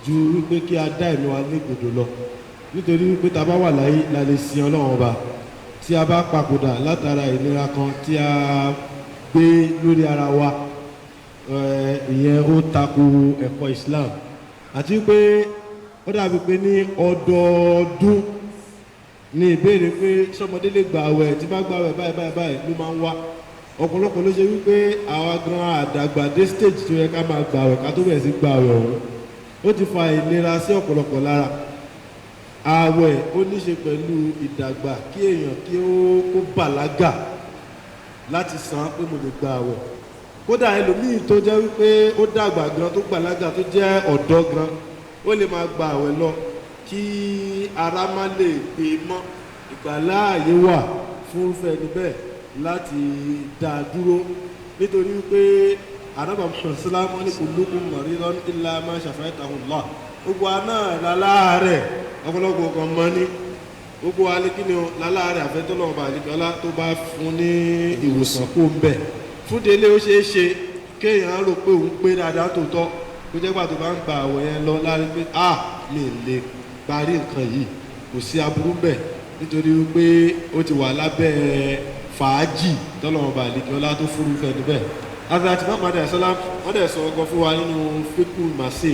ju wípé kí a dá ẹ̀mí wa lé gbòdò lọ nítorí wípé tá bá wà láyé la lè sin Ọlọ́run ọba tí a bá papòdà látara ìnira kan tí a gbé lórí ara wa ìyẹn ó tako ẹ̀kọ́ Islam àti pé ó dàbí pé ní ọdọọdún ní ìbéèrè pé sọmọdé lè gba àwẹ̀ tí bá gba àwẹ̀ báyìí ló máa ń wá ọ̀pọ̀lọpọ̀ ló ṣe wípé àwa gan àdàgbà dé stage tó yẹ ká máa gba àwẹ̀ ká tó bẹ̀rẹ̀ sí gba àwẹ̀ ọ̀hún ó ti fa ìnira sí ọ̀pọ̀lọpọ̀ lára àwẹ̀ ó ní ṣe pẹ̀lú ìdàgbà kí èèyàn kí ó bàlágà láti san pé mo lè gba àwẹ̀ kódà ẹlòmíì tó jẹ́ wípé ó dàgbà gan tó bàlágà tó jẹ́ ọ̀dọ́ gan ó lè máa gba àwẹ̀ lọ kí ara má lè gbé mọ́ ìgbàláàyè wà fún irúfẹ́ ẹni bẹ́ẹ̀ láti dá a dúró nítorí wípé ànábì sàlámù ní kullukum maridun illa man shafa'ahu Allah gbogbo aná láláàárẹ̀ ọ̀pọ̀lọpọ̀ kan mọ́ ní gbogbo alékíní láláàárẹ̀ àfẹ́tọ́lọ́ọ̀bà àlìkọ́lá tó bá fún ní ìwòsàn kó ń bẹ̀ fún délé ó ṣeé ṣe kéèyàn rò pé òun pé dáadáa tó tọ́ kó jẹ́ pàtó bá ń gba àwẹ̀ yẹn lọ láti pé mi lè parí nǹkan yìí kò sí aburú bẹ̀ nítorí wípé ó ti wà lábẹ́ fàájì tọ́lọ́ọ̀bà àlìkọ́lá tó fúrúfẹ́ níbẹ̀ azàtì Muhammad ẹ̀sọ́lá wọ́n dẹ̀ sọ ọgọ́ fún wa nínú fíkù màsí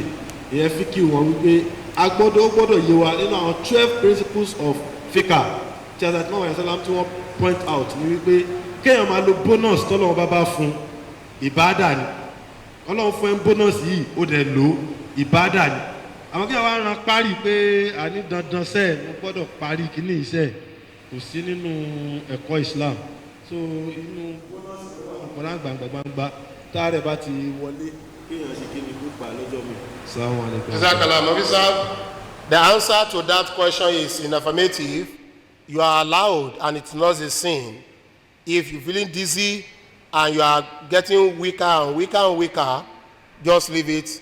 ìyẹn fíkì wọn wípé ó gbọ́dọ̀ yé wa nínú àwọn 12 principles of fíkà tí azàtì Muhammad ẹ̀sọ́lá tí wọ́n point out ní wípé kéèyàn máa lo bonus tọ́lọ́wọ́n bá fún ìbáàdà ni ọlọ́run fún ẹ ń bonus yìí ó dẹ̀ lò ìbáàdà ni àwọn kéèyàn wá ran parí pé àní dandan sẹ́ẹ̀ mo gbọ́dọ̀ parí kíní iṣẹ́ kò sí nínú ẹ̀kọ́ Islam so inú bonus ọ̀pọ̀lá gbàngbàngbà táàrẹ̀ bá ti wọlé kéèyàn ṣe kí ni kó gbà lọ́jọ́ mi. The answer to that question is in affirmative. You are allowed and it's not a sin if you're feeling dizzy and you are getting weaker and weaker and weaker, just leave it,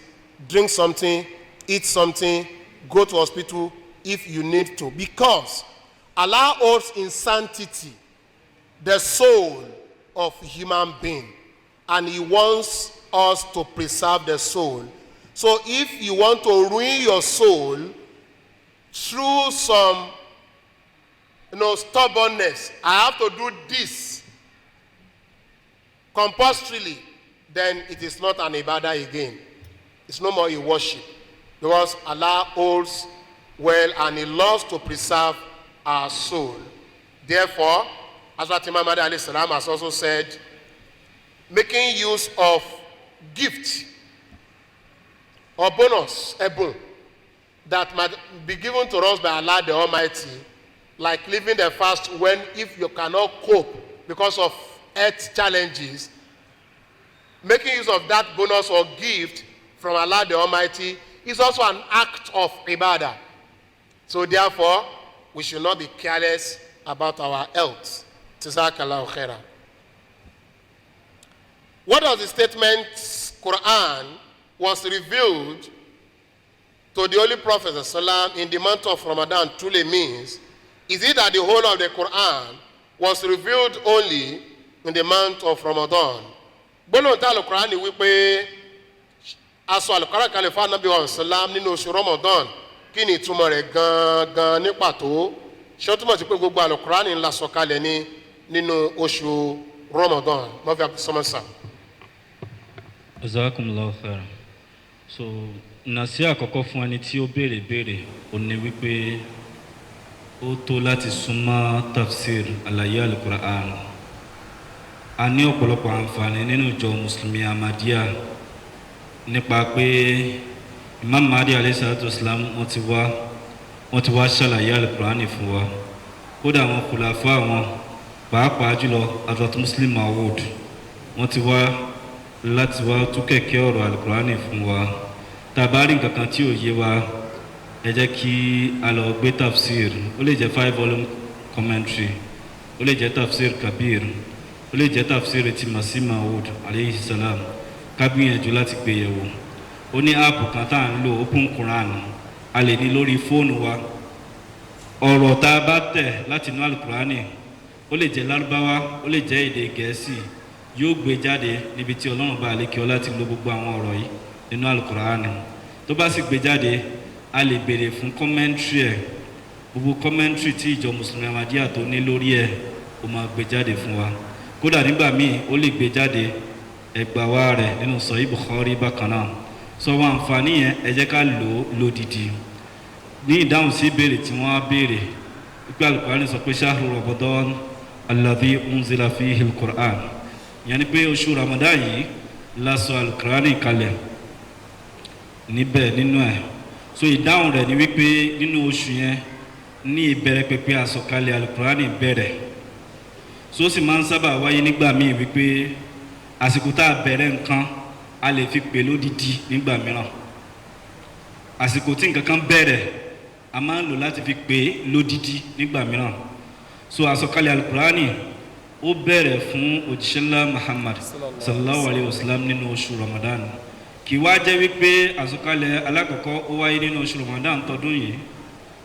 drink something, eat something, go to hospital if you need to, because Allah holds in sanctity the soul of human being and he wants us to preserve the soul. So if you want to ruin your soul through some stubbornness, I have to do this compulsorily, then it is not an ibadah again. It's no more a worship, because Allah holds well and he loves to preserve our soul. Therefore, as what Imam Mahdi alayhi salam has also said, making use of gift or bonus, ebun, that might be given to us by Allah the Almighty, like leaving the fast when if you cannot cope because of health challenges, making use of that bonus or gift from Allah the Almighty is also an act of ibadah. So therefore, we should not be careless about our health. Jazakallahu khairan. What does the statement Quran was revealed to the Holy Prophet ﷺ in the month of Ramadan truly means? Is it that the whole of the Quran was revealed only in the month of Ramadan? Gbólóhùn tí Al-Quran ni wípé aṣọ Al-Quran kalẹ̀ fún Ànábì wa sallam nínú oṣù Ramadan, kí ni ìtumọ̀ rẹ̀ gan-an ní pàtó? Ṣé ó túmọ̀ sí pé gbogbo Al-Quran ńlá sọ kalẹ̀ ní nínú oṣù Ramadan. Mọ́fí àkùsọ́mọ́sà. Jazakumullahu khairan. So nàṣí àkọ́kọ́ fún ẹni tí ó béèrè ó ní wípé ó tó láti súnmọ́ tafsir àlàyé al-Qur'an. A ní ọ̀pọ̀lọpọ̀ àǹfààní nínú ìjọ mùsùlùmí Ahmadiyya nípa pé Imam Mahdi alayhi salatu wassalam wọ́n ti wá ṣàlàyé al-Qur'an fún wa. Kódà àwọn khulafa wọn pàápàá jùlọ Hazrat Muslim Maud wọ́n ti wá láti wá tú kẹ̀kẹ́ ọ̀rọ̀ al-Qur'an fún wa. Tàbárí nǹkan kan tí ò yé wa ẹ jẹ́ kí a lọ gbé tafsir, ó lè jẹ́ 5-volume commentary, ó lè jẹ́ tafsir kabir, ó lè jẹ́ tafsir ti Masih Maud alayhi salam, ká gbìyànjú láti gbé yẹ̀wò. Ó ní áàpù kan tá à ń lò Open Quran, a lè ní lórí fóònù wa. Ọ̀rọ̀ tá a bá tẹ̀ láti inú al-Qur'ani ó lè jẹ́ lárúbáwá, ó lè jẹ́ èdè gẹ̀ẹ́sì, yóò gbé jáde níbi tí Ọlọ́run bá àlékè ọlá ti lo gbogbo àwọn ọ̀rọ̀ yìí nínú al-Qur'ani. Tó bá sì gbé jáde a lè béèrè fún commentary ẹ̀, gbogbo commentary tí ìjọ mùsùlùmí Ahmadiyya tó ní lórí ẹ̀ ó máa gbé jáde fún wa. Kódà nígbà míì ó lè gbé jáde ẹgbàá rẹ̀ nínú Sahih Bukhari bákan náà. Sọ wọn àǹfààní yẹn ẹ jẹ́ ká lò ó lódìdí. Ní ìdáhùn sí ìbéèrè tí wọ́n á béèrè wípé al-Qur'ani sọ pé shahru Ramadan alladhi unzila fihi al-Qur'an, ìyẹn ni pé oṣù Ramadan yìí la sọ al-Qur'ani kalẹ̀ níbẹ̀ nínú ẹ̀. So ìdáhùn rẹ̀ ni wípé nínú oṣù yẹn ní ìbẹ̀rẹ̀ pẹ̀pẹ̀ àsọ̀kalẹ̀ al-Qur'ani bẹ̀rẹ̀. So sì máa ń sábà wáyé nígbà míì wípé àsìkò tá a bẹ̀rẹ̀ nǹkan a lè fi pè lódìdí nígbà mìíràn. Àsìkò tí nǹkan kan bẹ̀rẹ̀ a máa ń lò láti fi pè lódìdí nígbà mìíràn. So àsọ̀kalẹ̀ al-Qur'ani ó bẹ̀rẹ̀ fún òjíṣẹ́ ńlá Muhammad sallallahu alayhi wa sallam nínú oṣù Ramadan. Kì wá jẹ́ wípé àsọ̀kalẹ̀ alákọ̀ọ́kọ́ ó wáyé nínú oṣù Ramadan tọdún yìí.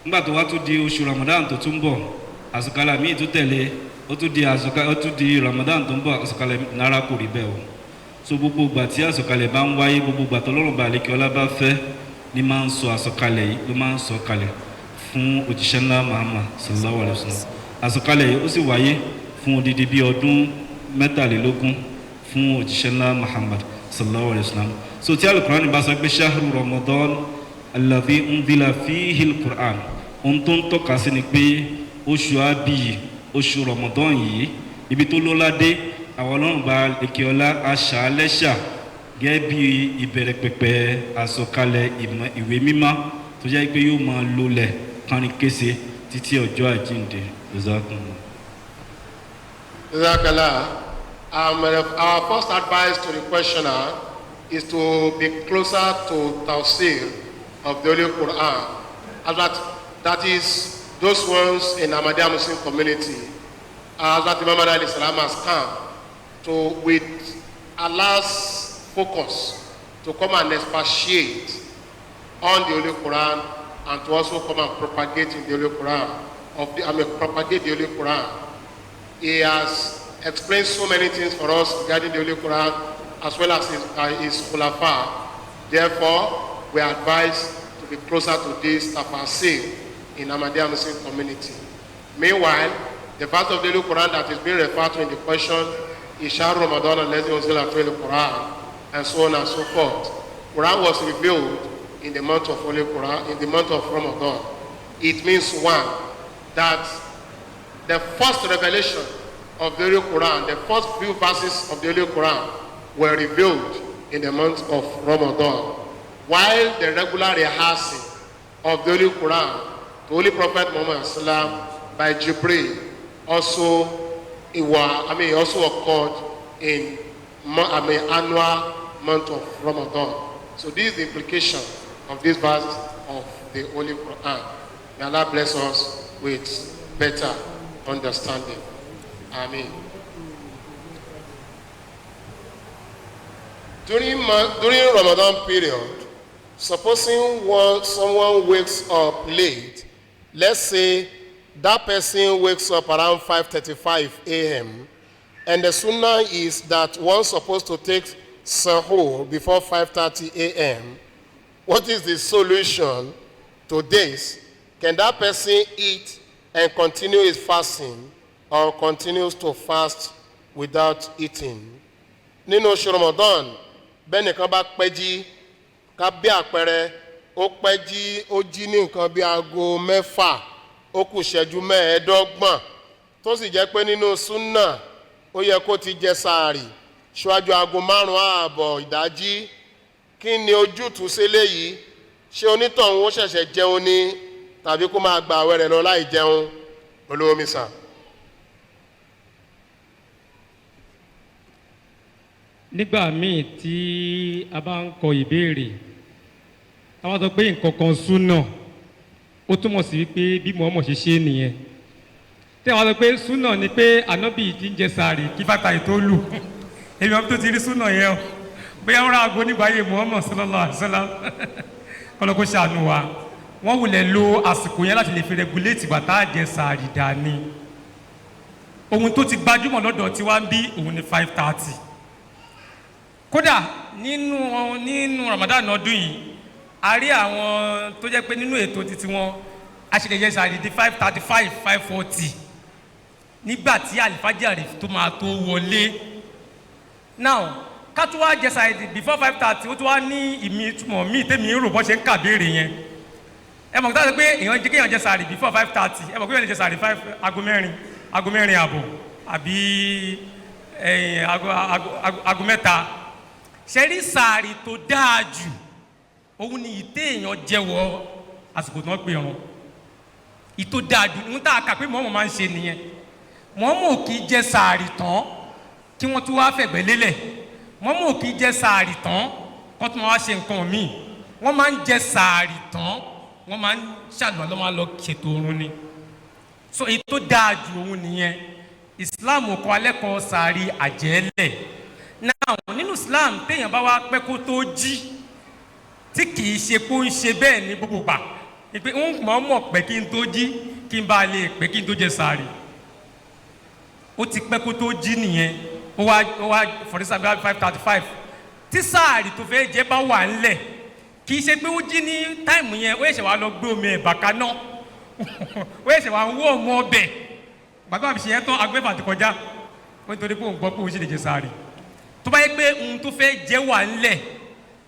Nígbà tó wá tún di oṣù Ramadan tó tún bọ̀, àsọ̀kalẹ̀ míì tó tẹ̀lé ó tún di Ramadan tó ń bọ̀, àsọ̀kalẹ̀ náírà kò rí bẹ́ẹ̀ o. So gbogbo ìgbà tí àsọ̀kalẹ̀ bá ń wáyé, gbogbo ìgbà tó Ọlọ́run bá àlékè ọlá bá fẹ́ ni máa ń sọ àsọ̀kalẹ̀ yìí, ló máa ń sọ kalẹ̀ fún òjíṣẹ́ ńlá Muhammad sallallahu alayhi wa sallam. Àsọ̀kalẹ̀ yìí ó sì wáyé fún odidi bí ọdún 23 fún òjíṣẹ́ ńlá Muhammad sallallahu alayhi wa sallam. So tí al-Qur'ani bá sọ pé shahru Ramadan alladhi unzila fihi al-Qur'an, ohun tó ń tọ́ka sí ni pé oṣù àbíyì, oṣù Ramadan yìí ibi tó lọ́lá dé, àwọn Ọlọ́run bá àlékè ọlá aṣàlẹ́ṣà gẹ́gẹ́ bí ìbẹ̀rẹ̀ pẹ̀pẹ̀ àsọ̀kalẹ̀ ìwé mímọ́ tó jẹ́ pé yóò máa lólẹ̀ kárin kése títí ọjọ́ àjíǹde. Our first advice to the questioner is to be closer to tafsir of the Holy Quran. As that is those ones in Ahmadiyya Muslim community. As that Imam Mahdi alayhi salam has come to, with Allah's focus, to come and expatiate on the Holy Quran and to also come and propagate in the Holy Quran, propagate the Holy Quran. He has explained so many things for us regarding the Holy Quran as well as his khulafa. Therefore, we are advised to be closer to this tafsir in Ahmadiyya Muslim community. Meanwhile, the verse of the Holy Quran that is being referred to in the question is Shahru Ramadan alladhi unzila fihi al-Quran, and so on and so forth. Quran was revealed in the month of Holy Quran, in the month of Ramadan. It means one, that the first revelation of the Holy Quran, the first few verses of the Holy Quran were revealed in the month of Ramadan. While the regular rehearsing of the Holy Quran, the Holy Prophet Muhammad Sallam by Jibreel also occurred in annual month of Ramadan. So this is the implication of this verse of the Holy Quran. May Allah bless us with better understanding. Amen. During Ramadan period, supposing someone wakes up late, let's say that person wakes up around 5:35 a.m. and the sunnah is that one's supposed to take sahur before 5:30 a.m. What is the solution to this? Can that person eat and continue his fasting, or continues to fast without eating. Nínú oṣù Ramadan bẹ́ẹ̀ nìkan bá pẹ́ jí ká bí àpẹẹrẹ ó pẹ́ jí ó jí ní nǹkan bí aago 6 ó kù ìṣẹ́jú 15 tó sì jẹ́ pé nínú súnà ó yẹ kó ti jẹ sàárì ṣíwájú aago 5:30 ìdájí. Kí ni ojútùú sí eléyìí? Ṣé onítọ̀hún ó ṣẹ̀ṣẹ̀ jẹun ni tàbí kó máa gba àwẹ̀ rẹ̀ lọ láì jẹun? Olówó mi sà. nígbà míì tí a bá ń kọ ìbéèrè a wá sọ pé nǹkan kan súnà ó túmọ̀ sí wípé bí Muhammad ṣe ṣe nìyẹn tí wọ́n sọ pé súnà ni pé ànábì ti ń jẹ sàárì kí bàtà ètò lù èmi ọ̀pọ̀ tó ti rí súnà yẹn o bóyá wọ́n ra aago nígbàáyé Muhammad sallallahu alaihi wasallam kọ́lọ́kọ́ ṣàánú wa wọ́n wulẹ̀ lo àsìkò yẹn láti lè fi regulate bàtà jẹ sàárì dání ohun tó ti gbajúmọ̀ lọ́dọ̀ tí wá ń bí òun ni 5:30 kódà nínú Ramadan ọdún yìí a rí àwọn tó jẹ́ pé nínú ètò títí wọn a ṣe lè jẹ sàárì di 5:35 5:40 nígbà tí àlìfájàre tó máa tó wọlé now ká tó wá jẹ sàárì before 5:30 ó tó wá ní ìtumọ̀ míì tèmi rò bọ́ ṣe ń kàbéèrè yẹn ẹ mọ̀ tó pé èèyàn jẹ́ kéèyàn jẹ sàárì before 5:30 ẹ mọ̀ pé èèyàn lè jẹ sàárì aago mẹ́rin àbọ̀ àbí aago 3 ṣe rí sàárì tó dáa jù òun ni ìtẹ́ èèyàn jẹ́wọ́ àsìkò tó ń pè wọn ìtò dáa jù ń tà kà pé mọ́mọ́ máa ń ṣe nìyẹn mọ́mọ́ kì í jẹ sàárì tán kí wọ́n tún wá fẹ̀gbẹ́ lélẹ̀ mọ́mọ́ kì í jẹ sàárì tán kí wọ́n tún wá ṣe nǹkan míì wọ́n máa ń jẹ sàárì tán wọ́n máa ń ṣàdùn àlọ́ máa lọ ṣètò oorun ni so ètò dáa jù òun nìyẹn Islam kọ́ alẹ́ kọ́ sàárì àjẹ́lẹ̀ náà nínú Islam téèyàn bá wá pẹ́ kó tó jí tí kì í ṣe kó ń ṣe bẹ́ẹ̀ ní gbogbo gbà ìpè ń mọ̀ pé kí n tó jí kí n bá lè pé kí n tó jẹ sàárì ó ti pẹ́ kó tó jí nìyẹn ó wá for example 5:35 tí sàárì tó fẹ́ jẹ́ bá wà ńlẹ̀ kì í ṣe pé ó jí ní táìmù yẹn ó yẹ̀ṣẹ̀ wá lọ gbé omi ẹ̀bà kaná ó yẹ̀ṣẹ̀ wá wọ́ ọmọ ọbẹ̀ gbàgbọ́ àbíṣe yẹn tán agbẹ́fà ti kọjá ó nítorí pé òun gbọ́ pé òun sì lè jẹ sàárì tó bá yẹ pé ohun tó fẹ́ jẹ́ wà ńlẹ̀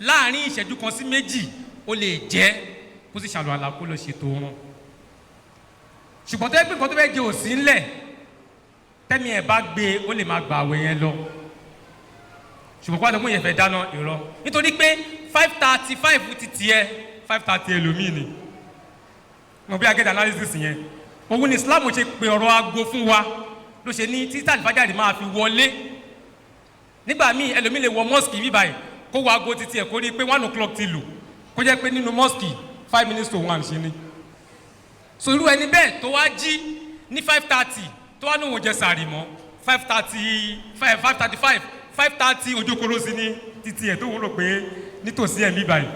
láàrin ìṣẹ́jú kan sí méjì ó lè jẹ́ kó sì ṣàlù àlà kó lọ ṣètò wọn ṣùgbọ́n tó yẹ pé nǹkan tó fẹ́ jẹ òsì ńlẹ̀ tẹ́mi ẹ̀ bá gbé ó lè máa gbà àwẹ̀ yẹn lọ ṣùgbọ́n pàtó mú yẹn fẹ́ dáná irọ́ nítorí pé 5:35 ti tiẹ̀ 5:30 ẹlòmíì ni mo bí agẹ́dà analysis yẹn òun ni Islam ṣe pé ọ̀rọ̀ aago fún wa ló ṣe ní títí àlìfájàre máa fi wọlé nígbà míì ẹlòmíì lè wọ mosque bí báyìí kó wo aago títí ẹ̀ kó rí i pé 1 o'clock ti lù kó jẹ́ pé nínú mosque 5 minutes to 1 ṣe ni so irú ẹni bẹ́ẹ̀ tó wá jí ní 5:30 tó wá ní òun jẹ sàárì mọ́ 5:35 5:30 ojókòrò sí ní títí ẹ̀ tó wọ́n rò pé nítòsí ẹ̀mí báyìí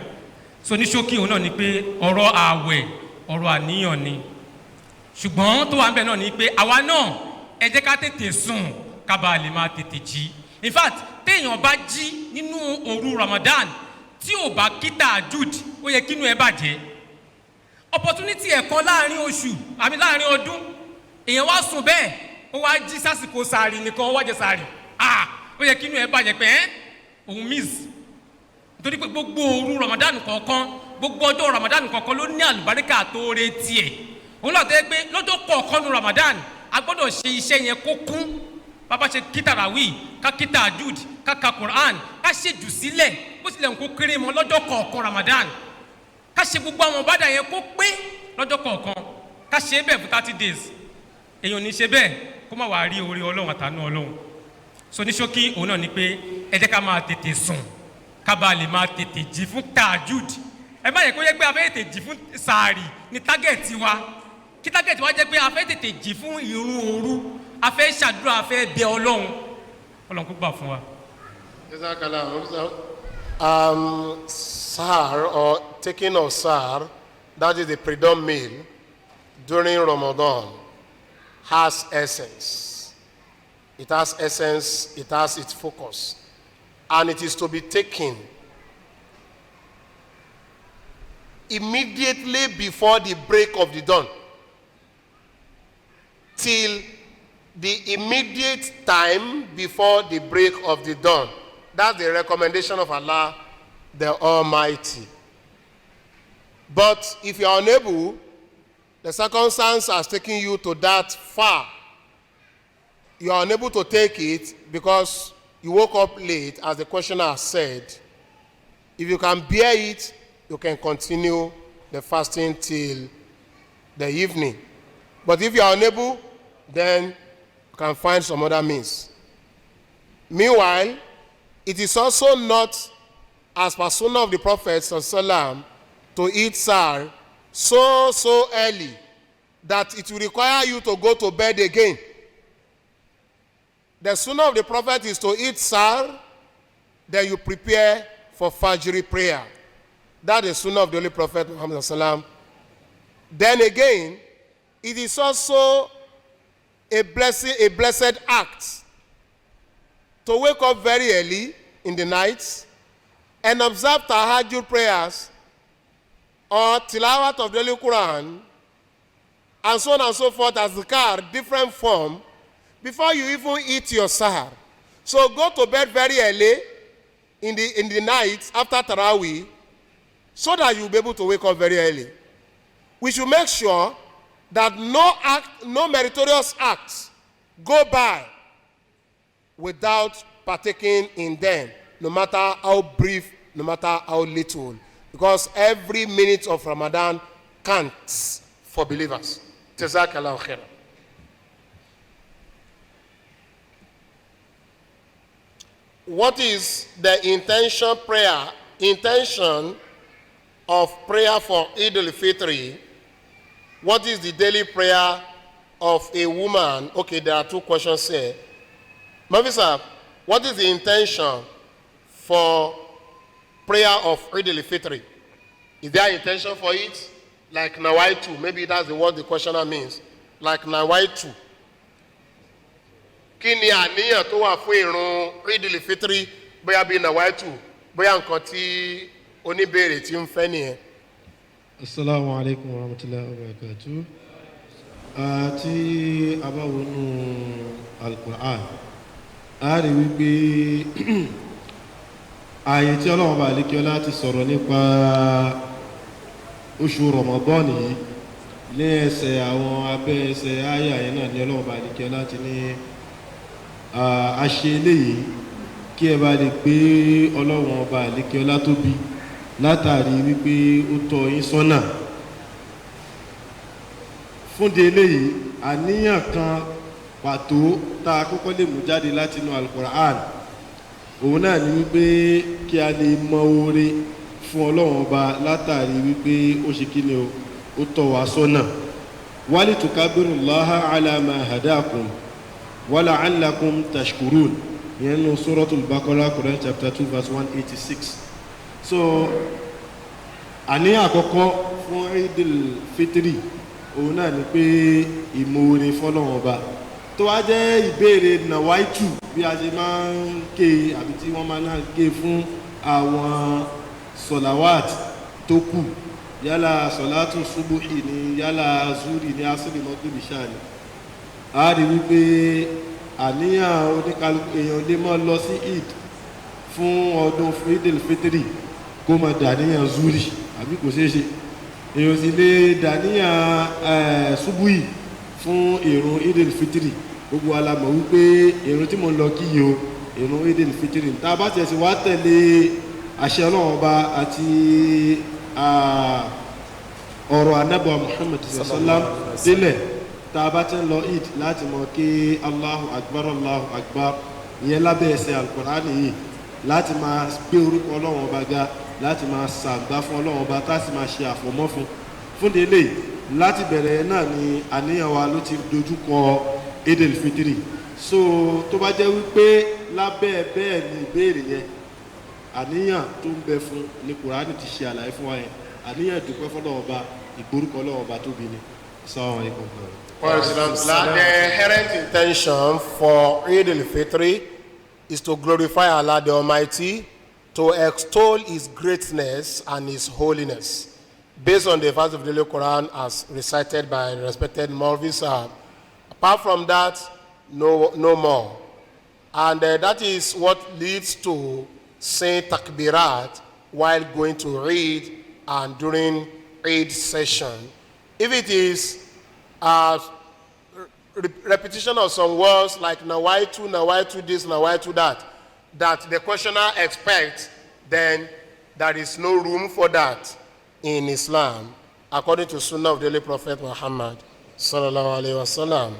so ní ṣókí òun náà ni pé ọ̀rọ̀ ààwẹ̀ ọ̀rọ̀ àníyàn ni ṣùgbọ́n tó wà ń bẹ̀ náà ni pé àwa náà ẹ jẹ́ ká tètè sùn ká bàa lè máa tètè jí in fact téèyàn bá jí nínú òru Ramadan tí ò bá kí tahajjud ó yẹ kínú ẹ bàjẹ́ opportunity ẹ̀kan láàrin oṣù àmì láàrin ọdún èèyàn wá sùn bẹ́ẹ̀ ó wá jí sásìkò sàárì nìkan ó wá jẹ sàárì ó yẹ kínú ẹ bàjẹ́ pé òun miss nítorí pé gbogbo òru Ramadan kọ̀ọ̀kan gbogbo ọjọ́ Ramadan kọ̀ọ̀kan ló ní àlùbáríkà tó retí ẹ̀ òun náà tẹ́ pé lọ́jọ́ kọ̀ọ̀kan nu Ramadan a gbọ́dọ̀ ṣe iṣẹ́ yẹn kó kún bàbá ṣe kí tarawih ká kí tahajjud ká ka Quran ká ṣe jù sílẹ̀ bó tilẹ̀ ń kó kéré mọ́ lọ́jọ́ kọ̀ọ̀kan Ramadan ká ṣe gbogbo àwọn ọ̀bádà yẹn kó pé lọ́jọ́ kọ̀ọ̀kan ká ṣe bẹ́ẹ̀ fún 30 days èèyàn ní ṣe bẹ́ẹ̀ kó má wàá rí orí Ọlọ́run àtàánú Ọlọ́run so ní ṣókí òun náà ni pé ẹ jẹ́ ká máa tètè sùn ká bàa lè máa tètè jí fún tahajjud ẹ má yẹ kó yẹ pé a fẹ́ tètè jí fún sàárì ní tágẹ̀tì wa kí tágẹ̀tì wa jẹ́ pé a fẹ́ tètè jí fún ìrun òru a fẹ́ ṣàdúrà a fẹ́ bẹ Ọlọ́run Ọlọ́run kó gbà fún wa. Sahar or taking of sahar, that is the pre-dawn meal during Ramadan, has essence. It has essence, it has its focus, and it is to be taken immediately before the break of the dawn till the immediate time before the break of the dawn. That's the recommendation of Allah, the Almighty. But if you are unable, the circumstance has taken you to that far. You are unable to take it because you woke up late, as the questioner has said. If you can bear it, you can continue the fasting till the evening. But if you are unable, then you can find some other means. Meanwhile, it is also not as per sunnah of the Prophet ﷺ to eat sahar so early that it will require you to go to bed again. The sunnah of the Prophet is to eat sahar, then you prepare for Fajr prayer. That is sunnah of the Holy Prophet Muhammad ﷺ. Then again, it is also a blessed act to wake up very early in the night and observe tahajjud prayers or tilawat of the Holy Quran and so on and so forth, as zikr, different form, before you even eat your sahar. So go to bed very early in the night after Taraweeh so that you'll be able to wake up very early. We should make sure that no meritorious acts go by without partaking in them, no matter how brief, no matter how little, because every minute of Ramadan counts for believers. Jazakallahu khairan. What is the intention of prayer for Eid al-Fitr? What is the daily prayer of a woman? Okay, there are two questions here. Mavisa, what is the intention for prayer of Eid al-Fitr? Is there intention for it? Like Nawaitu, maybe that's the word the questioner means. Like Nawaitu. Kí ni àníyàn tó wà fún ìrun Eid al-Fitr bóyá bí Nawaitu, bóyá nǹkan tí oníbèrè tí ń fẹ́ nìyẹn? Assalamu alaikum wa rahmatullahi wa barakatuh. Tí a bá wọnú Al-Qur'an, a rí wípé ààyè tí Ọlọ́run bá lékè ọlá ti sọ̀rọ̀ nípa oṣù Ramadan yìí ní ẹsẹ̀ àwọn abẹ́ ẹsẹ̀ àyà yẹn náà ní Ọlọ́run bá lékè ọlá ti ní a ṣe eléyìí kí ẹ bá lè gbé Ọlọ́run ọba lékè ọlá tóbi látàrí wípé ó tọ́ yín sọ́nà. Fúnde eléyìí àníyàn kan pàtó tá a kọ́kọ́ lè mú jáde láti inú Al-Qur'an, òun náà ni wípé kí a lè mọ oore fún Ọlọ́run ọba látàrí wípé ó ṣe kí ni ó tọ́ wa sọ́nà. Wali tukabbirullaha ala ma hadakum wa la'allakum tashkurun, ìyẹn nínú Suratul Baqarah, Quran chapter 2 verse 186. So àníyàn àkọ́kọ́ fún Eid al-Fitr òun náà ni pé ìmoore fọ́lọ́run ọba tó wá jẹ́ ìbéèrè Nawaitu bí a ṣe máa ń ké àbí tí wọ́n máa ń ké fún àwọn sọ̀làwàt tó kù, yálà sọ̀látù subuhi ni, yálà zuri ni, asiri mọ́gbìbì ṣáà ni. A rí wípé àníyàn oníkálukú èèyàn lè máa lọ sí Eid fún ọdún Eid al-Fitr kó máa dàníyàn zuri àbí kò ṣeé ṣe. Èèyàn sì lè dàníyàn subuhi fún ìrun Eid al-Fitr. Gbogbo alamọ̀ wípé ìrun tí mo ń lọ kí yìí o, ìrun Eid al-Fitr ní. Tá a bá tẹ̀sí wá tẹ̀lé àṣẹ Ọlọ́run ọba àti ọ̀rọ̀ Ànábì Muhammad sallam délẹ̀, tá a bá ti ń lọ Eid láti mọ̀ kí Allahu Akbar, Allahu Akbar, ìyẹn lábẹ́ ẹsẹ̀ Al-Qur'ani yìí, láti máa gbé orúkọ Ọlọ́run ọba ga, láti máa sàgbá fún Ọlọ́run ọba, tá a sì máa ṣe àfọ̀mọ́ fún délé. Láti bẹ̀rẹ̀ náà ni àníyàn wa ló ti dojúkọ Eid al-Fitr. So tó bá jẹ́ wípé lábẹ́ bẹ́ẹ̀ ni ìbéèrè yẹn, àníyàn tó ń bẹ fún ní Kùránì ti ṣe àlàyé fún wa yẹn, àníyàn dúpẹ́ fọ́lọ́run ọba, ìgbórúkọ Ọlọ́run ọba tóbi ni. Assalamu alaikum. The inherent intention for Eid al-Fitr is to glorify Allah the Almighty, to extol His greatness and His holiness, based on the verse of the Holy Quran as recited by respected Maulvi Sahab. Apart from that, no more. And that is what leads to saying takbirat while going to read and during Eid session. If it is repetition of some words like nawaitu this, nawaitu that the questioner expects, then there is no room for that in Islam, according to Sunnah of the Holy Prophet Muhammad sallallahu alaihi wasallam.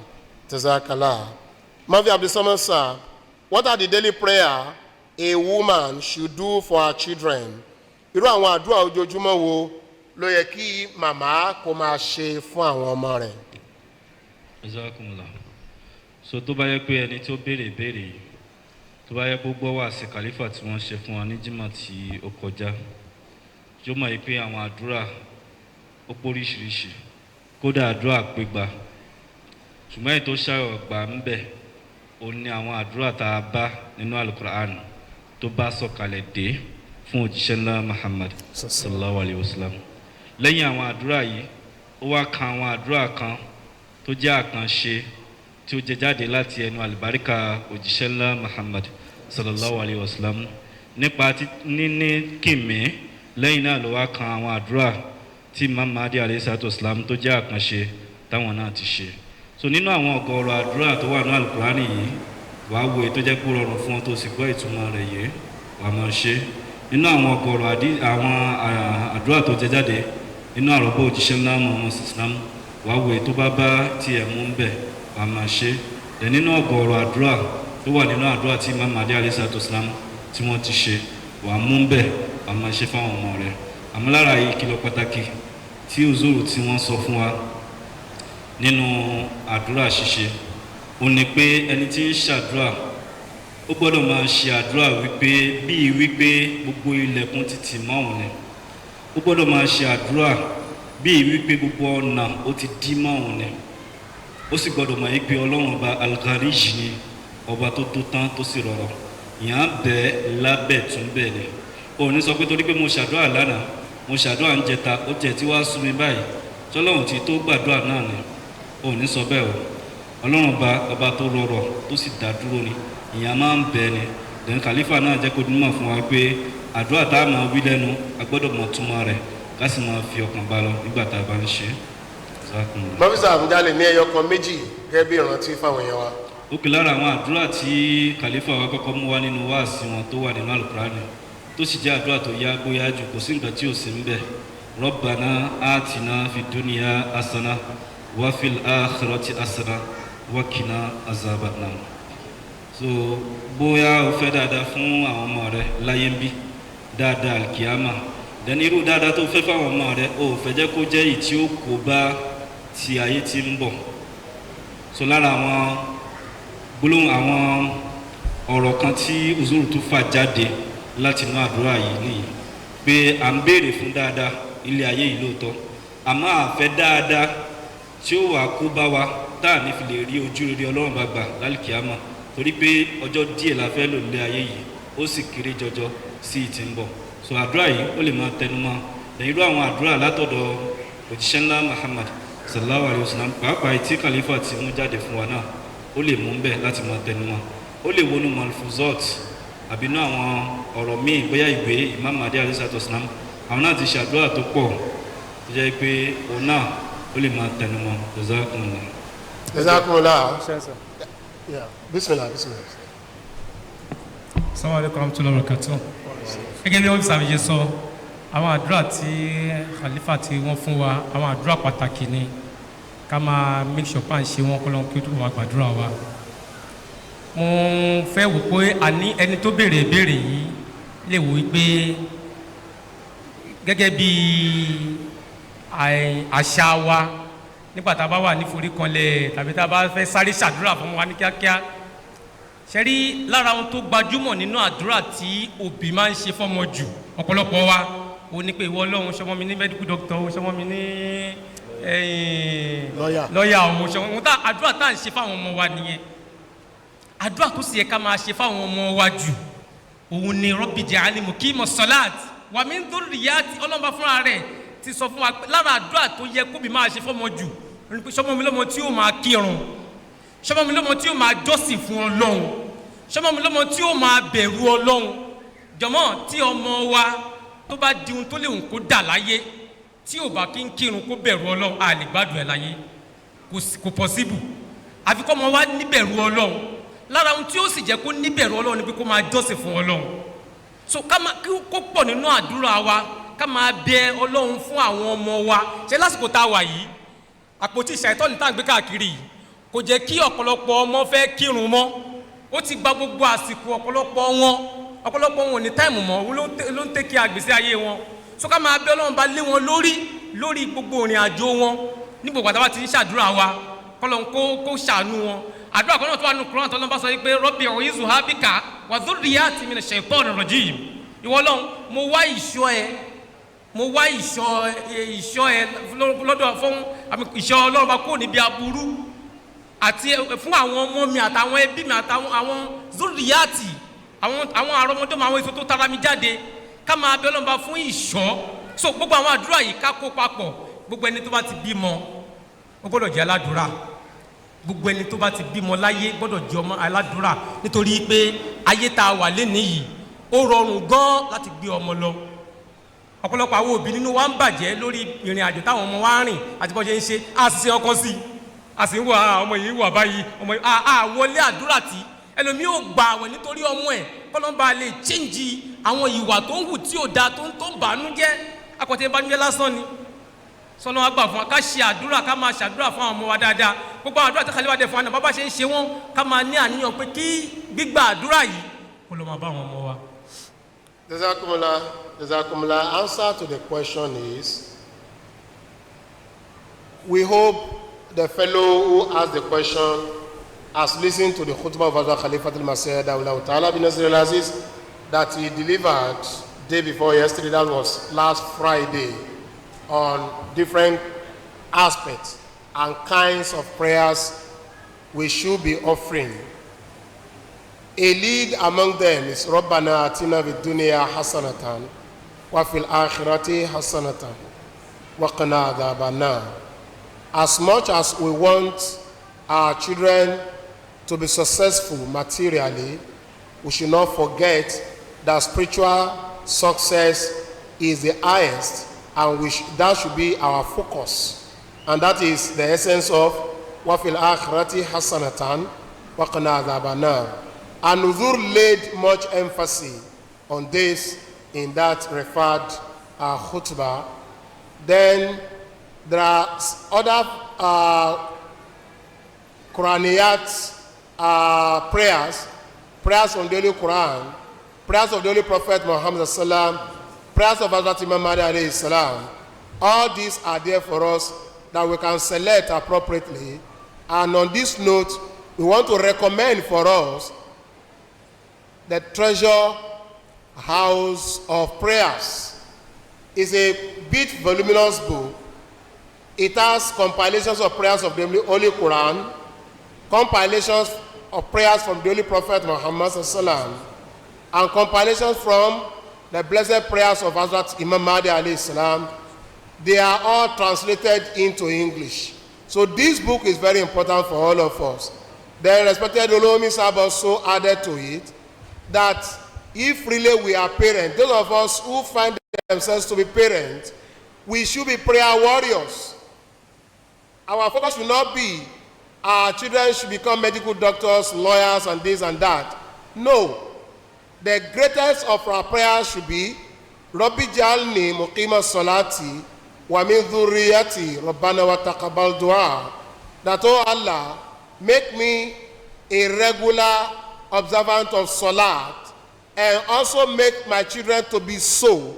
Jazakallah. Mavi Abdul Samad sir, what are the daily prayer a woman should do for her children? Irú àwọn àdúrà ojoojúmọ́ wo ló yẹ kí màmá kó máa ṣe fún àwọn ọmọ rẹ̀? Jazakumullah. So tó bá yẹ pé ẹni tó béèrè béèrè tó bá yẹ kó gbọ́ wá sí kàlífà tí wọ́n ṣe fún wa ní jímọ̀ tí ó kọjá, yóò mọ̀ pé àwọn àdúrà ó póríṣiríṣi, kódà àdúrà pípa, ṣùgbọ́n èyí tó ṣàrọ̀ gbà ń bẹ̀ ó ní àwọn àdúrà tá a bá nínú Al-Qur'an tó bá sọ̀kalẹ̀ dé fún òjíṣẹ́ ńlá Muhammad sallallahu alayhi wa sallam. Lẹ́yìn àwọn àdúrà yìí ó wá kan àwọn àdúrà kan tó jẹ́ àkànṣe tí ó jẹ jáde láti ẹnu àlùbáríkà òjíṣẹ́ ńlá Muhammad sallallahu alayhi wa sallam nípa níní kìmí. Lẹ́yìn náà ló wá kan àwọn àdúrà tí Imam Mahdi alayhi salatu wasalam tó jẹ́ àkànṣe táwọn náà ti ṣe. So nínú àwọn ọ̀gọ̀ọ̀rọ̀ àdúrà tó wà ní Al-Qur'ani yìí, wàá wo èyí tó jẹ́ kó rọrùn fún ọ tó sì gbọ́ ìtumọ̀ rẹ̀ yìí, wàá máa ṣe. Nínú àwọn ọ̀gọ̀ọ̀rọ̀ àwọn àdúrà tó jẹ jáde nínú àrọ́bọ̀ òjíṣẹ́ ńlá Muhammad sallam, wàá wo èyí tó bá bá tiẹ̀ mú ń bẹ̀, wàá máa ṣe. Dẹ̀ nínú ọ̀gọ̀ọ̀rọ̀ àdúrà tó wà nínú àdúrà tí Imam Mahdi alayhi salatu wasalam tí wọ́n ti ṣe, wàá mú ń bẹ̀, wàá máa ṣe fáwọn ọmọ rẹ̀. Àmọ́ lára yìí kìlọ̀ pàtàkì tí òzòrò tí wọ́n sọ fún wa nínú àdúrà ṣíṣe ó ní pé ẹni tí ń ṣàdúrà ó gbọ́dọ̀ máa ṣe àdúrà wípé gbogbo ilẹ̀kùn ti tì mọ́ òun ni. Ó gbọ́dọ̀ máa ṣe àdúrà wípé gbogbo ọ̀nà ó ti dí mọ́ òun ni. Ó sì gbọ́dọ̀ mọ̀ pé Ọlọ́run ọba Al-Gharij ni ọba tó tó tán tó sì rọrọ̀. Ìyàn bẹ́ẹ̀ lábẹ́ tún bẹ́ẹ̀ ni. Ó ní sọ pé torí pé mo ṣàdúrà lánàá, mo ṣàdúrà ń jẹta, ó jẹ tí wàá sú mi báyìí, tọ́lọ́run ti tó gbàdúrà náà ni. Ó ní sọ bẹ́ẹ̀ o. Ọlọ́run ọba tó rọrọ̀ tó sì dá dúró ni. Ìyàn máa ń bẹ ni. Then kàlífà náà jẹ́ kó dímọ̀ fún wa pé àdúrà tá a máa wí lẹ́nu a gbọ́dọ̀ mọ̀ túmọ̀ rẹ̀ ká sì máa fi ọkàn bá lọ nígbà tá a bá ń ṣe. Mọ́fíìsì àbújálè ní ẹyọ kan méjì gẹ́gẹ́ bí ìrántí fáwọn èèyàn wa. Ó kì lára àwọn àdúrà tí kàlífà wa kọ́kọ́ mú wá nínú wáàsí wọn tó wà nínú Al-Qur'ani tó sì jẹ́ àdúrà tó yá gbóyá jù, kò sí nǹkan tí ò sí ń bẹ̀. Rabbana atina fid dunya hasana wa fil akhirati hasana wa qina azaban nar. So bóyá o fẹ́ dáadáa fún àwọn ọmọ rẹ láyé ń bí, dáadáa alkiyama, dẹni irú dáadáa tó fẹ́ fáwọn ọmọ rẹ o fẹ́ jẹ́ kó jẹ́ èyí tí ó kó bá ti ayé tí ń bọ̀. So lára àwọn gbólóhùn àwọn ọ̀rọ̀ kan tí òzòrò tó fà jáde láti inú àdúrà yìí nìyí pé à ń béèrè fún dáadáa ilé ayé yìí lóòótọ́, àmọ́ àfẹ́ dáadáa tí ó wà kó bá wa tá à ní fi lè rí ojú rere Ọlọ́run bá gbà lálùkìyámà, torí pé ọjọ́ díẹ̀ la fẹ́ lò lé ayé yìí ó sì kéré jọjọ sí ìtì ń bọ̀. So àdúrà yìí ó lè máa tẹnu mọ́ lẹ́yìn irú àwọn àdúrà látọ̀dọ̀ òjíṣẹ́ ńlá Muhammad sallallahu alayhi wa sallam, pàápàá ìtí kàlífà tí mú jáde fún wa náà ó lè mú bẹ́ẹ̀ láti máa tẹnu mọ́. Ó lè wọnú malfuzot àbínú àwọn ọ̀rọ̀ míì bóyá ìwé Imam Mahdi alayhi salatu wasalam, àwọn náà ti ṣàdúrà tó pọ̀ tó jẹ́ pé òun náà ó lè máa tẹnu mọ́. Jazakumullah. Bismillah. Assalamu alaikum warahmatullahi wabarakatuh. Gẹ́gẹ́ bí wọ́n fi ṣàfihàn sọ, àwọn àdúrà tí khalifa tí wọ́n fún wa, àwọn àdúrà pàtàkì ni ká máa make sure pa ń ṣe wọn kọ́lọ́n kí ó tó máa gbàdúrà wa. Mo fẹ́ wò pé àní ẹni tó béèrè ìbéèrè yìí lè wò pé gẹ́gẹ́ bí àṣà wa nígbà tá a bá wà ní foríkanlẹ̀ tàbí tá a bá fẹ́ sáré ṣàdúrà fún wa ní kíákíá, ṣe rí lára ohun tó gbajúmọ̀ nínú àdúrà tí òbí máa ń ṣe fọ́mọ jù ọ̀pọ̀lọpọ̀ wa ó ní pé ìwọ Ọlọ́run ṣọmọ mi ní medical doctor, ṣọmọ mi ní lọ́yà ọmọ ṣọmọ ohun àdúrà tá à ń ṣe fáwọn ọmọ wa nìyẹn. Àdúrà tó sì yẹ ká máa ṣe fáwọn ọmọ wa jù òun ni Rabbi ja'alni muqima salat wa min dhurriyyati. Ọlọ́mọba fúnra rẹ̀ ti sọ fún wa lára àdúrà tó yẹ kóbi máa ṣe fọ́mọ jù ṣọmọ mi lọ́mọ tí ó máa kírun, ṣọmọ mi lọ́mọ tí ó máa jọ́sìn fún Ọlọ́run ṣọmọ mi lọ́mọ tí ó máa bẹ̀rù Ọlọ́run jọmọ́ tí ọmọ wa tó bá di ohun tó léwu kó dà láyé tí ò bá kí ń kírun kó bẹ̀rù Ọlọ́run a lè gbádùn ẹ̀ láyé kò possible àfi kọ́ ọmọ wa níbẹ̀rù Ọlọ́run lára ohun tí ó sì jẹ́ kó níbẹ̀rù Ọlọ́run ni pé kó máa jọ́sìn fún Ọlọ́run so kó pọ̀ nínú àdúrà wa ká máa bẹ Ọlọ́run fún àwọn ọmọ wa ṣe lásìkò tá a wà yìí àpótí ṣàìtọ́ni tá à ń gbé káàkiri yìí kò jẹ́ kí ọ̀pọ̀lọpọ̀ ọmọ fẹ́ kírun mọ́ ó ti gba gbogbo àsìkò ọ̀pọ̀lọpọ̀ wọn ní táìmù mọ́ ló ń tẹ́kí àgbèsí ayé wọn so ká máa bẹ Ọlọ́run bá lé wọn lórí gbogbo ìrìn àjò wọn ní gbogbo àtàwọn ti ń ṣàdúrà wa kọ́lọ́n kó ṣàánú wọn àdúrà kan náà tó wà nínú Kùránì tó lọ́n bá sọ wípé Rabbi u'izuha bika wa dhurriyyati minash shaitonir rajim ìwọ Ọlọ́run mo wá ìṣọ́ ẹ lọ́dọ̀ fún ìṣọ́ Ọlọ́run bá kó níbi aburú àti fún àwọn ọmọ mi àtàwọn ẹbí mi àtàwọn àwọn zuriyati àwọn àrọmọdọ́mọ àwọn èso tó tara mi jáde ká máa bẹ Ọlọ́run bá fún ìṣọ́ so gbogbo àwọn àdúrà yìí ká kó papọ̀ gbogbo ẹni tó bá ti bímọ ó gbọ́dọ̀ jẹ́ aládùúrà gbogbo ẹni tó bá ti bímọ láyé gbọ́dọ̀ jẹ́ ọmọ aládùúrà nítorí pé ayé tá a wà lénìí yìí ó rọrùn gan láti gbé ọmọ lọ ọ̀pọ̀lọpọ̀ àwọn òbí nínú wa ń bàjẹ́ lórí ìrìn àjò táwọn ọmọ wa ń rìn àti bọ́ ṣe ń ṣe àṣìṣe ọkàn sí i a sì ń wà ọmọ yìí wà báyìí ọmọ yìí wọlé àdúrà tí ẹlòmíì ò gbà àwẹ̀ nítorí ọmọ ẹ̀ kọ́lọ́mbà lè chíǹjì àwọn ìwà tó ń hù tí ò da tó ń bànú jẹ́ akọ̀tẹ́ ìbánújẹ́ lásán ni sọlọ́ wa gbà fún wa ká ṣe àdúrà ká máa ṣàdúrà fún àwọn ọmọ wa dáadáa gbogbo àdúrà tí kàlẹ́ wà dẹ̀ fún wa náà bàbá ṣe ń ṣe wọ́n ká máa ní àníyàn pé kí gbígbà àdúrà yìí kó lọ máa bá àwọn ọmọ wa. Jazakumullah. Answer to the question is, we hope the fellow who asked the question has listened to the khutbah of Hazrat Khalifa al-Masih Dawla Ta'ala bin Nasir al-Aziz that he delivered day before yesterday, that was last Friday, on different aspects and kinds of prayers we should be offering. A lead among them is Rabbana atina fid dunya hasanatan wa fil akhirati hasanatan wa qina adhaban nar. As much as we want our children to be successful materially, we should not forget that spiritual success is the highest, and that should be our focus. And that is the essence of wa fil akhirati hasanatan wa qina adhaban nar. And Nuzur laid much emphasis on this in that referred khutbah. Then there are other Quraniyat prayers from the Holy Quran, prayers of the Holy Prophet Muhammad sallam, prayers of Hazrat Imam Mahdi alayhi salam. All these are there for us that we can select appropriately. And on this note, we want to recommend for us the Treasure House of Prayers. Is a bit voluminous book. It has compilations of prayers of the Holy Quran, compilations of prayers from the Holy Prophet Muhammad sallam, and compilations from the blessed prayers of Hazrat Imam Mahdi alayhi salam. They are all translated into English. So this book is very important for all of us. The respected Olomis have also added to it that if really we are parents, those of us who find themselves to be parents, we should be prayer warriors. Our focus should not be our children should become medical doctors, lawyers, and this and that. No. The greatest of our prayers should be Rabbi Jalni Muqima Salati wa min dhurriyati Rabbana wa taqabbal dua. That, oh Allah, make me a regular observant of Salat and also make my children to be so.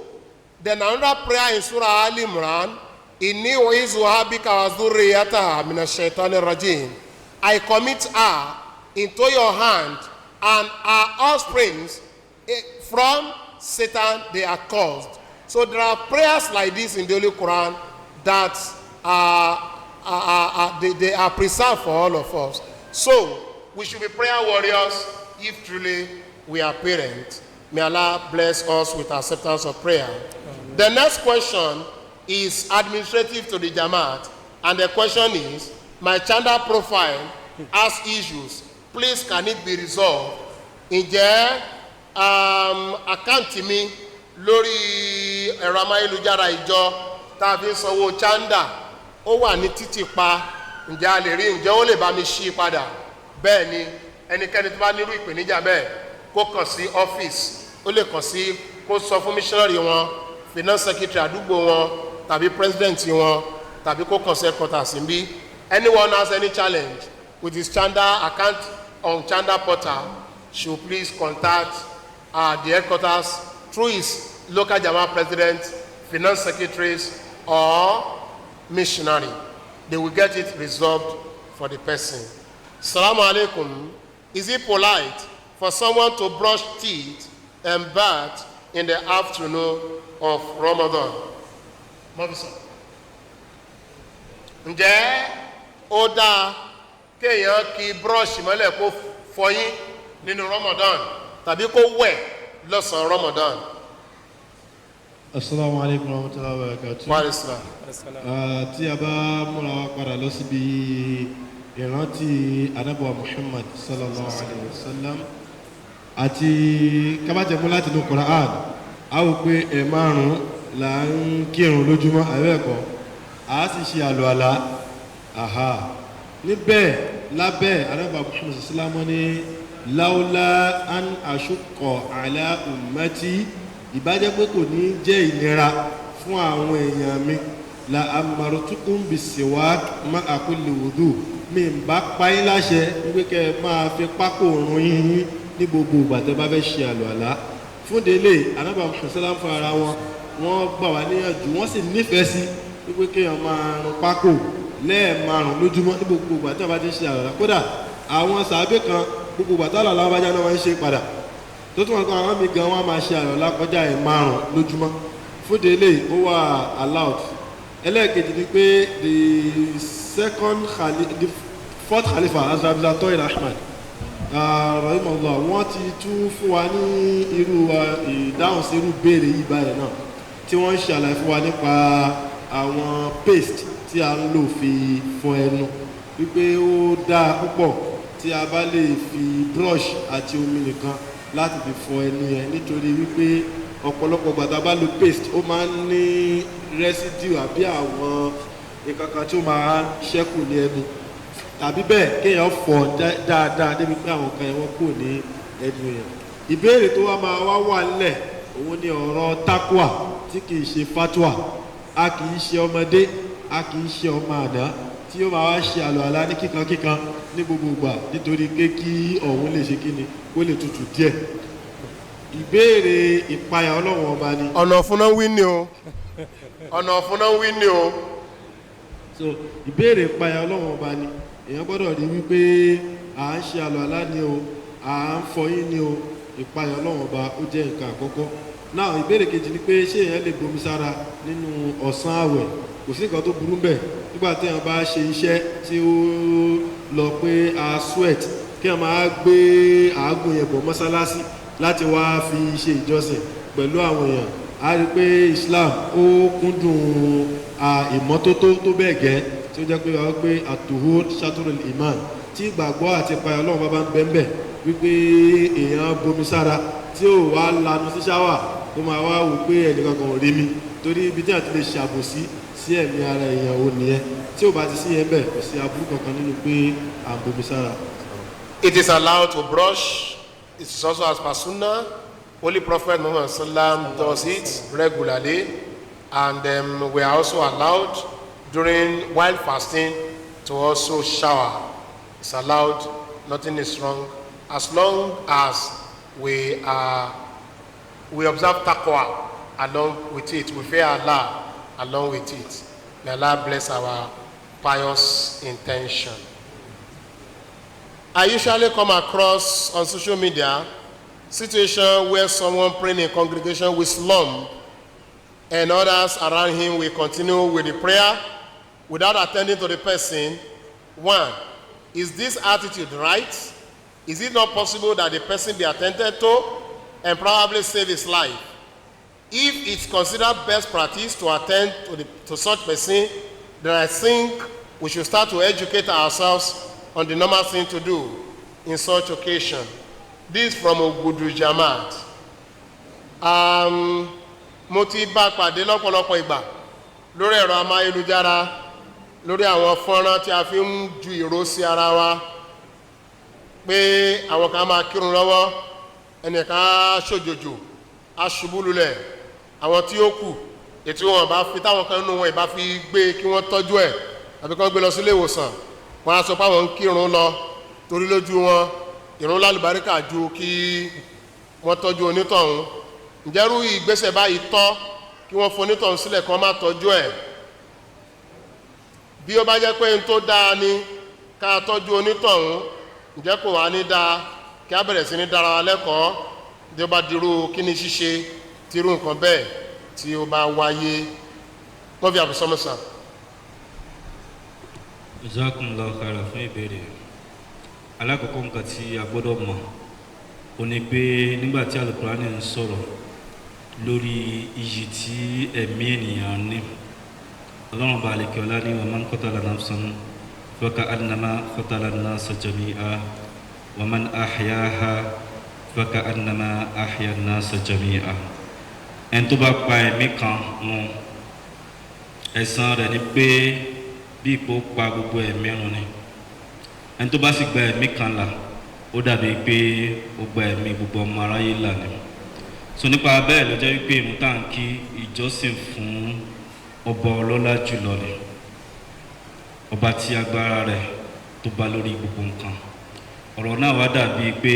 Then another prayer in Surah Al Imran, Inni u'izuha bika wa dhurriyataha minash shaitanir rajim. I commit her into your hand and her offsprings from Satan they are caused. So there are prayers like this in the Holy Quran that they are preserved for all of us. So we should be prayer warriors if truly we are parents. May Allah bless us with acceptance of prayer. The next question is administrative to the Jamaat, and the question is, my channel profile has issues, please can it be resolved? Ǹjẹ́ àkáǹtì mi lórí ẹ̀rọ amáyélujára ìjọ tá a fi ń sanwó chanda ó wà ní títì pa, ǹjẹ́ a lè rí, ǹjẹ́ ó lè bá mi ṣí padà? Bẹ́ẹ̀ ni ẹnikẹ́ni tó bá nírú ìpèníjà bẹ́ẹ̀ kó kàn sí ọ́fíìsì, ó lè kàn sí kó sọ fún missionary wọn, finance secretary àdúgbò wọn tàbí president wọn tàbí kó kàn sí headquarters níbí. Anyone has any challenge with his chanda account on chanda portal should please contact the headquarters through his local Jama president, finance secretaries or missionary. They will get it resolved for the person. Assalamu alaikum. Is it polite for someone to brush teeth and bath in the afternoon of Ramadan? Mọ́bísọ̀. Ǹjẹ́ ó dáa kéèyàn kí brush mọ́lẹ̀ kó fọyín nínú Ramadan tàbí kó wẹ̀ lọ́sàn-án Ramadan? Assalamu alaikum warahmatullahi wabarakatuh. Wa alaikum salam. Tí a bá múra wa padà lọ síbi ìrántí anábọ̀ Muhammad sallallahu alaihi wasallam àti kábàjẹ̀mú láti inú Quran, a wò pé márùn-ún là ń kírun lójúmọ́ àwẹ́ẹ̀kọ́, a sì ṣe àlùwàlá. Níbẹ̀ lábẹ́ anábọ̀ Muhammad sallallahu alaihi wasallam ní láúlá an ashukọ ala ummati, ìbájẹ́ pé kò ní jẹ́ ìnira fún àwọn èèyàn mi, la amartukum bisiwak ma'a kulli wudu, mi ń bá páyín láṣẹ wípé kẹ́ máa fi pákó òrùn yín ní gbogbo ìgbà tẹ́ bá fẹ́ ṣe àlùwàlá. Fún délé anábà mùsùlùmí fún ara wọn, wọ́n gbà wá níyànjú, wọ́n sì nífẹ̀ẹ́ sí wípé kéèyàn máa rún pákó lẹ́ẹ̀márùn lójúmọ́ ní gbogbo ìgbà tẹ́ bá ti ṣe àlùwàlá. Kódà àwọn sàábé kan gbogbo ìgbà tá àlùwàlá bá já náà wọ́n ń ṣe padà, tó tún wọn kan àwọn mi gan wọn máa ṣe àlùwàlá kọjá márùn lójúmọ́. Fún délé ó wà allowed. Ẹlẹ́ẹ̀kejì ni pé the fourth khalifa azabizatọ́ Ahmad rahimahullah, wọ́n ti tún fún wa ní irú ìdáhùn sí irú béèrè yìí báyìí náà, tí wọ́n ń ṣàlàyé fún wa nípa àwọn paste tí a ń lò fi fọ ẹnu, wípé ó dáa púpọ̀ tí a bá lè fi brush àti omi nìkan láti fi fọ ẹnu yẹn, nítorí wípé ọ̀pọ̀lọpọ̀ gbàtà bá lo paste ó máa ń ní residue àbí àwọn nǹkan kan tí ó máa ṣẹ́kù ní ẹnu, tàbí bẹ́ẹ̀ kéèyàn fọ̀ dáadáa débi pé àwọn kan ẹ̀wọ̀n kò ní ẹnu yẹn. Ìbéèrè tó wá wà nílẹ̀ òun ni ọ̀rọ̀ takwa tí kìí ṣe fatwa. A kìí ṣe ọmọdé, a kìí ṣe ọmọ àdá tí ó máa wá ṣe àlùwàlá ní kíkankíkan ní gbogbo ìgbà nítorí pé kí ọ̀hún lè ṣe kíni kó lè tutù díẹ̀. Ìbéèrè ìpayà Ọlọ́run ọba ni. Ọ̀nà ọ̀fun náà wí ni o. Ọ̀nà ọ̀fun náà wí ni o. So ìbéèrè ìpayà Ọlọ́run ọba ni. Èèyàn gbọ́dọ̀ rí wípé à ń ṣe àlùwàlá ni o, à ń fọyín ni o, ìpayà Ọlọ́run ọba ó jẹ́ nǹkan àkọ́kọ́. Náà ìbéèrè kejì ni pé ṣé èèyàn lè bomi sára nínú ọ̀sán àwẹ̀? Kò sí nǹkan tó burú bẹ̀ nígbà tí èèyàn bá ṣe iṣẹ́ tí ó lọ pé a sweat, kí èèyàn máa gbé àágùn yẹn bọ̀ mọ́sálásí láti wá fi ṣe ìjọsìn pẹ̀lú àwọn èèyàn. A rí pé Islam ó kúndùn ìmọ́tótó tó bẹ́ẹ̀ gẹ́ tí ó jẹ́ pé wọ́n pé àtòhó shatrul iman, tí ìgbàgbọ́ àti ìpayà Ọlọ́run bá ń bẹ́ẹ̀ wípé èèyàn bomi sára tí ó wá lanu sí ṣáwà tó máa wá wò pé ẹnìkan kan ò rí mi, torí ibi tí a ti lè ṣàbòsí sí ẹ̀mí ara èèyàn ò nìyẹn. Tí ó bá ti sí yẹn bẹ́ẹ̀ kò sí aburú kankan nínú pé à ń bomi sára. It is allowed to brush. It is also as per Sunnah. Holy Prophet Muhammad sallam does it regularly, and we are also allowed while fasting to also shower. It's allowed, nothing is wrong, as long as we observe taqwa along with it, we fear Allah along with it. May Allah bless our pious intention. I usually come across on social media situation where someone praying in congregation will slump and others around him will continue with the prayer without attending to the person. One, is this attitude right? Is it not possible that the person be attended to and probably save his life? If it's considered best practice to attend to such person, then I think we should start to educate ourselves on the normal thing to do in such occasion. This from Ogudu Jamaat. Mo ti bá pàdé lọ́pọ̀lọpọ̀ ìgbà lórí ẹ̀rọ amáyélujára lórí àwọn fọ́nrán tí a fi ń ju ìró sí ara wa pé àwọn kan máa kírun lọ́wọ́ ẹnìkan ṣòjòjò aṣubúlulẹ̀ àwọn tí ó kù ètí wọn bá fi táwọn kan nínú wọn ìbá fi gbé kí wọ́n tọ́jú ẹ̀ àbí kí wọ́n gbé lọ sílé ìwòsàn wọ́n á sọ pé àwọn ń kírun lọ torí lójú wọn ìrun lálùbáríkà ju kí wọ́n tọ́jú onítọ̀hún. Ǹjẹ́rú ìgbésẹ̀ báyìí tọ́ kí wọ́n fún onítọ̀hún sílẹ̀ kí wọ́n má tọ́jú ẹ̀? Bí ó bá jẹ́ pé n tó dáa ni ká tọ́jú onítọ̀hún, ǹjẹ́ kò wá ní dáa kí á bẹ̀rẹ̀ sí ní dára wa lẹ́kọ̀ọ́ tí ó bá dirú kí ni ṣíṣe tírú nǹkan bẹ́ẹ̀ tí ó bá wáyé. Wọ́n fi àbùsọ́mọ́sà. Jazakumullahu khairan fún ìbéèrè. Alákọ̀ọ́kọ́ nǹkan tí a gbọ́dọ̀ mọ̀ ó ní pé nígbà tí Al-Qur'ani ń sọ̀rọ̀ lórí iyì tí ẹ̀mí ènìyàn ní, Ọlọ́run bá àlekè ọlá ní wa man qatala nafsan faka'annama qatala an-nasa jami'a wa man ahyaha faka'annama ahya an-nasa jami'a. Ẹni tó bá pa ẹ̀mí kan run, ẹ̀san rẹ̀ ni pé bí ipò pa gbogbo ẹ̀mí run ni. Ẹni tó bá sì gba ẹ̀mí kan là, ó dàbí pé ó gba ẹ̀mí gbogbo ọmọ aráyé là ni. So nípa bẹ́ẹ̀ ló jẹ́ wípé ìrun tá à ń kí ìjọsìn fún ọba ọlọ́lá jùlọ ni, ọba tí agbára rẹ̀ tó bá lórí gbogbo nǹkan. Ọ̀rọ̀ náà wá dàbí pé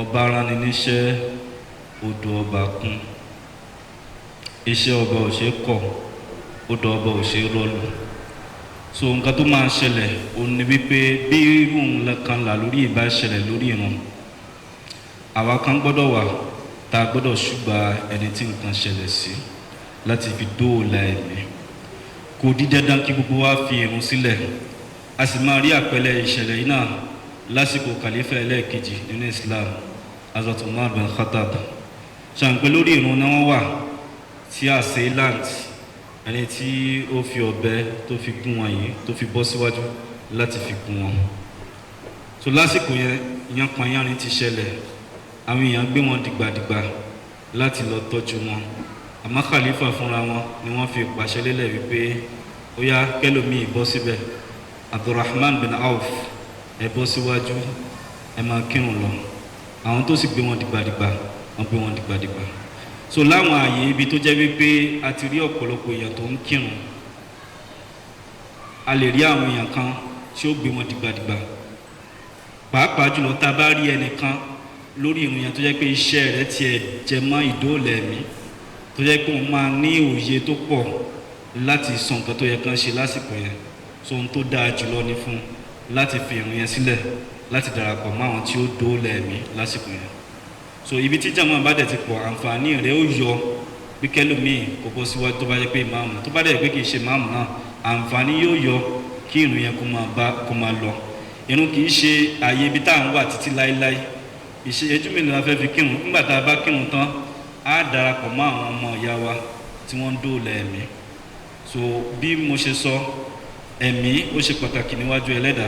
ọba ránni níṣẹ́ odò ọba kún, iṣẹ́ ọba ò ṣe kọ̀, odò ọba ò ṣe rọ́lù. So nǹkan tó máa ṣẹlẹ̀ òun ni wípé bí irú nǹkan là lórí ìbá ṣẹlẹ̀ lórí ìrun, àwa kan gbọ́dọ̀ wà tá a gbọ́dọ̀ ṣùgbà ẹni tí nǹkan ṣẹlẹ̀ sí láti fi dóòlà ẹ̀mí. Kò di dandan kí gbogbo wa fi ìrun sílẹ̀. A sì máa rí àpẹẹrẹ ìṣẹ̀lẹ̀ yìí náà lásìkò kàlífà ẹlẹ́ẹ̀kejì nínú Islam, Hazrat Umar bin Khattab. Ṣàǹpẹ́ lórí ìrun náà wọ́n wà tí assailant, ẹni tí ó fi ọ̀bẹ tó fi gún wọn yìí tó fi bọ́ síwájú láti fi gún wọn. So lásìkò yẹn ìyànpanyánrin ti ṣẹlẹ̀, àwọn èèyàn gbé wọn dìgbàdìgbà láti lọ tọ́jú wọn. Àmọ́ khalifa fúnra wọn ni wọ́n fi pàṣẹ lélẹ̀ wípé ó yá kẹ́lòmíì bọ́ síbẹ̀, Abdurrahman bin Auf ẹ bọ́ síwájú ẹ máa kírun lọ. Àwọn tó sì gbé wọn dìgbàdìgbà wọ́n gbé wọn dìgbàdìgbà. So láwọn ààyè ibi tó jẹ́ wípé a ti rí ọ̀pọ̀lọpọ̀ èèyàn tó ń kírun, a lè rí àwọn èèyàn kan tí ó gbé wọn dìgbàdìgbà. Pàápàá jùlọ tá a bá rí ẹnìkan lórí ìrun yẹn tó jẹ́ pé iṣẹ́ rẹ̀ tiẹ̀ jẹ mọ́ ìdóòlà ẹ̀mí, tó jẹ́ pé òun máa ní òye tó pọ̀ láti sọ nǹkan tó yẹ kán ṣe lásìkò yẹn. So ohun tó dáa jùlọ ni fún láti fi ìrun yẹn sílẹ̀ láti darapọ̀ mọ́ àwọn tí ó dóòlà ẹ̀mí lásìkò yẹn. So ibi tí jàmáà bá dẹ̀ ti pọ̀, àǹfààní rẹ̀ ó yọ bí kẹ́lòmíì kò bọ́ síwájú tó bá jẹ́ pé ìmáàmù, tó bá dẹ̀ pé kì í ṣe ìmáàmù náà, àǹfààní yóò yọ kí ìrun yẹn kó máa lọ. Ìrun kì í ṣe ààyè ibi tá à ń wà títí láéláé. Ìṣẹ́jú mélòó la fẹ́ fi kírun? Nígbà tá a bá kírun tán, á darapọ̀ mọ́ àwọn ọmọ ìyá wa tí wọ́n ń dóòlà ẹ̀mí. So bí mo ṣe sọ, ẹ̀mí ó ṣe pàtàkì níwájú ẹlẹ́dàá,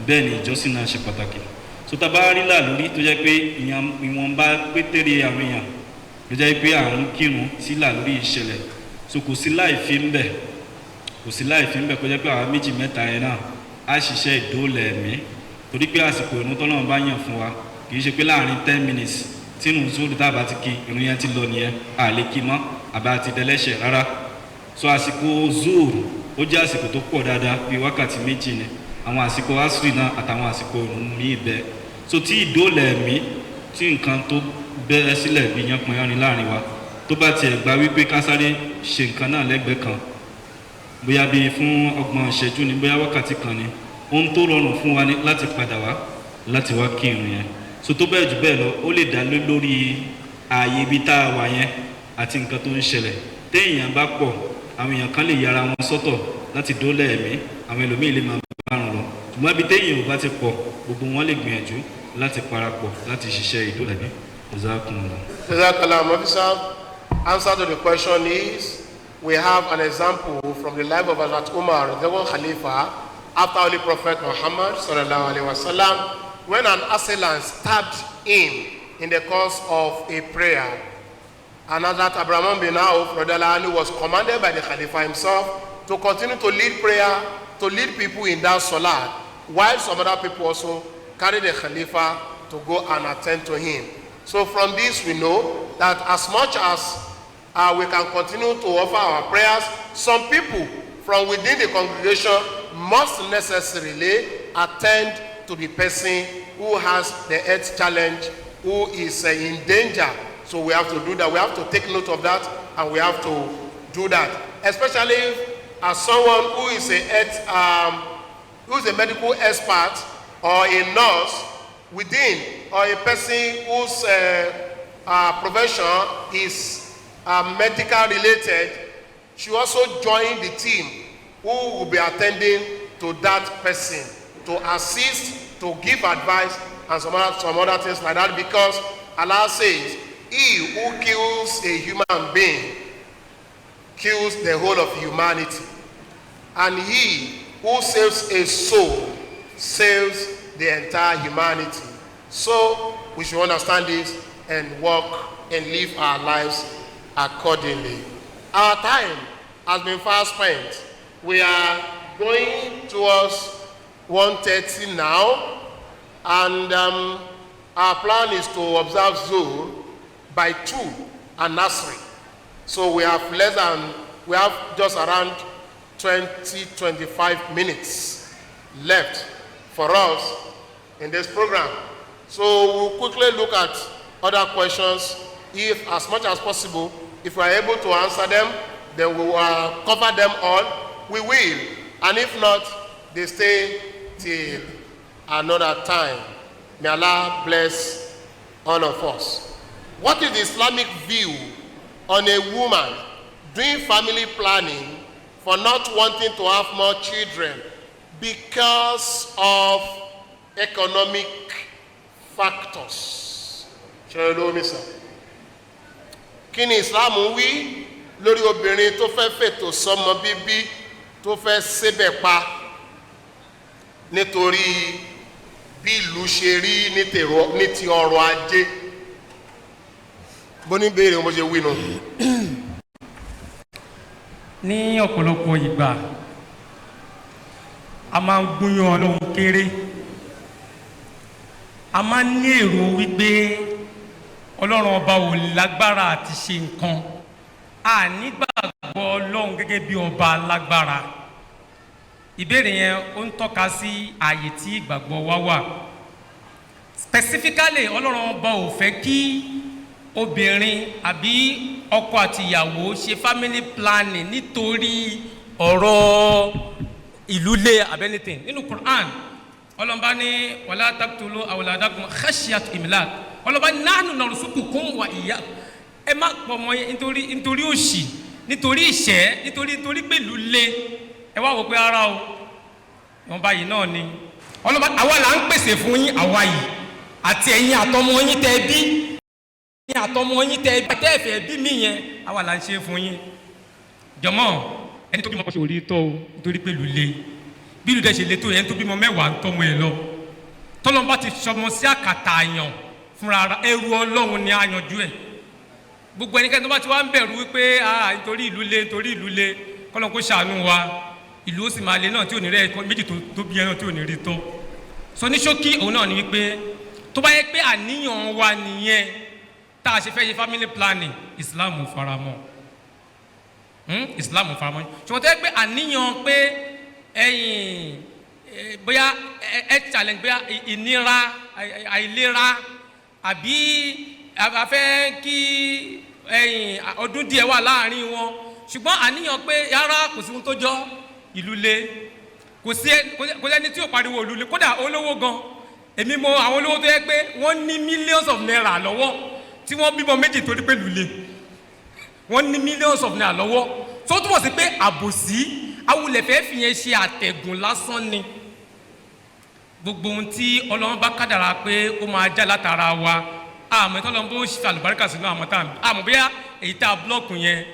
bẹ́ẹ̀ ni ìjọsìn náà ṣe pàtàkì. So tá a bá rí là lórí tó jẹ́ pé ìwọ̀nba pétéré àwọn èèyàn ló jẹ́ pé àwọn kírun sí là lórí ìṣẹ̀lẹ̀, so kò sí láì fi ń bẹ̀, kò sí láì fi ń bẹ̀ kó jẹ́ pé àwọn méjì mẹ́ta yẹn náà á ṣiṣẹ́ ìdóòlà ẹ̀mí, torí pé àsìkò ìrun tọ́lọ́run bá yàn fún wa kì í ṣe pé láàrin 10 minutes tí ìrun sóòlù tá a bá ti kí ìrun yẹn ti lọ nìyẹn, a lè kí mọ́ àbá ti dẹlẹ́ṣẹ̀ rárá. So àsìkò zuhr ó jẹ́ àsìkò tó pọ̀ dáadáa bí wákàtí méjì ni, àwọn àsìkò asri náà àtàwọn àsìkò ìrun míì bẹ́ẹ̀. So tí ìdóòlà ẹ̀mí tí nǹkan tó bẹ̀rẹ̀ sílẹ̀ bí yánpọnyánrin láàrin wa tó bá tiẹ̀ gba wípé ká sáré ṣe nǹkan náà lẹ́gbẹ̀ẹ́ kan, bóyá bíi fún 30 ìṣẹ́jú ni, bóyá wákàtí kan ni, ohun tó rọrùn fún wa ní láti padà wá láti wá kí ìrun yẹn. So tó bẹ́ẹ̀ jù bẹ́ẹ̀ lọ, ó lè dá lórí ààyè ibi tá a wà yẹn àti nǹkan tó ń ṣẹlẹ̀. Téèyàn bá pọ̀, àwọn èèyàn kan lè yára wọn sọ́tọ̀ láti dóòlà ẹ̀mí, àwọn ẹlòmíì lè máa bá rùn lọ. Ṣùgbọ́n ibi téèyàn ò bá ti pọ̀, gbogbo wọn lè gbìyànjú láti parapọ̀ láti ṣiṣẹ́ ìdóòlà ẹ̀mí. Jazakallah. Mufti, answer to the question is, we have an example from the life of Hazrat Umar, the second Khalifa, after Holy Prophet Muhammad sallallahu alaihi wasallam, when an assailant stabbed him in the course of a prayer, and Hazrat Abraham bin Auf was commanded by the Khalifa himself to continue to lead prayer, to lead people in that salat, while some other people also carry the Khalifa to go and attend to him. So from this we know that as much as we can continue to offer our prayers, some people from within the congregation must necessarily attend to the person who has the health challenge, who is in danger. So we have to do that. We have to take note of that, and we have to do that. Especially as someone who is a medical expert or a nurse within, or a person whose profession is medical related, should also join the team who will be attending to that person, to assist, to give advice, and some other things like that, because Allah says, he who kills a human being kills the whole of humanity, and he who saves a soul saves the entire humanity. So we should understand this and work and live our lives accordingly. Our time has been fast spent. We are going towards 1:30 now, and our plan is to observe Zuhr by 2 and Nasri. So we have just around 20-25 minutes left for us in this program. So we'll quickly look at other questions. If as much as possible, if we are able to answer them, then we will cover them all. We will. And if not, they stay till another time. May Allah bless all of us. What is the Islamic view on a woman doing family planning for not wanting to have more children because of economic factors? Kí ni Islam wí lórí obìnrin tó fẹ́ fètò sọ́mọ bíbí tó fẹ́ ṣébẹ̀ pa nítorí bí ìlú ṣe rí ní ti ọrọ̀ ajé? Bóní béèrè mo ṣe wí nù. Ní ọ̀pọ̀lọpọ̀ ìgbà a máa ń gúnyán Ọlọ́run kéré, a máa ń ní èrò wípé Ọlọ́run ọba ò lágbára àti ṣe nǹkan, a nígbàgbọ́ Ọlọ́run gẹ́gẹ́ bí ọba lágbára. Ìbéèrè yẹn ó ń tọ́ka sí ààyè tí ìgbàgbọ́ wa wà. Specifically, Ọlọ́run ọba ò fẹ́ kí obìnrin àbí ọkọ àti ìyàwó ṣe family planning nítorí ọ̀rọ̀ ìlúlé àbí anything. Nínú Quran, Ọlọ́run bá ní wala taqtulu awladakum khashyat imlak. Ọlọ́run bá ní nahnu narzuqukum wa iyyakum. Ẹ má pọ̀ mọ́ nítorí òṣì, nítorí ìṣẹ́, nítorí pé ìlúlé. Ẹ wá wò pé ara o, wọ́n báyìí náà ni. Ọlọ́run bá àwa là ń pèsè fún yín, àwa yìí àti ẹ̀yin àtọmọ yín tẹ́ bí, ní àtọmọ yín tẹ́ ẹ̀fẹ̀ bí mí yẹn, àwa là ń ṣe fún yín. Jọmọ́ ẹni tó bímọ kọ́ ṣe orí tọ́ o nítorí pé lulẹ̀ bí lulẹ̀ ṣe lè tó yẹn tó bímọ 10 ń tọ́mọ ẹ lọ. Tọ́lọ́n bá ti sọmọ sí àkàtà àyàn fúnra ẹrú Ọlọ́run ni àyànjú ẹ̀. Gbogbo ẹnikẹ́ni tó bá ti wá ń bẹ̀rù wípé nítorí ìlú lé kọ́lọ́n kó ṣàánú wa, ìlú ó sì máa lé náà tí ò ní rẹ̀ méjì tó bí ẹ náà tí ò ní rí tọ́. Sọ ní ṣókí òun náà ni wípé tó bá yẹ pé àníyàn wa nìyẹn tá a ṣe fẹ́ ṣe family planning, Islam faramọ́. Islam faramọ́. Ṣùgbọ́n tó yẹ pé àníyàn pé bóyá challenge, bóyá ìnira, àìlera, àbí a fẹ́ kí ọdún díẹ̀ wà láàrin wọn, ṣùgbọ́n àníyàn pé yàrá kò sí ohun tó jọ ìlú lé, kò lẹ́ni tí ò pariwo ìlú lé, kódà olówó gan. Èmi mọ àwọn olówó tó yẹ pé wọ́n ní millions of naira lọ́wọ́ tí wọ́n bímọ méjì torí pé lulẹ̀, wọ́n ní millions of naira lọ́wọ́. tó túmọ̀ sí pé àbòsí awulẹ̀fẹ́ fìyẹn ṣe àtẹ̀gùn lásán ni. Gbogbo ohun tí Ọlọ́run bá kádàrá pé ó máa já látara wa, àmọ́ tọ́lọ́run bó ṣe àlùbáríkà sínú àmọ́ tá àmọ́ bóyá èyí tá a búlọ́ọ̀kù yẹn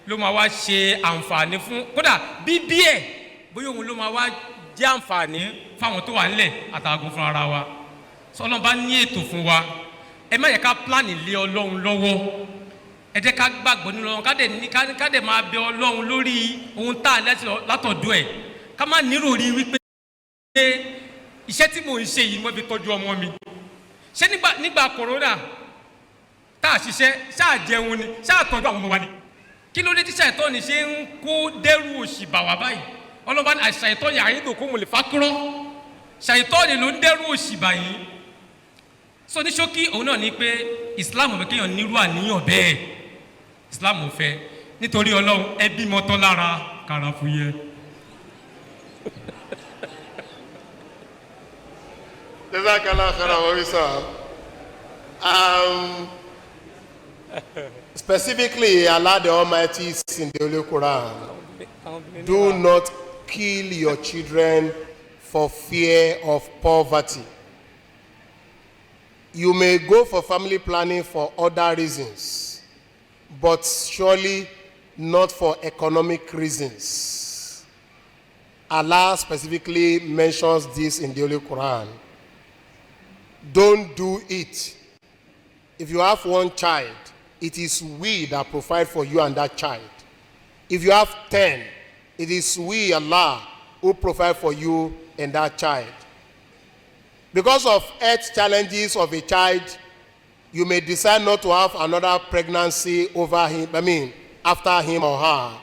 ló máa wá ṣe àǹfààní fún, kódà bíbí ẹ̀ bóyá òun ló máa wá jẹ́ àǹfààní fáwọn tó wà nílẹ̀ àtàgùn fún ara wa sọlọ́n bá ní ètò fún wa ẹ má yẹ ká pílánì lé ọlọ́run lọ́wọ́ ẹ jẹ́ ká gbàgbọ́ nínú ọlọ́run ká dẹ̀ máa bẹ ọlọ́run lórí ohun tá a látọ̀dọ̀ ẹ̀ ká má nírò rí wípé iṣẹ́ tí mò ń ṣe yìí mo fi tọ́jú ọmọ mi ṣé nígbà kòrónà tá a ṣiṣẹ́ ṣáà jẹun ni ṣáà tọ́jú àwọn ọmọ wa ni kí ló dé tí ṣàìtọ́ni ṣe ń kó dẹ́rù òṣì bà wá báyìí ọlọ́ba ní àṣàìtọ́ni àyíndò kó mo lè fákúrọ́ ṣàìtọ́ni ló ń dẹ́rù òṣì bà yìí so ní ṣókí òun náà ní pé Islam fẹ́ kéèyàn nírú àníyàn bẹ́ẹ̀ Islam fẹ́ nítorí Ọlọ́run ẹbí mọ́tọ́ lára kàràfùyẹ. Jazakallah khairan sir. Specifically, Allah the Almighty is in the Holy Quran. Do not kill your children for fear of poverty. You may go for family planning for other reasons, but surely not for economic reasons. Allah specifically mentions this in the Holy Quran. Don't do it. If you have one child, it is we that provide for you and that child. If you have 10, it is we, Allah, who provide for you and that child. Because of health challenges of a child, you may decide not to have another pregnancy after him or her.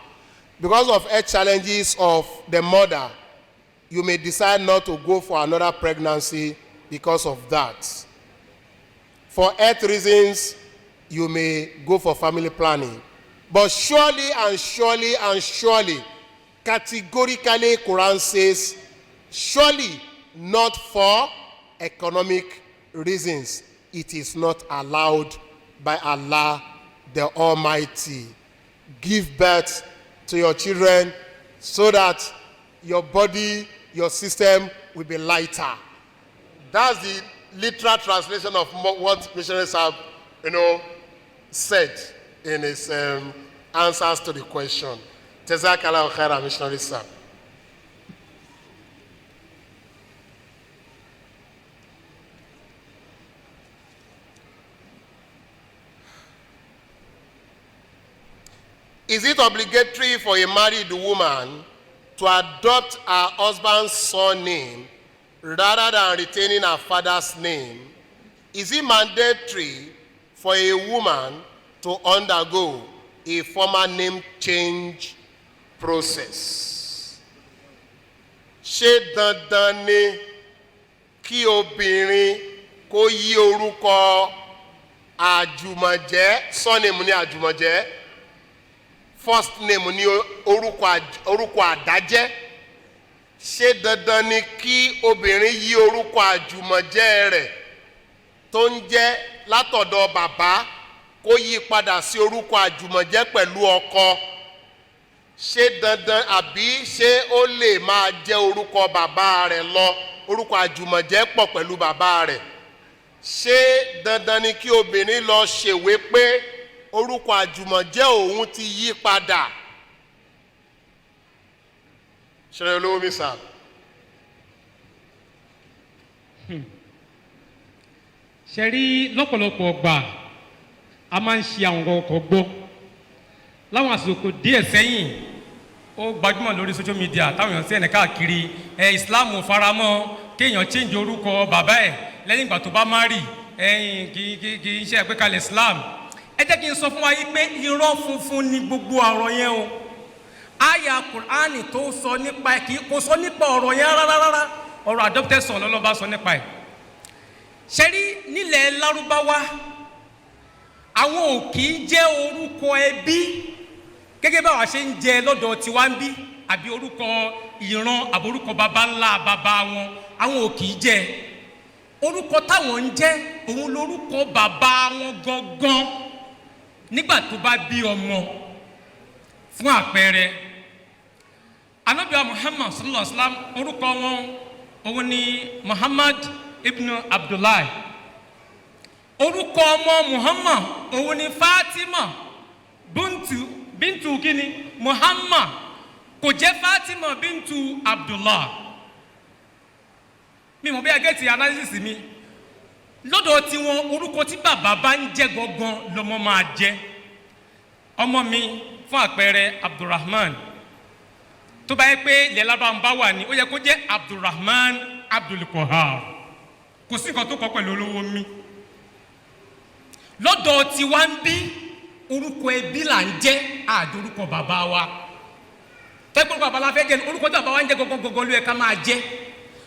Because of health challenges of the mother, you may decide not to go for another pregnancy because of that. For health reasons, you may go for family planning. But surely and surely and surely, categorically, Quran says, surely not for economic reasons. It is not allowed by Allah the Almighty. Give birth to your children so that your body, your system will be lighter. That's the literal translation of what missionaries have, said in his answers to the question. Jazakallah khairan, missionary sir. Is it obligatory for a married woman to adopt her husband's surname rather than retaining her father's name? Is it mandatory for a woman to undergo a former name change process? Ṣé dandan ni kí obìnrin kó yí orúkọ àjùmọ̀jẹ́, surname ní àjùmọ̀jẹ́, first name ní orúkọ àdájẹ́? Ṣé dandan ni kí obìnrin yí orúkọ àjùmọ̀jẹ́ rẹ̀ tó ń jẹ́ látọ̀dọ̀ bàbá kó yí padà sí orúkọ àjùmọ̀jẹ́ pẹ̀lú ọkọ? Ṣé dandan àbí ṣé ó lè máa jẹ́ orúkọ bàbá rẹ̀ lọ, orúkọ àjùmọ̀jẹ́ pọ̀ pẹ̀lú bàbá rẹ̀? Ṣé dandan ni kí obìnrin lọ ṣèwé pé orúkọ àjùmọ̀jẹ́ òun ti yí padà? Ṣé olówó mi sà? Ṣe rí lọ́pọ̀lọpọ̀ ọgbà a máa ń ṣe àwọn ọkọ̀ gbọ́ láwọn àsìkò díẹ̀ sẹ́yìn ó gbajúmọ̀ lórí social media táwọn èèyàn sí ẹ̀nà káàkiri Islam faramọ́ kéèyàn change orúkọ bàbá ẹ̀ lẹ́yìn ìgbà tó bá marry kì í ṣe àgbékalẹ̀ Islam. Ẹ jẹ́ kí n sọ fún wa yí pé irọ́ funfun ni gbogbo ọ̀rọ̀ yẹn o. Àyà Kùránì tó sọ nípa ẹ̀ kò sọ nípa ọ̀rọ̀ yẹn rárá, ọ̀rọ̀ adopted son lọ́lọ́ba sọ nípa ẹ̀. Ṣé rí nílẹ̀ Lárúbáwá àwọn ò kì í jẹ́ orúkọ ẹbí gẹ́gẹ́ báwa ṣe ń jẹ lọ́dọ̀ tiwa ń bí àbí orúkọ ìran àbí orúkọ baba ńlá baba wọn, àwọn ò kì í jẹ. Orúkọ táwọn ń jẹ́ òun lórúkọ bàbá wọn gangan nígbà tó bá bí ọmọ. Fún àpẹẹrẹ Ànábì Muhammad sallallahu alaihi wasallam orúkọ wọn òun ni Muhammad ibn Abdullah. Orúkọ ọmọ Muhammad òun ni Fatima bintu kini Muhammad, kò jẹ́ Fatima bintu Abdullah. mi mọ̀ bí agẹ́tì analysis mi lọ́dọ̀ tí wọn orúkọ tí bàbá bá ń jẹ́ gangan lọ́mọ máa jẹ́. Ọmọ mi fún àpẹẹrẹ Abdulrahman tó bá yẹ pé ilẹ̀ lábàá ń bá wà ní ó yẹ kó jẹ́ Abdulrahman Abdulkohar, kò sí nǹkan tó kọ pẹ̀lú olówó mi. Lọ́dọ̀ tí wá ń bí orúkọ ẹbí là ń jẹ́ àjọ orúkọ bàbá wa. Tẹ́gbọ́n bàbá la fẹ́ jẹ́ orúkọ tí bàbá wa ń jẹ́ gangan ló yẹ ká máa jẹ́.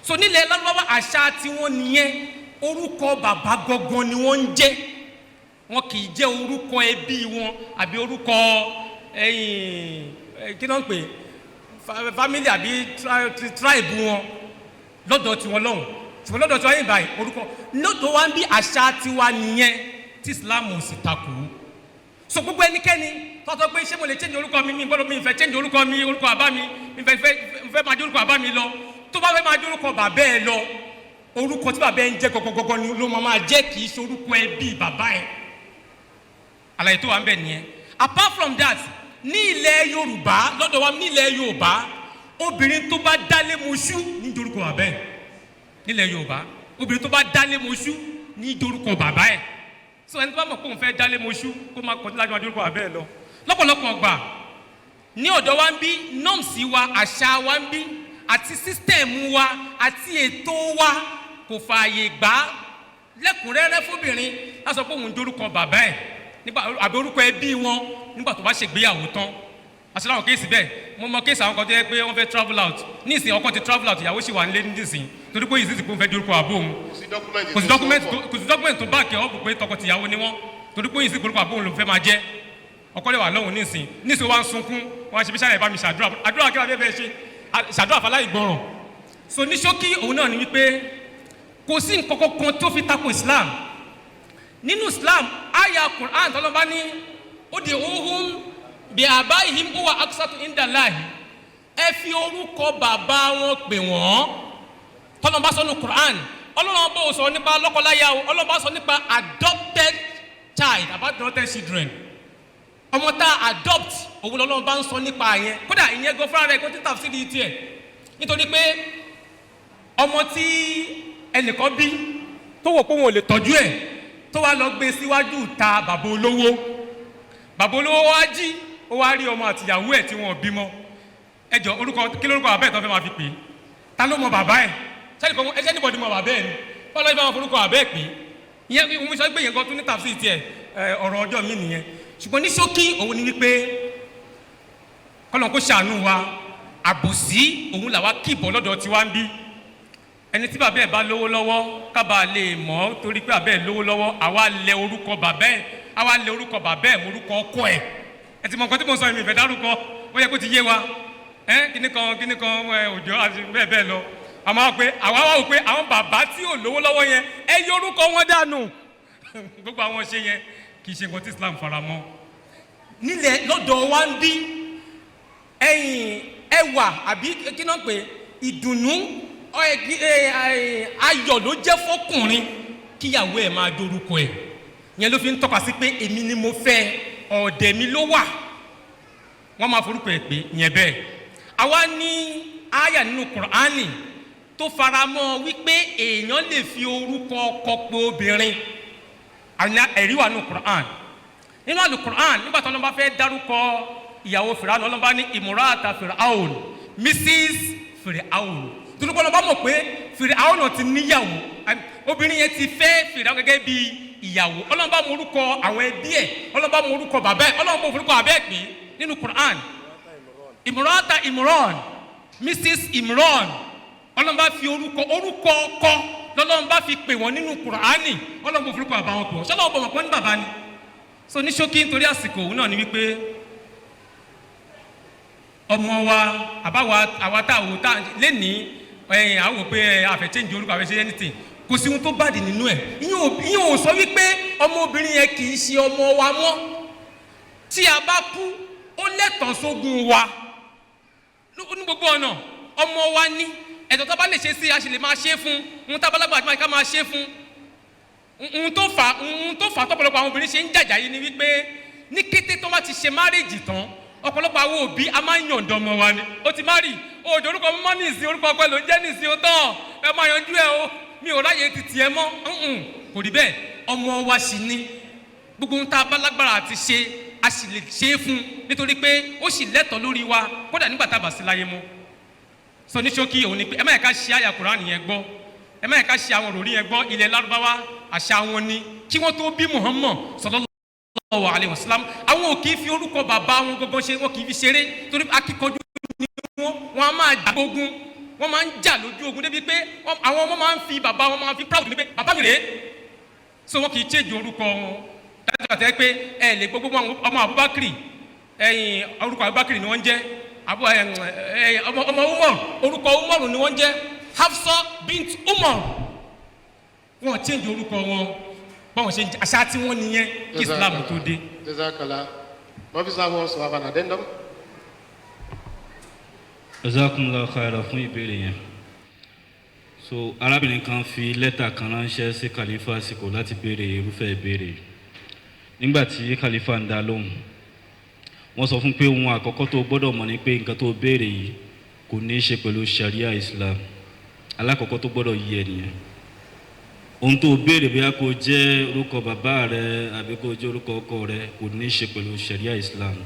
So nílẹ̀ lárúbáwá àṣà tí wọ́n nìyẹn, orúkọ bàbá gangan ni wọ́n ń jẹ́. Wọn kì í jẹ́ orúkọ ẹbí wọn àbí orúkọ kí ló ń pè family àbí tribe wọn lọ́dọ̀ tí wọ́n lọ́hùn. Ṣùgbọ́n lọ́dọ̀ tí wọ́n yìí báyìí orúkọ lọ́dọ̀ wa ń bí àṣà tiwa nìyẹn tí Islam ò sì takò. So gbogbo ẹnikẹ́ni tọ́tọ́ pé ṣé mo lè change orúkọ mi gbọ́dọ̀ mi fẹ́ change orúkọ mi, orúkọ bàbá mi fẹ́ máa jẹ́ orúkọ bàbá mi lọ, tó bá fẹ́ máa jẹ́ orúkọ bàbá ẹ lọ, orúkọ tí bàbá ẹ ń jẹ́ gọ́gọ́gọ́gọ́ ni ló máa jẹ́, kì í ṣe orúkọ ẹbí bàbá ẹ. Àlàyé tó wà ń bẹ̀ nìyẹn. Apart from that, ní ilẹ̀ Yorùbá lọ́dọ̀ wa ní ilẹ̀ Yorùbá obìnrin tó bá dálé moṣú ní dorúkọ bàbá ẹ. Nílẹ̀ Yorùbá obìnrin tó bá dálé moṣú ní dorúkọ bàbá ẹ. So ẹni tó bá mọ̀ pé òun fẹ́ dálé moṣú kó máa kọ́ nílájú adúrúkọ bàbá ẹ lọ. Lọ́pọ̀lọpọ̀ ọgbà ní ọ̀dọ̀ wa ń bí norms wa, àṣà wa ń bí àti system wa àti ètò wa kò fààyè gbà lẹ́kùnrẹ́rẹ́ fóbìnrin láti sọ pé òun dorúkọ bàbá ẹ̀ nígbà àbí orúkọ ẹbí wọn nígbà tó bá ṣègbéyàwó tán. Àṣẹ láwọn kéèsì bẹ́ẹ̀ mo mọ kéèsì àwọn kan tó yẹ pé wọ́n fẹ́ travel out ní ìsìn ọkọ ti travel out ìyàwó sì wà nílé nísìn torí pé ìsìn ti kó fẹ́ dorúkọ àbó òun kò sí document tó báàkì ọ̀ pé tọkọ-tìyàwó ni wọ́n torí pé ìsìn dorúkọ àbó òun ló fẹ́ máa jẹ́. Ọkọ lè wà lọ́hùn nísìn wá ń sunkún wọ́n ṣe bí sáyẹ̀ bá mi ṣàdúrà kí wọ́n fẹ́ ṣe ṣàdúrà fàlàyé gbọ́ràn. So ní ṣókí òun náà ni wípé kò sí nǹkan kankan tó fi tako Islam. Nínú Islam àyà Quran tọ́lọ́ba ní ó di ohun bí àbáyìí ó wà aksatu indallahi, ẹ fi orúkọ bàbá wọn pè wọ́n. Tọ́lọ́ba sọ ní Quran Ọlọ́run bó sọ nípa lọ́kọláya o, Ọlọ́run sọ nípa adopted child, adopted children, ọmọ tá adopt òun lọ́lọ́run bá ń sọ nípa yẹn. Kódà ìyẹn gan fúnra rẹ̀ kó tí tàbí sí tiẹ̀ nítorí pé ọmọ tí ẹnìkan bí tó wò pé wọn ò lè tọ́jú ẹ̀ tó wá lọ gbé síwájú ta bàbá olówó wá jí ó wá rí ọmọ àtìyàwó ẹ̀ tí wọn ò bímọ. Ẹjọ́ orúkọ kí lórúkọ bàbá ẹ̀ tó fẹ́ máa fi pè é? Ta ló mọ bàbá ẹ̀? ẹjẹ́ níbọ̀dì mọ bàbá ẹ̀ ni wọ́n lọ́ọ́ bá wọn forúkọ bàbá ẹ̀ pè é. Ìyẹn òun sọ pé yẹn gan tún ní tàbí sí tiẹ̀ ọ̀rọ̀ ọjọ́ mi nìyẹn. Ṣùgbọ́n ní ṣókí òun ni wípé kọ́lọ́n kó ṣàánú wa, àbòsí òun làwa kìbọ̀ lọ́dọ̀ tiwa ń bí. Ẹni tí bàbá ẹ̀ bá lówó lọ́wọ́ kábà lè mọ̀ torí pé bàbá ẹ̀ lówó lọ́wọ́ àwa lẹ orúkọ bàbá ẹ̀ morúkọ ọkọ ẹ̀. Ẹ ti mọ nǹkan tí mo sọ èmi ìfẹ́ dárúkọ ó yẹ kó ti yé wa kíní kan òjò àti bẹ́ẹ̀ bẹ́ẹ̀ lọ. Àmọ́ pé àwa wá wò pé àwọn bàbá tí ò lówó lọ́wọ́ yẹn ẹ yọ orúkọ wọn dànù. Gbogbo àwọn ṣe yẹn kì í ṣe nǹkan tí Islam fara mọ́. Nílẹ̀ lọ́dọ̀ wa ń bí ẹwà àbí kí náà pé ìdùnnú ayọ̀ ló jẹ́ fọkùnrin kíyàwó ẹ̀ máa dorúkọ ẹ̀. Yẹn ló fi ń tọ́ka sí pé èmi ni mo fẹ́, ọ̀dẹ̀ mi ló wà, wọ́n máa forúkọ ẹ̀ pé yẹn bẹ́ẹ̀. Àwa ní àyà nínú Kùránì tó fara mọ́ wípé èèyàn lè fi orúkọ ọkọ pé obìnrin. Ẹ̀rí wà nínú Kùránì. Nínú Al-Qur'an nígbà tí Ọlọ́run bá fẹ́ dárúkọ ìyàwó Fìràwọ̀n, Ọlọ́run bá ní ìmúràtà Fìràwọ̀n, Mrs. Fìràwọ̀n. Torí pé Ọlọ́run bá mọ̀ pé Fìràwọ̀n náà ti níyàwó, obìnrin yẹn ti fẹ́ Fìràwọ̀n gẹ́gẹ́ bí ìyàwó. Ọlọ́run bá mọ orúkọ àwọn ẹbí ẹ̀, Ọlọ́run bá mọ orúkọ bàbá ẹ̀, Ọlọ́run bá mọ orúkọ bàbá ẹ̀ pé nínú Qur'an. Ìmúràtà Imran, Mrs. Imran. Ọlọ́run bá fi orúkọ ọkọ lọ́lọ́run bá fi pè wọ́n nínú Qur'ani. Ọlọ́run bá forúkọ bàbá wọn pè wọ́n. Ṣọlọ́run bọ̀ mọ̀ pé ní bàbá ni. So ní ṣókí nítorí àsìkò òun náà ni wípé ọmọ wa àwa tá lẹ́nìí àwọn pé àfẹ́ change orúkọ àfẹ́ ṣe anything kò sí ohun tó bàdì nínú ẹ̀. ìyẹn ò sọ wípé ọmọbìnrin yẹn kì í ṣe ọmọ wa mọ́. Tí a bá kú ó lẹ́tọ̀ọ́ sógun wa ní gbogbo ọ̀nà. Ọmọ wa ní ẹ̀tọ́ tá bá lè ṣe sí a sì lè máa ṣe fún ohun tá bá lágbàá àti ká máa ṣe fún. Ohun tó fà tọ́pọ̀lọpọ̀ àwọn obìnrin ṣe ń jàjà yìí ni wípé ní kété tó bá ti ṣe márèjì tán ọ̀pọ̀lọpọ̀ àwọn òbí a máa ń yọ̀ǹda ọmọ wa ni ó ti má rí òjò orúkọ mọ́ ní ìsìn orúkọ ọpẹ ló ń jẹ́ ní ìsìn ó tán ẹ máa yanjú ẹ o mi ò ráyè ti tiẹ̀ mọ́ kò rí bẹ́ẹ̀ ọmọ wa sì ni gbogbo ohun tá a bá lágbára àti ṣe a sì lè ṣe é fún nítorí pé ó sì lẹ́tọ̀ọ́ lórí wa kódà nígbà tá a bá sí láyé mọ́ sọ ní ṣókí òun ni pé ẹ má yẹ ká ṣe àyà Kùránì yẹn gbọ́ ẹ má yẹ ká ṣe àwọn òròrí yẹn gbọ́ ilẹ̀ Lárúbáwá àṣà wọn ni kí wọ́n tó bí Muhammad sallallahu alaihi wasallam àwọn ò kì í fi orúkọ bàbá wọn gangan ṣe wọn kì í fi ṣeré torí akíkanjú ni wọn a máa jà ogun wọn máa ń jà lójú ogun débi pé àwọn ọmọ máa ń fi bàbá wọn máa fi proud ní pé bàbá mi rèé so wọn kì í change orúkọ wọn dájú àtẹ pé ẹ lè gbogbo ọmọ Abubakar ẹ̀yìn orúkọ Abubakar ni wọ́n jẹ́ ọmọ Umar orúkọ Umar ni wọ́n jẹ́ Hafsa bint Umar wọn change orúkọ wọn báwọn ṣe àṣà tí wọ́n nìyẹn kí Islam tó dé. Jazakallah. Mọ́fíìsà wọn sọ àwọn àdéhùn. Jazakumullahu khairan fún ìbéèrè yẹn. So arábìnrin kan fi lẹ́tà kan ránṣẹ́ sí Khalifa àsìkò láti béèrè irúfẹ́ ìbéèrè. Nígbà tí Khalifa ń dá lóhùn, wọ́n sọ fún pé ohun àkọ́kọ́ tó gbọ́dọ̀ mọ̀ ni pé nǹkan tó béèrè yìí kò ní í ṣe pẹ̀lú Sharia Islam. Alákọ̀ọ́kọ́ tó gbọ́dọ̀ yí ẹ nìyẹn. Ohun tó béèrè bí a kò jẹ́ orúkọ bàbá rẹ àbí kò jẹ́ orúkọ ọkọ rẹ kò ní í ṣe pẹ̀lú Sharia Islam.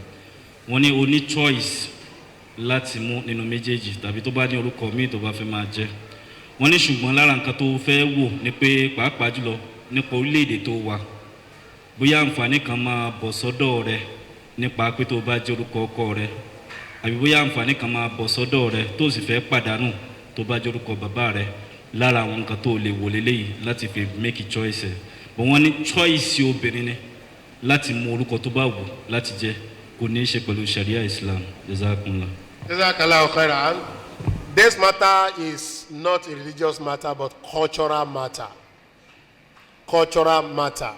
Wọ́n ní o ní choice láti mú nínú méjèèjì tàbí tó bá ní orúkọ míì tó bá fẹ́ máa jẹ́. Wọ́n ní ṣùgbọ́n lára nǹkan tó fẹ́ wò ni pé pàápàá jùlọ nípa orílẹ̀-èdè tó wà bóyá àǹfààní kan máa bọ̀ sọ́dọ̀ rẹ nípa pé tó bá jẹ́ orúkọ ọkọ rẹ àbí bóyá àǹfààní kan máa bọ̀ sọ́dọ̀ rẹ tó sì fẹ́ pàdánù tó bá jẹ́ orúkọ bàbá rẹ lára àwọn nǹkan tó lè wò léléyìí láti fi make a choice ẹ̀ bọ̀ wọ́n ní choice obìnrin ni láti mú orúkọ tó bá wù láti jẹ́ kò ní í ṣe pẹ̀lú Sharia Islam. Jazakumullah. Jazakallahu khairan. This matter is not a religious matter but cultural matter. Cultural matter.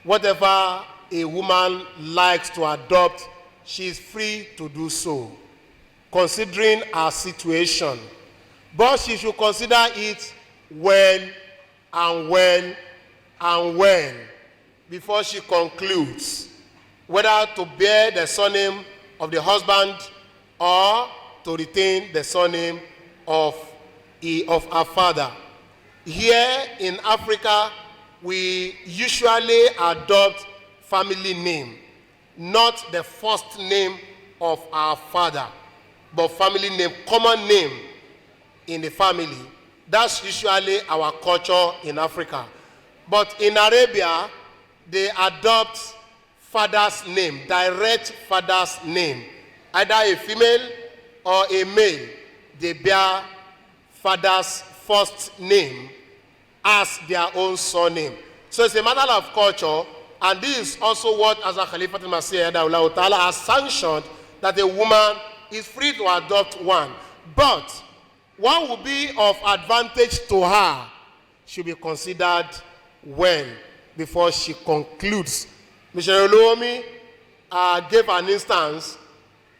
Whatever a woman likes to adopt, she is free to do so, considering her situation. But she should consider it when before she concludes whether to bear the surname of the husband or to retain the surname of her father. Here in Africa, we usually adopt family name, not the first name of our father, but family name, common name in the family. That's usually our culture in Africa. But in Arabia, they adopt father's name, direct father's name. Either a female or a male, they bear father's first name as their own surname. So it's a matter of culture, and this is also what Hazrat Khalifa al-Masih Ta'ala has sanctioned, that a woman is free to adopt one. But what will be of advantage to her should be considered when, before she concludes. Mr. Oluomi gave an instance.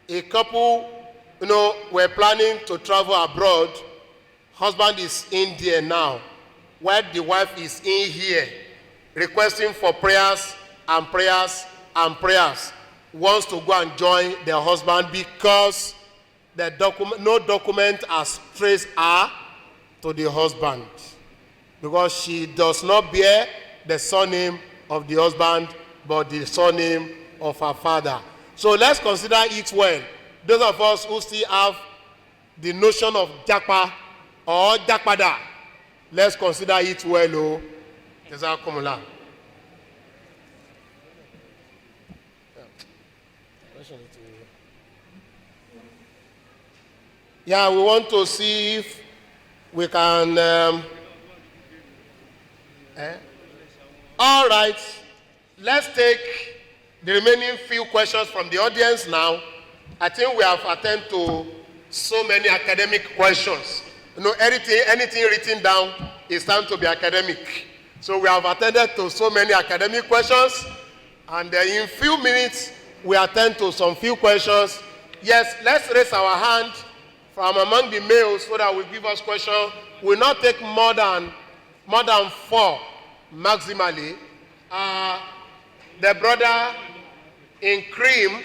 A couple, were planning to travel abroad. Husband is in there now, while the wife is in here, requesting for prayers and prayers and prayers. Wants to go and join their husband because no document has traced her to the husband, because she does not bear the surname of the husband but the surname of her father. So let's consider it well. Those of us who still have the notion of Japa or Japada, let's consider it well. Jazakumullah. Yeah, we want to see if we can. All right, let's take the remaining few questions from the audience now. I think we have attended to so many academic questions. Anything written down is time to be academic. So we have attended to so many academic questions, and in few minutes we attend to some few questions. Yes, let's raise our hand from among the males so that will give us questions. Will not take more than 4 maximally. The brother in cream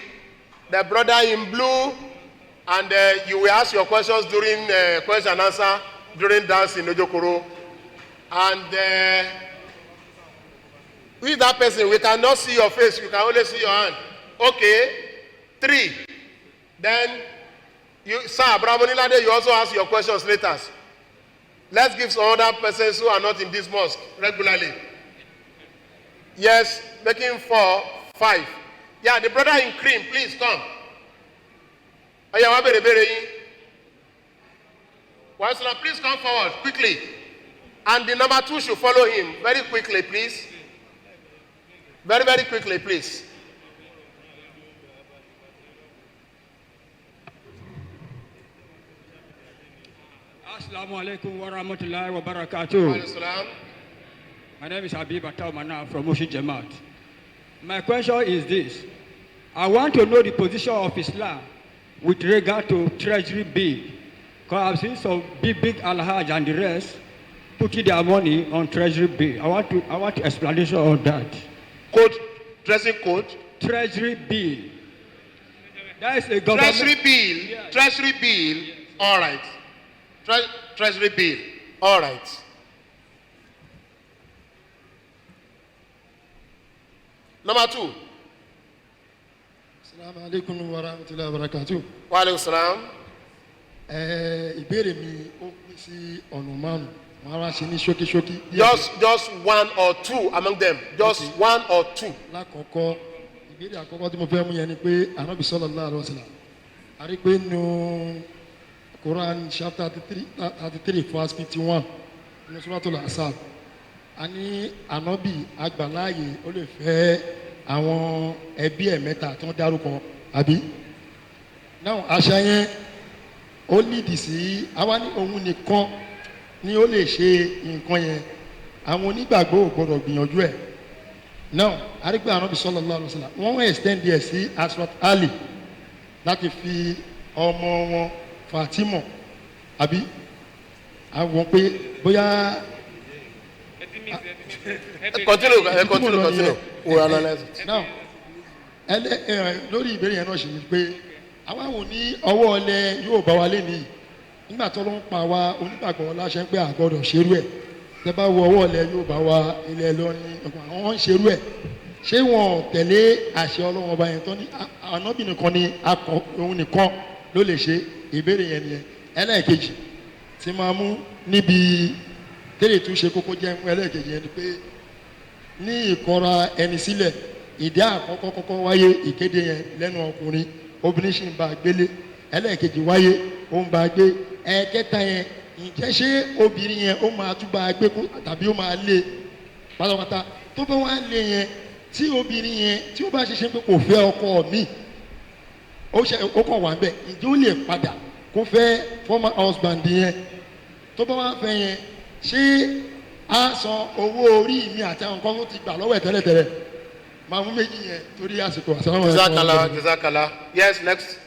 The brother in blue, and you will ask your questions during question and answer during dance in Ojokoro. And with that person, we cannot see your face, we can only see your hand. Okay, 3. Then, you, Sir Abramonilade, you also ask your questions later. Let's give some other persons who are not in this mosque regularly. Yes, making 4, 5. Yeah, the brother in cream, please come. Please come forward quickly. And the number 2 should follow him very quickly, please. Very, very quickly, please. Assalamu alaikum wa rahmatullahi wa barakatuh. Salam. My name is Habib Ataumana from Moshi Jamaat. My question is this. I want to know the position of Islam with regard to treasury bill. Because I've seen some big Al-Hajj and the rest putting their money on treasury bill. I want explanation on that. Code, treasury code. Treasury bill. That is a government. Treasury bill. Yes. Treasury bill. All right. Treasury bill. All right. Number 2. Assalamu alaikum wa rahmatullahi wa barakatuh. Wa alaikum salam. Ìbéèrè mi ó pín sí ọ̀nà márùn-ún. Màá wá ṣe ní ṣókíṣókí. Just 1 or 2 among them. Just okay. 1 or 2. Lákọ̀ọ́kọ́, ìbéèrè àkọ́kọ́ tí mo fẹ́ mú yẹn ni pé Ànábì sallallahu alaihi wasallam. A rí pé nínú Quran chapter 33 verse 51 nínú Suratul Ahzab. A ní Ànábì àgbàláyè ó lè fẹ́ àwọn ẹbí ẹ̀ mẹ́ta tí wọ́n dárúkọ àbí. Náà àṣà yẹn ó lídìí sí àwa ní òun nìkan ni ó lè ṣe nǹkan yẹn àwọn onígbàgbọ́ ò gbọdọ̀ gbìyànjú ẹ̀. Now arígbé Ànábì sallallahu alaihi wasallam wọ́n extend ẹ̀ sí Asrat Ali láti fi ọmọ wọn Fatima àbí àwọn pé bóyá. Continue. We analyze it. Now lórí ìbéèrè yẹn náà ṣe ni pé àwa ò ní ọwọ́ ọlẹ yóò bá wa lé nìyí nígbà tó ló ń pa wa onígbàgbọ́ láṣẹ pé àgbọ̀dọ̀ ṣerú ẹ̀ tẹ́ bá wo ọwọ́ ọlẹ yóò bá wa ilẹ̀ lọ́rin àwọn ń ṣerú ẹ̀ ṣé wọn tẹ̀lé àṣẹ Ọlọ́run ọba yẹn tó ní Ànábì nìkan ni òun nìkan ló lè ṣe ìbéèrè yẹn nìyẹn. Ẹlẹ́ẹ̀kejì tí máa mú níbi tẹ́lẹ̀ tún ṣe kókó jẹ́ ẹlẹ́ẹ̀kejì yẹn ni pé ní ìkọra ẹni sílẹ̀ ìdí àkọ́kọ́ kọ́kọ́ wáyé ìkéde yẹn lẹ́nu ọkùnrin obìnrin sì ń bá a gbélé ẹlẹ́ẹ̀kejì wáyé ó ń bá a gbé ẹ̀ẹ́kẹta yẹn ǹjẹ́ ṣé obìnrin yẹn ó máa tún bá a gbé kó tàbí ó máa lé pátápátá tó bá wá lé yẹn tí obìnrin yẹn tí ó bá ṣe pé kò fẹ́ ọkọ mi ó kàn wá bẹ́ẹ̀ ǹjẹ́ ó lè padà kó fẹ́ former husband yẹn tó bá wá fẹ́ yẹn ṣé a san owó orí mi àti àwọn nǹkan tó ti gbà lọ́wọ́ ẹ̀ tẹ́lẹ̀tẹ́lẹ̀ máa mú méjì yẹn torí àsìkò àsàlámù aláìkùm. Jazakala. Yes, next.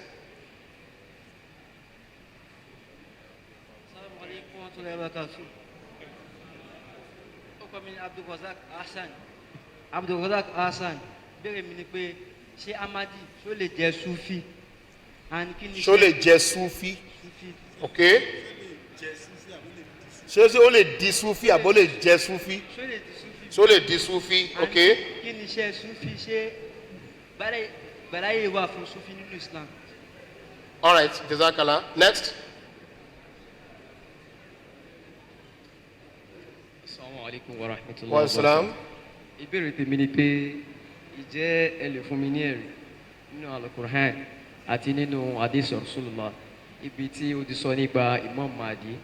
Assalamu alaikum wa rahmatullahi wa barakatuh. Ọkọ mi ni Abdulrazak Hassan. Béèrè mi ni pé ṣé Amadi ṣó lè jẹ́ Sufi? Ṣó lè jẹ́ Sufi? Okay. Ṣé ó lè di Sufi àbó lè jẹ́ Sufi? Ṣó lè di Sufi? Okay. Kí ni iṣẹ́ Sufi ṣe bàláyé wà fún Sufi nínú Islam? All right, Jazakala. Next. Assalamu alaikum wa rahmatullahi Wa salam. Ìbéèrè tèmi ni pé ìjẹ́ ẹ lè fún mi ní ẹ̀rí nínú Al-Qur'an àti nínú Hadith Rasulullah ibi tí ó ti sọ nípa Imam Mahdi,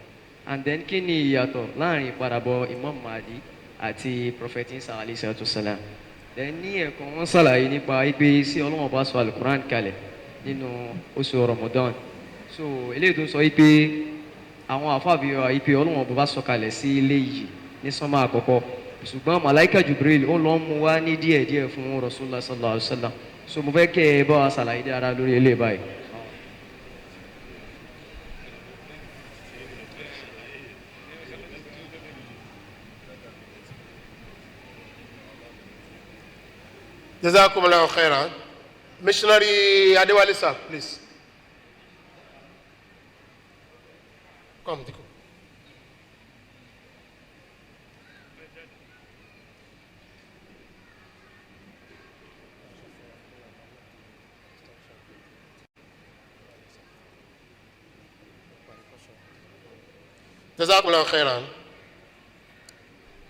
and then kí ni ìyàtọ̀ láàrin ìpadàbọ̀ Imam Mahdi àti Prophet Isa alayhi salatu wassalam. Then ní ẹ̀kọ́ wọn ṣàlàyé nípa ipe sí Ọlọ́run bá sọ Al-Qur'an kalẹ̀ nínú oṣù Ramadan. So eléyìí tó sọ ipe àwọn àfàbíyọ ipe Ọlọ́run bá sọ kalẹ̀ sí ilé yìí ní sánmà àkọ́kọ́, ṣùgbọ́n Malaika Jibril ó lọ mú wá ní díẹ̀díẹ̀ fún Rasulullah sallallahu alaihi wasallam. So mo fẹ́ kẹ́ ẹ bá wa ṣàlàyé dára lórí eléyìí báyìí. Jazakumullahu khairan. Missionary Adewale, sir, please. Come, Diko. Jazakumullahu khairan.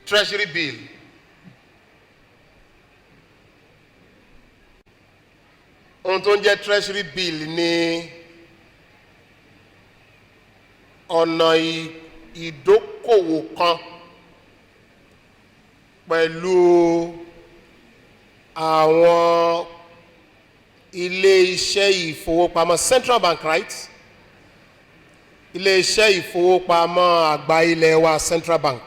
Treasury bill. Ohun tó ń jẹ́ treasury bill ní ọ̀nà ìdókòwò kan pẹ̀lú àwọn ilé iṣẹ́ ìfowópamọ́ central bank, right? Ilé iṣẹ́ ìfowópamọ́ àgbà ilẹ̀ wa central bank.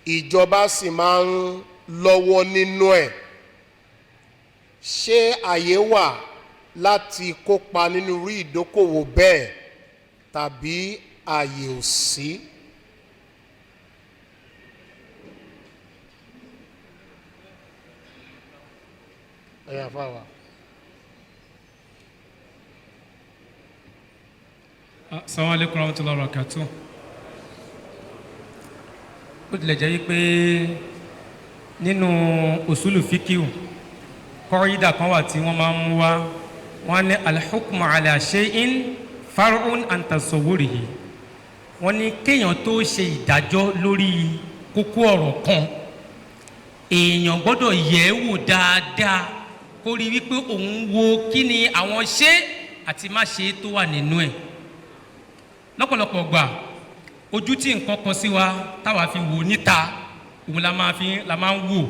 Ìjọba sì máa ń lọ́wọ́ nínú ẹ̀. Ṣé àyè wà láti kópa nínú rí ìdókòwò bẹ́ẹ̀ tàbí àyè ò sí? Ẹ̀yà fáwà. Assalamu alaikum warahmatullahi wabarakatuh. Ó tilẹ̀ jẹ́ wípé nínú usulu fikiu kọ́rídà kan wà tí wọ́n máa ń mú wá, wọ́n ní al-hukmu ala shay'in far'un an tasawwurihi. Wọ́n ní kéèyàn tó ṣe ìdájọ́ lórí kókó ọ̀rọ̀ kan, èèyàn gbọ́dọ̀ yẹ̀ ẹ́ wò dáadáa kó rí wípé òun wo kí ni àwọn ṣe àti má ṣe tó wà nínú ẹ̀. Lọ́pọ̀lọpọ̀ gbà ojú tí nǹkan kọ sí wa táwa fi wò níta òun la máa ń wò,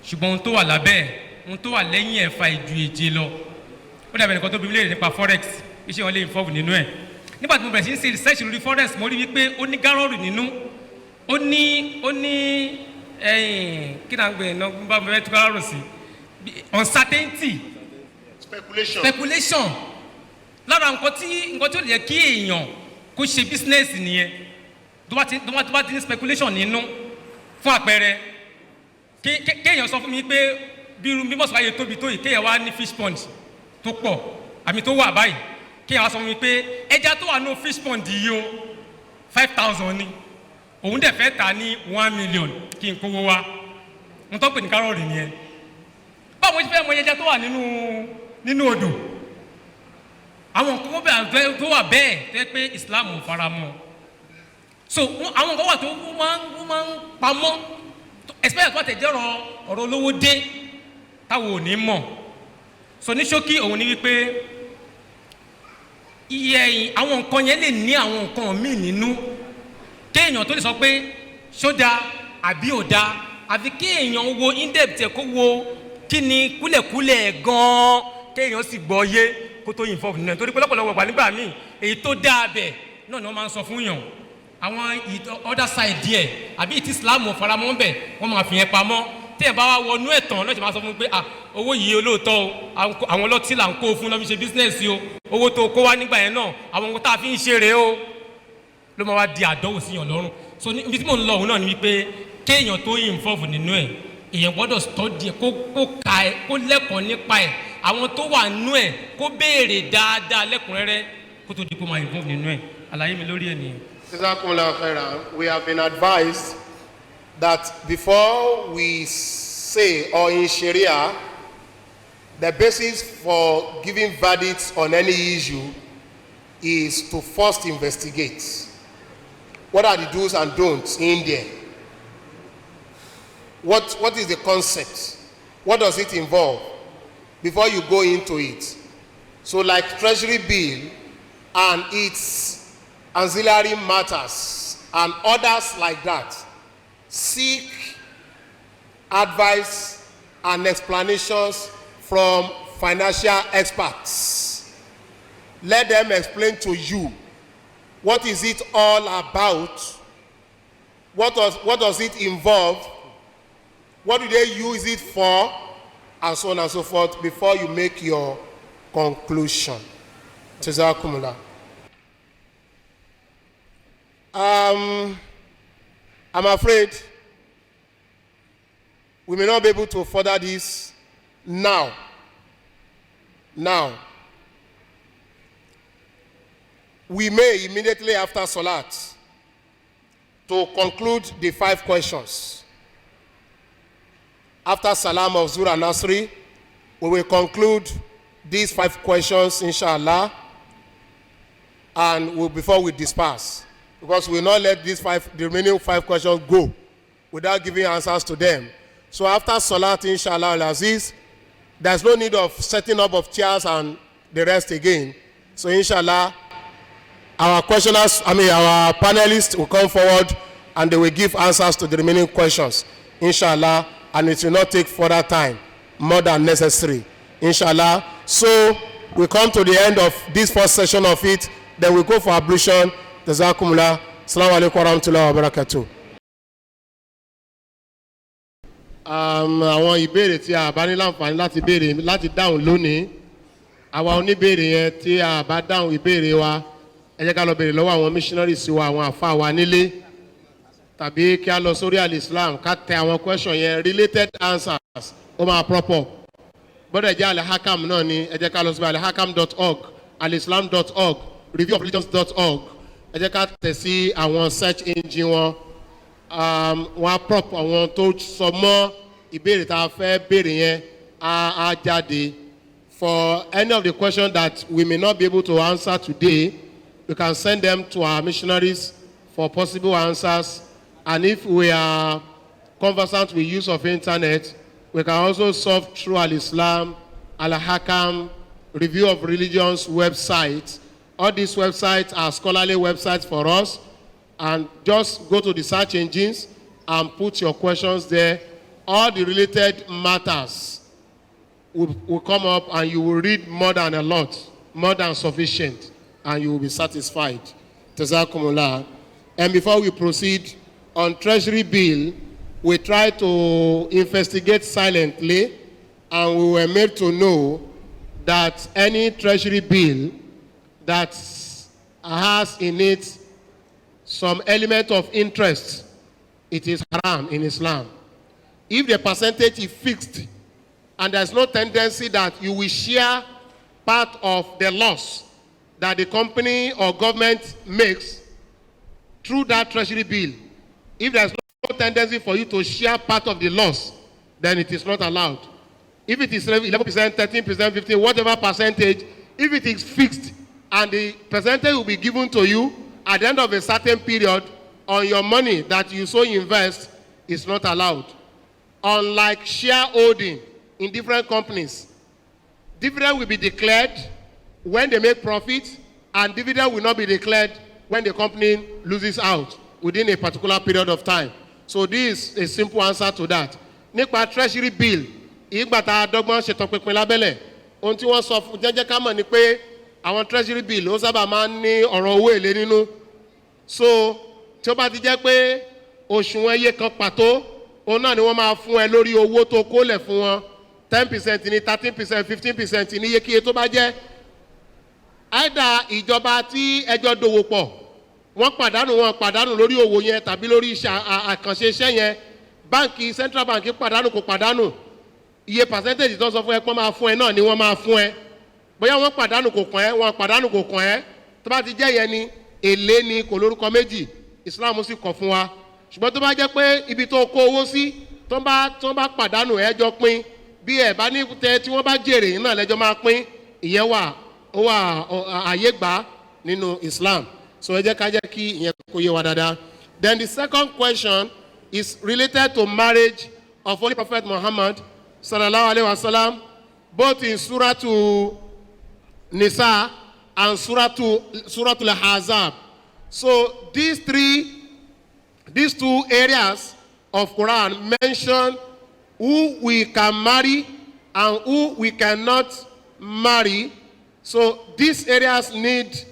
ṣùgbọ́n ohun tó wà lábẹ́ ẹ̀, ohun tó wà lẹ́yìn ẹ̀fà ìju èje lọ. Ó dàbí ẹnìkan tó bí mi léèrè nípa forex, iṣẹ́ wọn lè involve nínú ẹ̀. Nígbà tí mo bẹ̀rẹ̀ sí ń ṣe research lórí forex, mo rí wípé ó ní gárọ́ọ̀rù nínú, ó ní kí náà ń gbé iná bá mi fẹ́ tó gárọ́ọ̀rù sí, uncertainty, speculation. Lára nǹkan tó lè yẹ kí èèyàn kó ṣe business nìyẹn, tó bá ti ní speculation nínú. Fún àpẹẹrẹ, kéèyàn sọ fún mi pé bí mọ́sùn ayé tóbi tó yìí, kéèyàn wá ní fish pond tó pọ̀ àmì tó wà báyìí, kéèyàn wá sọ fún mi pé ẹja tó wà ní fish pond yìí o 5,000 ni, òun dẹ̀ fẹ́ tà ní 1 million kí n kówó wá. Mo tọ́ pè ní kárọ̀ọ̀rì nìyẹn. Báwo ṣe fẹ́ mọ ẹja tó wà nínú odò? Àwọn nǹkan tó wà bẹ́ẹ̀ tó yẹ pé Islam ò fara mọ́. So àwọn nǹkan wà tó wọ́n máa ń pamọ́, especially tó àtẹ̀jẹ́ ọ̀rọ̀ olówó dé táwọn ò ní mọ̀. So ní ṣókí òun ni wípé iye àwọn nǹkan yẹn lè ní àwọn nǹkan míì nínú, kéèyàn tó lè sọ pé ṣó dáa àbí ò dáa, àfi kéèyàn wo in-depth ẹ̀ kó wo kí ni kúlẹ̀kúlẹ̀ gan-an, kéèyàn sì gbọ́ yé kó tó yìn fọ́ọ̀fù nínú ẹ̀. Torí pé lọ́pọ̀lọpọ̀ gbà nígbà míì èyí tó dáa bẹ̀ náà ni wọ́n máa ń sọ fún yàn, àwọn other side díẹ̀ àbí ìtí Islam faramọ́ bẹ̀ wọ́n máa fi yẹn pamọ́. Tí ẹ̀ bá wá wọnú ẹ̀tàn lọ́sẹ̀ máa sọ fún mi pé owó yìí olóòótọ́ o, àwọn ọlọ́tí là ń kó fún lọ́ fi ṣe business o, owó tó kó wá nígbà yẹn náà àwọn ohun tá a fi ń ṣe rèé o, ló máa wá di àdánwò sí yàn lọ́rùn. So ibi tí mò ń lọ òun náà ni wípé kéèyàn tó involve nínú ẹ̀, èèyàn gbọ́dọ̀ study ẹ̀, kó ka ẹ̀, kó lẹ́kọ̀ọ́ nípa ẹ̀, àwọn tó wà nínú ẹ̀ kó béèrè dáadáa lẹ́kùnrẹ́rẹ́ kó tó di kó máa involve nínú ẹ̀. Àlàyé mi lórí ẹ̀ nìyẹn. We have been advised that before we say, or in Sharia, the basis for giving verdicts on any issue is to first investigate. What are the do's and don'ts in there? What is the concept? What does it involve? Before you go into it. So like Treasury Bill and its ancillary matters and others like that, seek advice and explanations from financial experts. Let them explain to you what is it all about, what does it involve, what do they use it for, and so on and so forth before you make your conclusion. Jazakumullah. I'm afraid we may not be able to further this now Now, we may immediately after Salat to conclude the 5 questions. After Salam of Zuhr and Nasri, we will conclude these 5 questions, inshallah, and before we disperse, because we will not let the remaining 5 questions go without giving answers to them. So after Salat, inshallah al-Aziz, there's no need of setting up of chairs and the rest again. So inshallah, our panelists will come forward and they will give answers to the remaining questions, inshallah, and it will not take further time, more than necessary, inshallah. So we come to the end of this first session of it, then we go for ablution. Jazakumullah. Assalamu alaikum warahmatullahi wabarakatuh. Àwọn ìbéèrè tí a bá ní láǹfààní láti béèrè láti dáhùn lónìí, àwa oníbéèrè yẹn tí a bá dáhùn ìbéèrè wa, ẹ jẹ́ ká lọ béèrè lọ́wọ́ àwọn missionaries wa, àwọn àfáà wa nílé, tàbí kí a lọ sórí al-Islam ká tẹ àwọn question yẹn related answers ó máa proper. Bọ́dọ̀ jẹ́ al-Hakam náà ni, ẹ jẹ́ ká lọ sí al-Hakam.org, al-Islam.org, reviewofreligions.org. Ẹ jẹ́ ká tẹ̀ sí àwọn search engine wọn. Wọ́n á prop àwọn tó sọ mọ́ ìbéèrè tá a fẹ́ béèrè yẹn á jáde. For any of the questions that we may not be able to answer today, we can send them to our missionaries for possible answers. And if we are conversant with use of internet, we can also solve through Al-Islam, Al-Hakam, Review of Religions website. All these websites are scholarly websites for us. And just go to the search engines and put your questions there. All the related matters will come up and you will read more than a lot, more than sufficient, and you will be satisfied. Jazakumullah. And before we proceed, on Treasury bill, we try to investigate silently, and we were made to know that any Treasury bill that has in it some element of interest, it is haram in Islam. If the percentage is fixed and there's no tendency that you will share part of the loss that the company or government makes through that Treasury bill, if there's no tendency for you to share part of the loss, then it is not allowed. If it is 11%, 13%, 15%, whatever percentage, if it is fixed and the percentage will be given to you at the end of a certain period on your money that you so invest, is not allowed. Unlike shareholding in different companies, dividend will be declared when they make profit, and dividend will not be declared when the company loses out within a particular period of time. So this is a simple answer to that. Nípa Treasury bill, ìgbà tá a dọ́gbọ́n ṣètò pínpín lábẹ́lẹ̀, ohun tí wọ́n sọ fún jẹ́jẹ́ ká mọ̀ ni pé àwọn Treasury bill ó sábà máa ń ní ọ̀rọ̀ owó èlé nínú. So tí ó bá ti jẹ́ pé òṣùwọ̀n iye kan pàtó, òun náà ni wọ́n máa fún ẹ lórí owó tó kólẹ̀ fún wọn. 10% ní 13%, 15% ní iyekíye tó bá jẹ́. Àìdá ìjọba tí ẹjọ́ dòwò pọ̀, wọ́n pàdánù lórí owó yẹn tàbí lórí iṣẹ́ àkànṣe iṣẹ́ yẹn. Báńkì Central Bank pàdánù kò pàdánù. Iye percentage tó sọ fún ẹ pé wọ́n máa fún ẹ náà ni wọ́n máa fún ẹ. Bóyá wọ́n pàdánù kò kàn ẹ́, wọ́n pàdánù kò kàn ẹ́. Tó bá ti jẹ́ yẹn ni èlé ni kò lórúkọ méjì. Islam sì kọ̀ fún wa. Ṣùgbọ́n tó bá jẹ́ pé ibi tó kó owó sí, tó bá pàdánù ẹjọ́ pín. Bí ẹ̀ bá ní tẹ tí wọ́n bá jèrè náà lẹ́jọ́ máa pín. Ìyẹn wà àyè gbà nínú Islam. So ẹ jẹ́ ká jẹ́ kí ìyẹn kó yé wa dáadáa. Then the second question is related to marriage of Holy Prophet Muhammad sallallahu alaihi wasallam, both in Surah to Nisa and Surah to Al-Ahzab. So these two areas of Quran mention who we can marry and who we cannot marry. So these areas need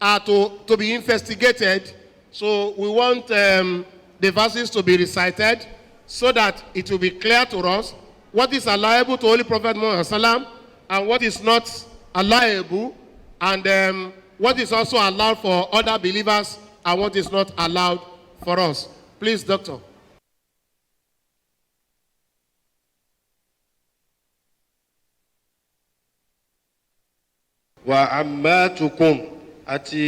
to be investigated. So we want the verses to be recited so that it will be clear to us what is allowable to Holy Prophet Muhammad and what is not allowable, and what is also allowed for other believers and what is not allowed for us. Please, Doctor. wa ammatukum àti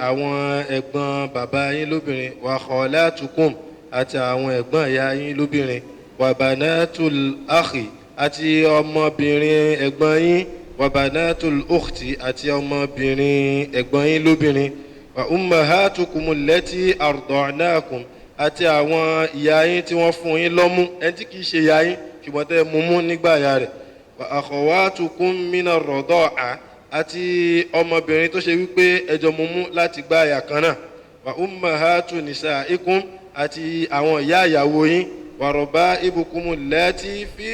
àwọn ẹ̀gbọ́n bàbá yín lóbìnrin wa khalatukum àti àwọn ẹ̀gbọ́n ìyá yín lóbìnrin wa banatul akhi àti ọmọbìnrin ẹ̀gbọ́n yín wa banatul ukhti àti ọmọbìnrin ẹ̀gbọ́n yín lóbìnrin wa ummahatukum allati arda'nakum àti àwọn ìyá yín tí wọ́n fún yín lọ́mú ẹni tí kìí ṣe ìyá yín ṣùgbọ́n tẹ́ mú mú nígbà ìyá rẹ̀ wa akhawatukum mina ar-rada'a àti ọmọbìnrin tó ṣe wípé ẹjọ́ mú mú láti gbá ìyá kan náà wa ummahatu nisa'ikum àti àwọn ìyá ìyàwó yín wa raba'ibukum allati fi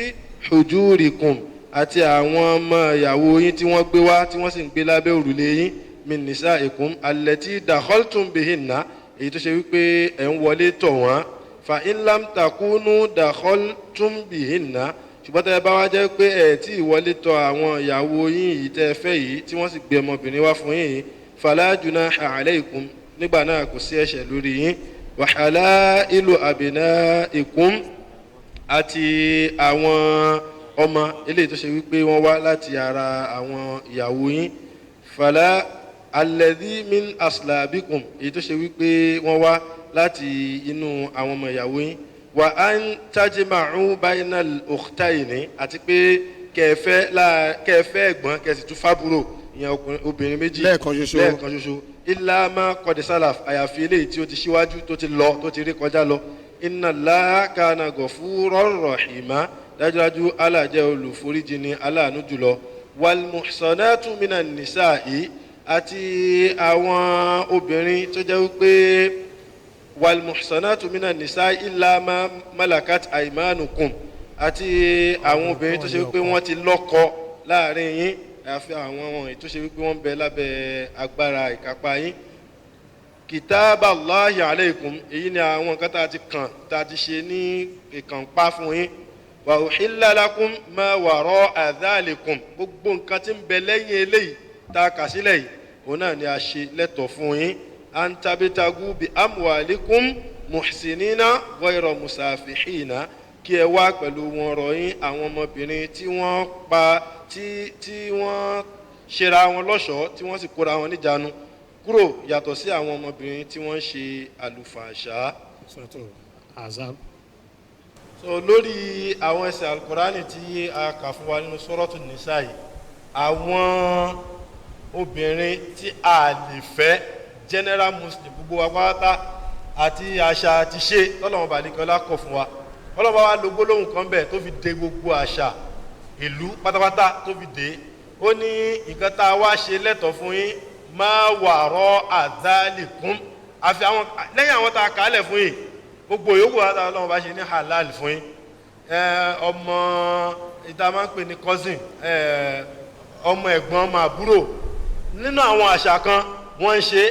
hujurikum àti àwọn ọmọ ìyàwó yín tí wọ́n gbé wá tí wọ́n sì ń gbé lábẹ́ òrùlé yín min nisa'ikum allati dakhaltum bihinna èyí tó ṣe wípé ẹ̀ ń wọlé tọ̀ wọ́n fa in lam takunu dakhaltum bihinna ṣùgbọ́n tẹ́ bá wá jẹ́ pé ẹ̀ tí ìwọlé tọ̀ àwọn ìyàwó yín yìí tẹ́ fẹ́ yìí tí wọ́n sì gbé ọmọbìnrin wá fún yín yìí fala junaha alaykum nígbà náà kò sí ẹ̀ṣẹ̀ lórí yín wa halailu abnaikum àti àwọn ọmọ eléyìí tó ṣe wípé wọ́n wá láti ara àwọn ìyàwó yín fala alladhi min aslabikum èyí tó ṣe wípé wọ́n wá láti inú àwọn ọmọ ìyàwó yín wa an tajma'u bainal ukhtayni àti pé kẹfẹ́ ẹ̀gbọ́n kẹsì tún fábúrò ìyẹn obìnrin méjì lẹ́ẹ̀kan ṣoṣo illa ma qad salaf àyàfi eléyìí tí ó ti ṣíwájú tó ti lọ tó ti rí kọjá lọ inna Allaha kana ghafuran rahima dájúdájú Allah jẹ́ olùforíjì ni aláàánú jùlọ wal muhsanatu minan nisa'i àti àwọn obìnrin tó jẹ́ wípé wal muhsanatu minan nisa'i illa ma malakat aymanukum àti àwọn obìnrin tó ṣe wípé wọ́n ti lọ́kọ láàrin yín àfi àwọn tó ṣe wípé wọ́n bẹ lábẹ́ agbára ìkápá yín kitaballahi alaykum èyí ni àwọn nǹkan tá a ti ṣe ní ìkànpá fún yín wa uhilla lakum ma wara'a dhalikum gbogbo nǹkan tí ń bẹ lẹ́yìn eléyìí tá a kà sílẹ̀ yìí òun náà ni a ṣe lẹ́tọ̀ fún yín an tabtagu bi amwalikum muhsinina ghayra musafihina kí ẹ wá pẹ̀lú wọn rọ̀ yín àwọn ọmọbìnrin tí wọ́n pa tí wọ́n ṣera wọn lọ́ṣọ̀ọ́ tí wọ́n sì kóra wọn níjànú kúrò yàtọ̀ sí àwọn ọmọbìnrin tí wọ́n ṣe àlùfàǹṣá. so lórí àwọn ẹsẹ̀ alukurani tí a kà fún wa nínú suratul nisa yìí àwọn obìnrin tí a lè fẹ́ general muslim gbogbo wa pátá àti àṣà àti ṣe tọ́lọ́mọba àdìkọ́lá kọ̀ fún wa ọlọ́mọba wa lo gbólóhùn kan bẹ́ẹ̀ tó fi de gbogbo àṣà ìlú pátápátá tó fi dé ó ní nǹkan tá a wá ṣe lẹ́tọ̀ fún yín máa wàrọ̀ àdálìkún àfi àwọn lẹ́yìn àwọn tá a kà á lẹ̀ fún yín gbogbo yòókù wa tá a lọ́wọ́ bá ṣe ní halal fún yín ọmọ ìta máa ń pè ní cousin ọmọ ẹ̀gbọ́n ọmọ àbúrò nínú àwọn àṣà kan wọ́n ń ṣe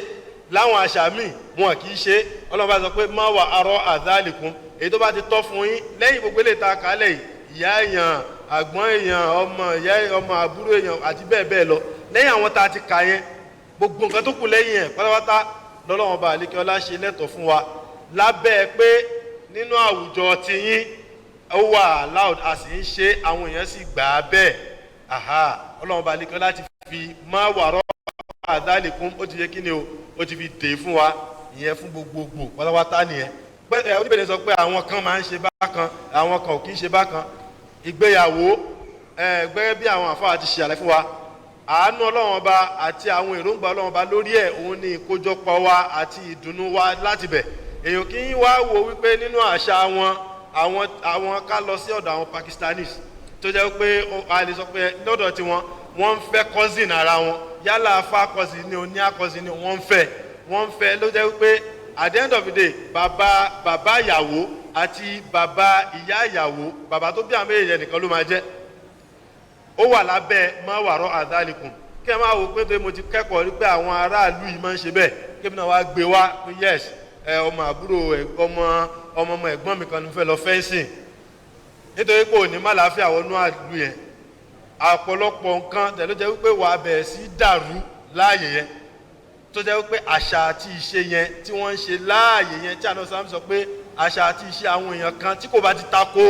láwọn àṣà míì wọn kì í ṣe ọlọ́run bá sọ pé máa wàrọ̀ àdálìkún èyí tó bá ti tọ́ fún yín lẹ́yìn gbogbo eléyìí tá a kà á lẹ̀ yìí ìyá èèyàn àgbọ̀n èèyàn ọmọ ìyá ọmọ àbúrò èèyàn àti bẹ́ẹ̀ bẹ́ẹ̀ lọ lẹ́yìn àwọn tá a ti kà yẹn gbogbo nǹkan tó kù lẹ́yìn ẹ̀ pátápátá lọ́lọ́wọ́n bá àlékè ọlá ṣe lẹ́tọ̀ fún wa lábẹ́ pé nínú àwùjọ tiyín ó wà loud a sì ń ṣe àwọn èèyàn sì gbà á bẹ́ẹ̀ ọlọ́wọ́n bá àlékè ọlá ti fi máa wàrọ̀ àdálẹ̀kùn ó ti yẹ kí ni o ó ti fi dè fún wa ìyẹn fún gbogbogbò pátápátá nìyẹn oníbẹ̀rẹ̀ sọ pé àwọn kan máa ń ṣe bákan àwọn kan ò kí ń ṣe bákan ìgbéyàwó gẹ́gẹ́ bí àwọn àfáà ti ṣe àlàyé fún wa àánú ọlọ́run ọba àti àwọn èròǹgbà ọlọ́run ọba lórí ẹ̀ òun ni ìkójọpọ̀ wa àti ìdùnnú wa láti bẹ̀ èèyàn kì í wá wo wípé nínú àṣà àwọn ká lọ sí ọ̀dọ̀ àwọn Pakistanis tó jẹ́ pé a lè sọ pé lọ́dọ̀ tiwọn wọ́n ń fẹ́ cousin ara wọn yálà afá cousin ni oníà cousin ni wọ́n ń fẹ́ ló jẹ́ pé at the end of the day bàbá ìyàwó àti bàbá ìyá ìyàwó bàbá tó bí àwọn méjèèjì nìkan ló máa jẹ́ ó wà lábẹ́ máa wàrọ̀ àdálìkùn kí ẹ máa wò pé tó mo ti kẹ́kọ̀ọ́ rí pé àwọn aráàlú yìí máa ń ṣe bẹ́ẹ̀ kí ẹbí náà wá gbé wá pé yes ọmọ àbúrò ọmọ ẹ̀gbọ́n mi kan ní fẹ́ lọ fẹ́ǹsìn nítorí pé òní má láàfíà wọnú àlú yẹn ọ̀pọ̀lọpọ̀ nǹkan tẹ̀ ló jẹ́ wípé wà bẹ̀rẹ̀ sí dàrú láàyè yẹn tó jẹ́ wípé àṣà àti ìṣe yẹn tí wọ́n ń ṣe láàyè yẹn tí àná sáà sọ pé àṣà àti ìṣe àwọn èèyàn kan tí kò bá ti tako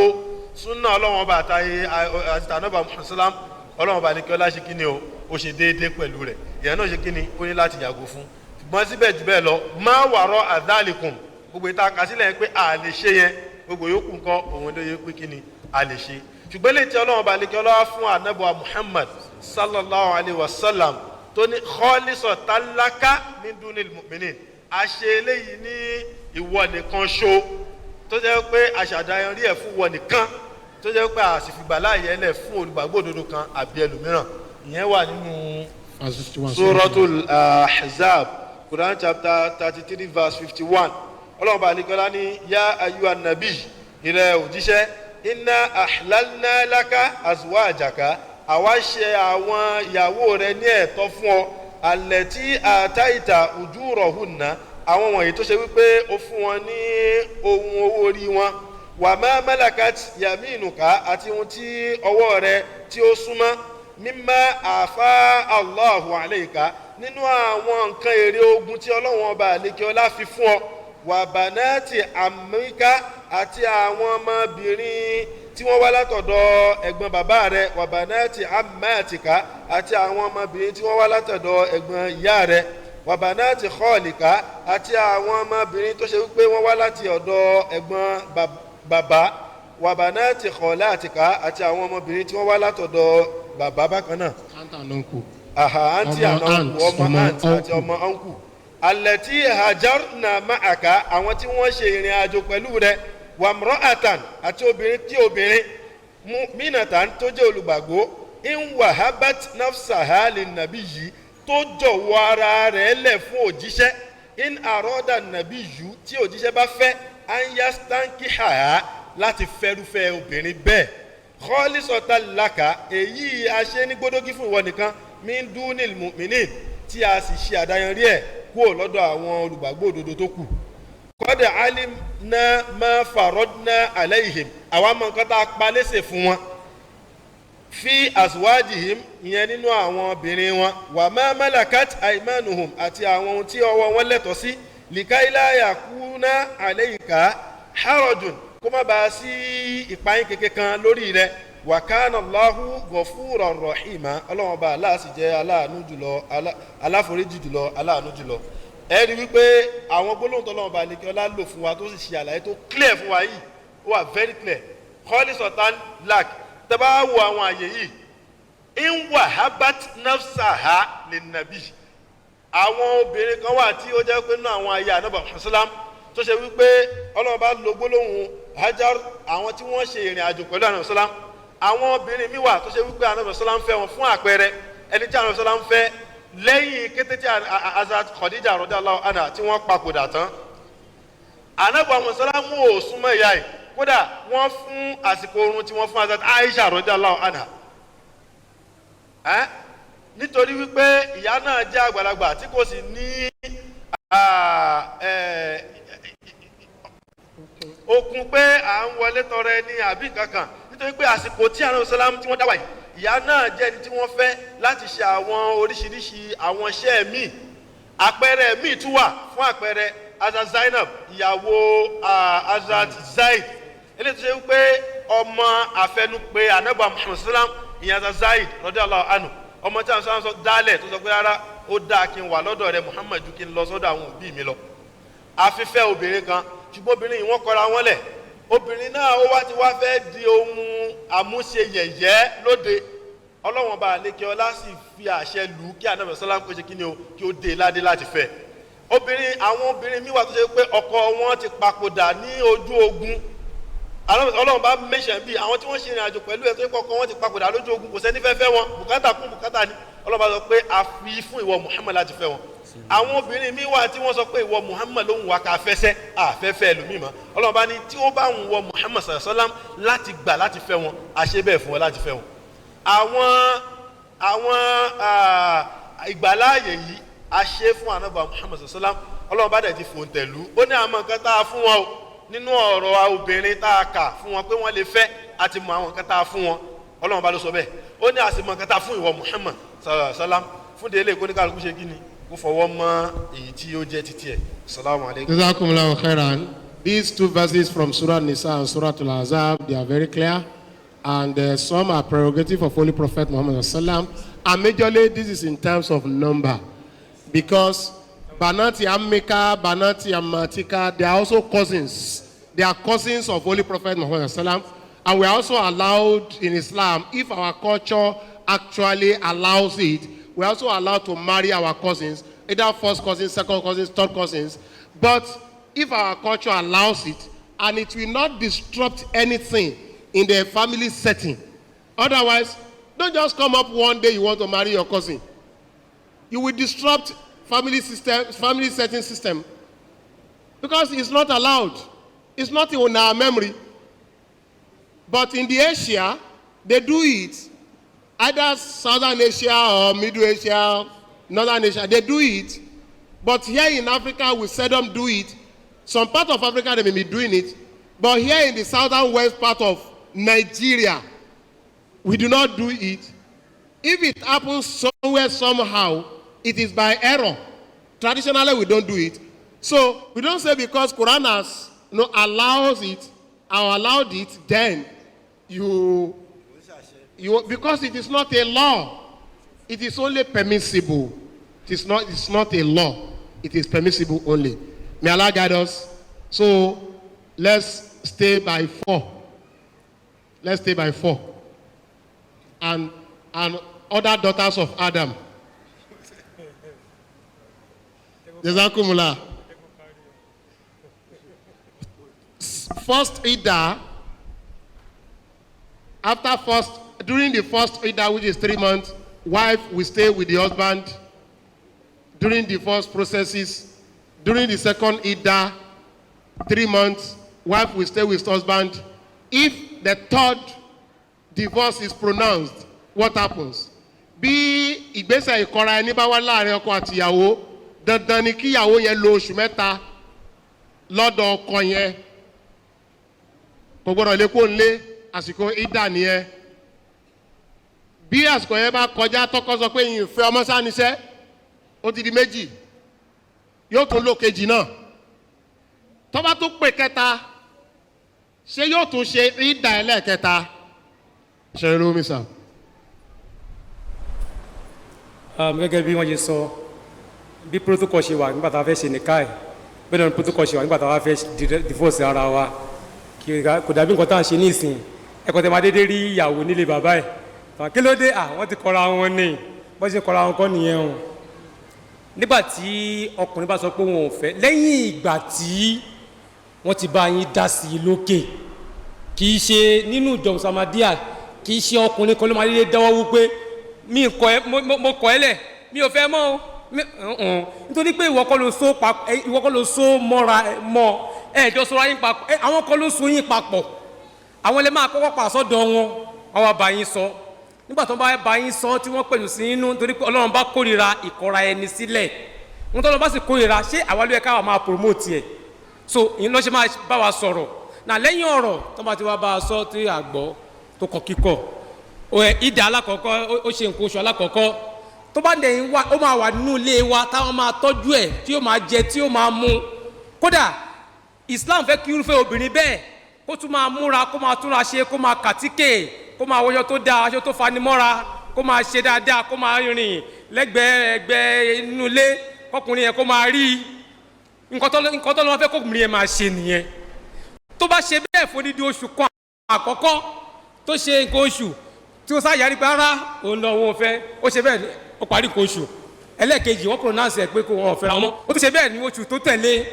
súnà ọlọ́wọ́n ọba àti tànàbà mùsùlùmí ọlọ́wọ́n ọba ní kí ọlá ṣe kí ni o ó ṣe déédéé pẹ̀lú rẹ̀ ìyẹn náà ṣe kí ni ó ní láti yàgò fún ṣùgbọ́n síbẹ̀ jù bẹ́ẹ̀ lọ máa wàrọ̀ àdáàlìkùn gbogbo ìta kásílẹ̀ pé a lè ṣe yẹn gbogbo yòókù nǹkan òun ló yẹ pé kí ni a lè ṣe ṣùgbọ́n lè tí ọlọ́run bá lè kí ọlọ́wà fún anábọ̀ Muhammad sallallahu alayhi wa sallam tó ní khalisatan laka min dunil mu'minin a ṣe eléyìí ní ìwọ nìkan ṣo tó jẹ́ pé aṣàdáyàn rí ẹ̀ fún wọ nìkan tó jẹ́ pé àṣìfìgbà láàyè ẹlẹ̀ fún olùgbàgbọ́ òdodo kan àbí ẹlòmíràn ìyẹn wà nínú suratul ahzab Quran chapter 33 verse 51 ọlọ́run bá alikọ́lá ní yá ayú anabi ìrẹ́ òjíṣẹ́ inna ahlalna laka azwajaka àwa ṣe àwọn ìyàwó rẹ ní ẹ̀tọ́ fún ọ allati ataita ujurahunna àwọn wọ̀nyí tó ṣe wípé ó fún wọn ní ohun owó orí wọn wà má malakat yaminuka àti ohun tí ọwọ́ rẹ tí ó súnmọ́ mimma àfa Allahu alayka nínú àwọn nǹkan èrè ogun tí ọlọ́wọ́n ọba àlékè ọlá fi fún ọ wà bànáàtì àmíkà àti àwọn ọmọbìnrin tí wọ́n wá látọ̀dọ̀ ẹ̀gbọ́n bàbá rẹ̀ wà bànáàtì àmàtìkà àti àwọn ọmọbìnrin tí wọ́n wá látọ̀dọ̀ ẹ̀gbọ́n ìyá rẹ̀ wà bànáàtì kọ́ọ̀lìkà àti àwọn ọmọbìnrin tó ṣe wípé wọ́n wá láti ọ̀dọ̀ ẹ̀gbọ́n bàbá wà bànáàtì kọ́ọ̀látìkà àti àwọn ọmọbìnrin tí wọ́n wá látọ̀dọ̀ bàbá bákan náà. àǹtí ànọ́nkù ọmọ àǹtí àti ọmọ ọ̀nkù alẹ́tí hajarna ma'aka àwọn tí wọ́n ṣe ìrìn àjò pẹ̀lú rẹ̀ wàmrọ́àtàn àti obìnrin tí obìnrin mínàtàn tó jẹ́ olùgbàgbọ́ in wahabat nafsaha lin nabiyyi tó jọ̀wọ́ ara rẹ̀ lẹ̀ fún òjíṣẹ́ in àrọ́dà nabiyyu tí òjíṣẹ́ bá fẹ́ anyastankiha láti fẹ́rúfẹ́ obìnrin bẹ́ẹ̀ khalisatan laka èyí a ṣe ní gbódógí fún ìwọ nìkan min dunil mu'minin tí a sì ṣe àdáyanrí ẹ̀ kúrò lọ́dọ̀ àwọn olùgbàgbọ́ òdodo tó kù kọ́dà alimna ma farodna alayhim àwọn ọmọ nǹkan tá a pa léṣe fún wọn fi azwajihim ìyẹn nínú àwọn obìnrin wọn wà má malakat aymanuhum àti àwọn ohun tí ọwọ́ wọn lẹ́tọ̀ọ́ sí likaila yakuna alayka harajun kó má bàa sí ìpayín kékeré kan lórí rẹ̀ wa kana Allahu ghafuran rahima ọlọ́wọ́n bá aláàsì jẹ́ aláàánú jùlọ aláforíjì jùlọ aláàánú jùlọ ẹ rí wípé àwọn gbólóhùn tọ́lọ́wọ́n bá lè kí ọlá lò fún wa tó sì ṣe àlàyé tó clear fún wa yìí ó wà very clear khalisatan lak tẹ́ bá wo àwọn àyè yìí in wahabat nafsaha linnabi àwọn obìnrin kan wà tí ó jẹ́ pé nínú àwọn ayé ànábì Muhammad tó ṣe wípé ọlọ́wọ́n bá lo gbólóhùn hajar àwọn tí wọ́n ṣe ìrìn àjò pẹ̀lú ànábì Muhammad àwọn obìnrin mi wà tó ṣe wípé ànábì Muhammad fẹ́ wọn fún àpẹẹrẹ ẹni tí ànábì Muhammad fẹ́ lẹ́yìn kété tí Hazrat Khadija radiyallahu anha tí wọ́n papòdà tán ànábì Muhammad mú òsúnmọ́ ìyá ẹ̀ kódà wọ́n fún àsìkò oorun tí wọ́n fún Hazrat Aisha radiyallahu anha nítorí wípé ìyá náà jẹ́ àgbàlagbà tí kò sì ní okun pé à ń wọlé tọrẹ ní àbí kankan nítorí pé àsìkò tí ànábì sálám tí wọ́n dáwà yìí ìyá náà jẹ́ ẹni tí wọ́n fẹ́ láti ṣe àwọn oríṣiríṣi àwọn iṣẹ́ míì àpẹẹrẹ míì tún wà fún àpẹẹrẹ Hazrat Zainab ìyàwó Hazrat Zaid eléyìí tó ṣe wípé ọmọ àfẹnupé ànábì Muhammad sálám ìyẹn Hazrat Zaid radiyallahu anhu ọmọ tí àwọn sálám sọ dálẹ̀ tó sọ pé rárá ó dáa kí n wà lọ́dọ̀ rẹ Muhammad ju kí n lọ sọ́dọ̀ àwọn òbí mi lọ afífẹ́ obìnrin kan ṣùgbọ́n obìnrin yìí wọ́n kọra wọn lẹ̀ obìnrin náà ó wá ti wá fẹ́ di ohun àmúṣe yẹ̀yẹ́ lóde ọlọ́wọ́n bá lékè ọlá sì fi àṣẹ lù ú kí ànábì sálám kó ṣe kí ni o kí ó dé ládé láti fẹ́ àwọn obìnrin míì wà tó ṣe pé ọkọ wọn ti papòdà ní ojú ogun ọlọ́wọ́n bá mẹ́sàn bí àwọn tí wọ́n ṣe ìrìn àjò pẹ̀lú ẹ̀ tó ṣe pé ọkọ wọn ti papòdà lójú ogun kò sẹ́ni fẹ́ fẹ́ wọn bùkátà kún bùkátà ni ọlọ́wọ́n bá sọ pé a fi fún ìwọ Muhammad láti fẹ́ wọn àwọn obìnrin mi wà tí wọ́n sọ pé ìwọ Muhammad ló ń wá ká fẹsẹ̀ àfẹ́fẹ́ ẹlòmíì mọ́ ọlọ́run bá ní tí ó bá ń wọ Muhammad sallam láti gbà láti fẹ́ wọn àṣẹ bẹ́ẹ̀ fún wọn láti fẹ́ wọn. àwọn ìgbàláàyè yìí àṣẹ fún ànábì Muhammad sallam ọlọ́run bá dẹ̀ ti fòǹtẹ̀lú ó ní àwọn nǹkan tá a fún wọn o nínú ọ̀rọ̀ obìnrin tá a kà fún wọn pé wọ́n lè fẹ́ àti mọ àwọn nǹkan tá a fún wọn ọlọ́run bá ló sọ bẹ́ẹ̀ ó ní àṣìmọ̀ nǹkan tá a fún ìwọ Muhammad sallam fún délé kóníkàlùkù ṣe kí ni kó fọwọ́ mọ́ èyí tí ó jẹ́ títí ẹ̀. Assalamu alaikum. Jazakumullahu khairan. These two verses from Surah Nisa and Surah Al-Ahzab, they are very clear. and some are prerogative of Holy Prophet Muhammad sallam. And majorly this is in terms of number, because Banati Ammika, Banati Ammatika, they are also cousins. They are cousins of Holy Prophet Muhammad sallam. And we are also allowed in Islam, if our culture actually allows it, we are also allowed to marry our cousins, either first cousins, second cousins, third cousins. But if our culture allows it, and it will not disrupt anything in the family setting. Otherwise, don't just come up one day you want to marry your cousin. You will disrupt family setting system, because it's not allowed. It's not in our memory. But in the Asia, they do it. Either Southern Asia or Middle Asia, Northern Asia, they do it. But here in Africa, we seldom do it. Some part of Africa, they may be doing it. But here in the southern west part of Nigeria, we do not do it. If it happens somewhere, somehow, it is by error. Traditionally, we don't do it. So, we don't say because Quran has allows it, or allowed it, then you because it is not a law. It is only permissible. It's not a law. It is permissible only. May Allah guide us. So let's stay by 4. Let's stay by 4. And other daughters of Adam. Jazakumullah. First Ida, during the first Ida, which is 3 months, wife will stay with the husband during the first processes. During the second Ida, 3 months, wife will stay with husband. If the third divorce is pronounced, what happens? Bí ìgbésẹ̀ ìkọra ẹni bá wá láàrin ọkọ àti ìyàwó, dandan ni kí ìyàwó yẹn lo oṣù mẹ́ta lọ́dọ̀ ọkọ yẹn. Kò gbọ́dọ̀ lé kó ń lé àsìkò Ida nìyẹn. Bí àsìkò yẹn bá kọjá tọkọ sọ pé ìfẹ́ ọmọ sáníṣẹ́, ó ti di méjì. Yóò tún lò kejì náà. Tó bá tún pè kẹta, ṣé yóò tún ṣe Ida ẹlẹ́ẹ̀kẹta? Ṣé ló mi sà? Gẹ́gẹ́ bí wọ́n ṣe sọ, bí protocol ṣe wà nígbà tá a fẹ́ ṣe nìka ẹ̀, bẹ́ẹ̀ náà protocol ṣe wà nígbà tá a fẹ́ divorce ara wa. Kò dàbí nǹkan tá à ń ṣe ní ìsìn. Ẹ̀kọ́ tẹ máa dédé rí ìyàwó nílé bàbá ẹ̀. Kí ló dé? Wọ́n ti kọra wọn ní. Bọ́n ṣe kọra wọn kọ́ nìyẹn o. Nígbà tí ọkùnrin bá sọ pé wọn ò fẹ́, lẹ́yìn ìgbà tí wọ́n ti bá yín dá sí i lókè, kì í ṣe nínú ìjọ Muhammadiyya, kì í ṣe ọkùnrin kan ló máa dédé dáwọ́ wípé mo kọ̀ ẹ́ lẹ̀, mi ò fẹ́ mọ́ o. Nítorí pé ìwọ kọ́ ló so mọ́ra mọ́ ẹ̀jọ́ sọ́ra yín papọ̀, àwọn kan ló so yín papọ̀. Àwọn lè máa kọ́kọ́ pa sọ́dọ̀ wọn, wọ́n wá bá yín sọ. Nígbà tó bá yín sọ tí wọ́n pẹ̀lú sí inú, nítorí pé Ọlọ́run bá kórìíra ìkọra ẹni sílẹ̀. Wọ́n tọ́lọ́ bá sì kórìíra, ṣé àwa ló yẹ ká máa promote ẹ̀? So ìyẹn ló ṣe máa bá wa sọ̀rọ̀. Nà lẹ́yìn ọ̀rọ̀ tó bá ti wá bá a sọ tí àgbọ̀ tó kọ kíkọ̀. Ìdá alákọ̀ọ́kọ́, ó ṣe nǹkan oṣù alákọ̀ọ́kọ́. Tó bá dẹ̀ wá, ó máa wà nínú ilé wa táwọn máa tọ́jú ẹ̀, tí ó máa jẹ, tí ó máa mu. Kódà Islam fẹ́ kí irúfẹ́ obìnrin bẹ́ẹ̀ kó tún máa múra, kó máa túnra ṣe, kó máa kàtíkè, kó máa wọṣọ tó dáa, aṣọ tó fanimọ́ra, kó máa ṣe dáadáa, kó máa rìn lẹ́gbẹ̀ẹ́ inú ilé, kọkùnrin yẹn kó máa rí nǹkan tó lọ́wọ́ fẹ́ kọkùnrin yẹn máa ṣe nìyẹn. Tó bá ṣe bẹ́ẹ̀ fún dídí oṣù kan àkọ́kọ́ tó ṣe nǹkan oṣù tí ó sáyà rí pé rárá òun lọ wọn fẹ́, ó ṣe bẹ́ẹ̀ ó parí nǹkan oṣù. Ẹlẹ́ẹ̀kejì wọ́n pronounce ẹ̀ pé kó wọn fẹ́ra wọn, ó tún ṣe bẹ́ẹ̀ ní oṣù tó tẹ̀lé,